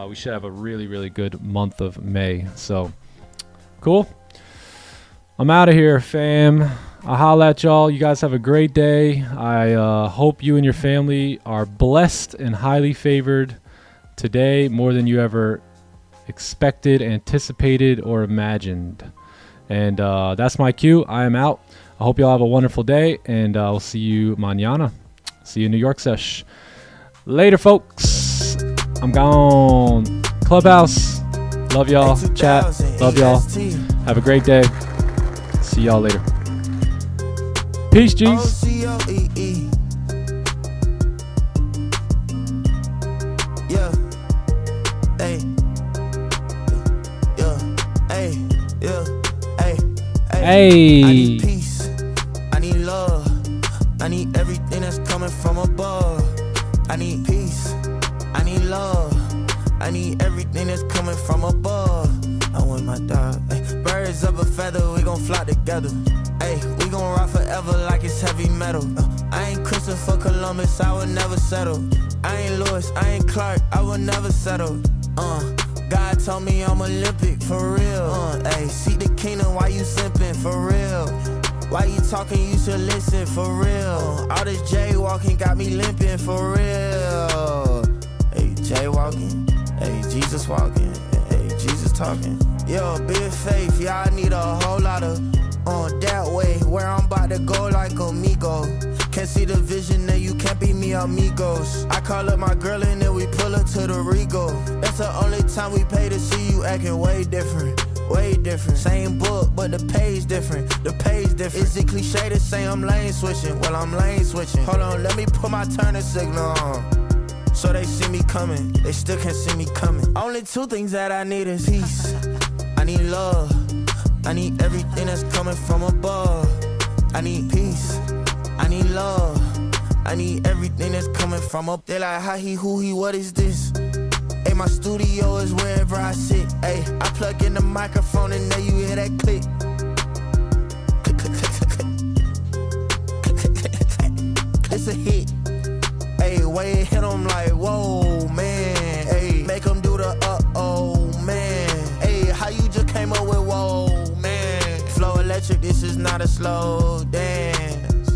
we should have a really, really good month of May. So, cool. I'm out of here, fam. I'll holla at y'all. You guys have a great day. I hope you and your family are blessed and highly favored today, more than you ever expected, anticipated, or imagined. And that's my cue. I am out. I hope y'all have a wonderful day, and I'll see you mañana. See you in New York sesh. Later, folks. I'm gone. Clubhouse. Love y'all. Chat. Love y'all. Have a great day. See y'all later. Peace, G's. Hey. I need peace. I need love. I need everything that's coming from above. I need peace. I need love. I need everything that's coming from above. I want my dog. Ay, birds of a feather, we gon' fly together. Ay, we gon' rock forever like it's heavy metal. I ain't Christopher Columbus, I would never settle. I ain't Lewis, I ain't Clark, I would never settle. God told me I'm Olympic, for real. Ay, see the kingdom, why you simping, for real? Why you talking, you should listen, for real. All this jaywalking got me limping, for real. Hey, jaywalking, hey, Jesus walking, hey, Jesus talking. Yo, big faith, yeah, I need a whole lot of on that way, where I'm about to go like amigo. Can't see the vision that you can't be me amigos. I call up my girl and then we pull up to the Rego. That's the only time we pay to see you acting way different. Way different. Same book, but the page different. The page different. Is it cliche to say I'm lane switching? Well, I'm lane switching. Hold on, let me put my turning signal on. So they see me coming. They still can't see me coming. Only two things that I need is peace. I need love. I need everything that's coming from above. I need peace. I need love. I need everything that's coming from up. They like, how he, who he, what is this? Hey, my studio is wherever I sit. Hey, I plug in the microphone and there you hear that click. Click, click, click, click, click, click. It's a hit. Hey, way it hit them like, whoa, man. Hey, make them do the uh-oh, man. Hey, how you just came up with whoa, man. Flow electric, this is not a slow dance.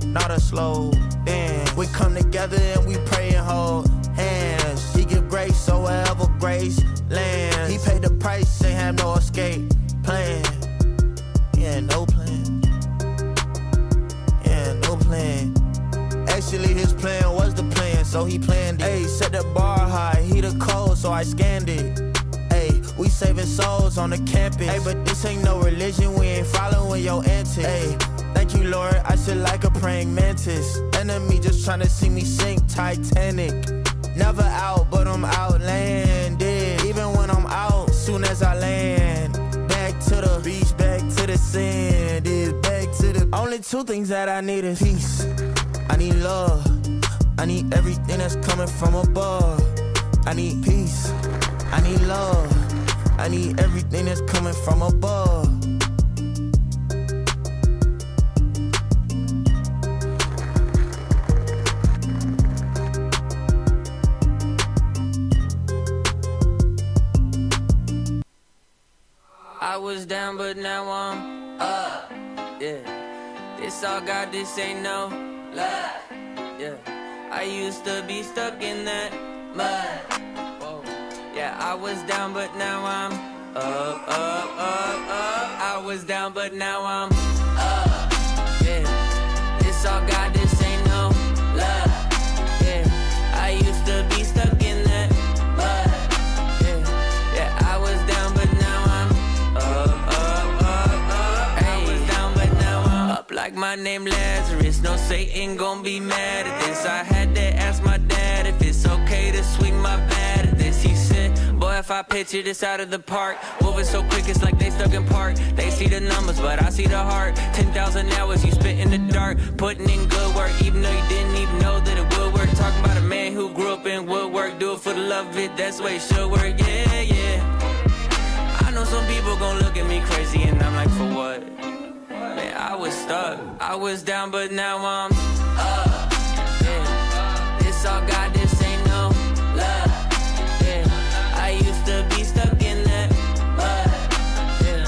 Not a slow dance. We come together and we pray and hold hands. He give grace so wherever grace lands. He paid the price, ain't have no escape plan. Yeah, no plan. Yeah, no plan. Actually, his plan was the plan, so he planned it. Ayy, set the bar high, he the code, so I scanned it. Ayy, we saving souls on the campus. Ayy, but this ain't no religion, we ain't following your antics. Ayy, thank you, Lord, I should like a praying mantis. Enemy just trying to see me sink Titanic. Never out, but I'm outlanded. Even when I'm out, soon as I land. Two things that I need is peace. I need love. I need everything that's coming from above. I need peace. I need love. I need everything that's coming from above. I was down, but now I'm up. Yeah, this all God, this ain't no lie. Yeah, I used to be stuck in that mud. Whoa. Yeah, I was down, but now I'm up, up, up, up. I was down, but now I'm up. Yeah, this all God, this ain't no lie. Yeah, I used to be stuck in that mud. Yeah, yeah, I was down, but now I'm up, up, up, up. I was down, but now I'm up like my name Lazarus. No Satan gon' be mad at this. I had to ask my dad if it's okay to swing my bat at this. He said, boy, if I picture this out of the park, moving so quick it's like they stuck in park. They see the numbers, but I see the heart. 10,000 hours you spit in the dark, putting in good work, even though you didn't even know that it would work. Talking about a man who grew up in woodwork, do it for the love of it, that's the way it should work. Yeah, yeah. I know some people gon' look at me crazy and I'm like, for what? Man, I was stuck, I was down, but now I'm up. Yeah, this all God, this ain't no love. Yeah, I used to be stuck in that mud. Yeah,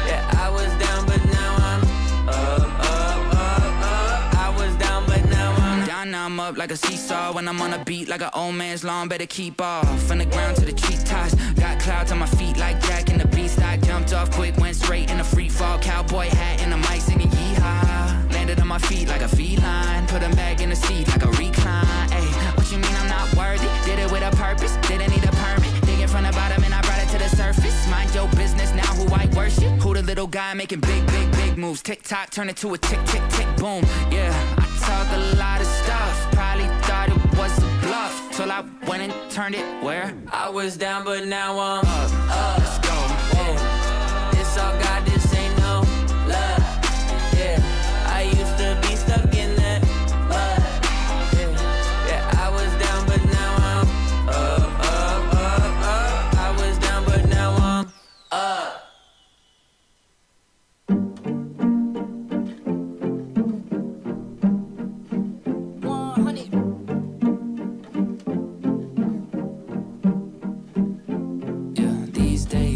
yeah, I was down, but now I'm up, up, up, up. I was down, but now I'm down, now I'm up like a seesaw. When I'm on a beat like an old man's lawn, better keep off. From the ground to the treetops, got clouds on my feet like Jack in the Beanstalk. Jumped off quick, went straight in a free fall. Cowboy hat and a mic singing yeehaw. Landed on my feet like a feline, put them back in the seat like a recline. Ay, what you mean I'm not worthy? Did it with a purpose, didn't need a permit. Digging from the bottom and I brought it to the surface. Mind your business, now who I worship. Who the little guy making big, big, big moves. Tick-tock, turn it to a tick, tick, tick, boom. Yeah, I talk a lot of stuff, probably thought it was a bluff, till I went and turned it where? I was down, but now I'm up, up. Let's go. Yeah. This all God, this ain't no love. Yeah, I used to be stuck in that mud. Yeah, yeah, I was down, but now I'm up, up, up, up. I was down, but now I'm up.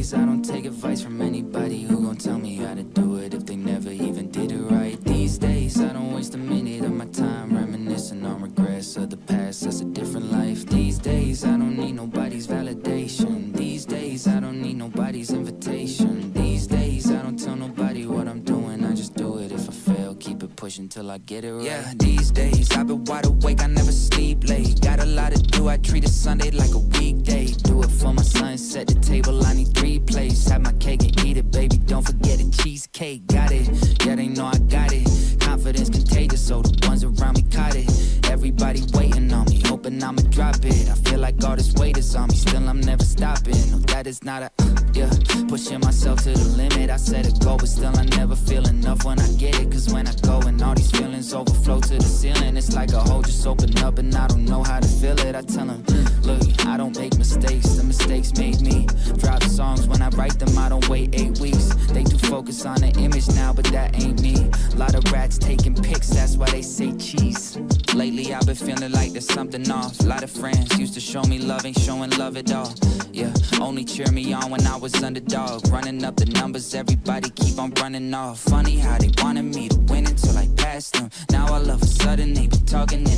I don't take advice from anybody who gon' tell me how to do it if they never even did it right. These days I don't waste a minute of my time reminiscing on regrets of the past. That's a different life. These days I don't need nobody's validation. These days I don't need nobody's invitation. These days I don't tell nobody what I'm doing. I just do it. If I fail, keep it pushing till I get it right. Yeah, these days I've been wide awake, I never sleep late. Got a lot to do, I treat a Sunday like a weekday. Do it for my son, set the table, I need 3 plates. Have my cake and eat it, baby, don't forget the cheesecake. Got it, yeah, they know I got it. Confidence contagious, so the ones around me caught it. Everybody waiting on me, hoping I'ma drop it. I feel like all this weight is on me, still I'm never stopping. No, that is not a, yeah, pushing myself to the limit. I set a goal, but still I never feel enough when I get it. Cause when I go and all these feelings overflow to the ceiling, it's like a hole just open up and I don't know how to feel it. I tell them, look, I don't make mistakes, the mistakes made me. Drop songs, when I write them I don't wait 8 weeks. They do focus on the image now, but that ain't me. Lot of rats taking pics, that's why they say cheese. Lately I've been feeling like there's something off. A lot of friends used to show me love, ain't showing love at all. Yeah, only cheer me on when I was underdog. Running up the numbers, everybody keep on running off. Funny how they wanted me to win until I passed them. Now all of a sudden they be talking in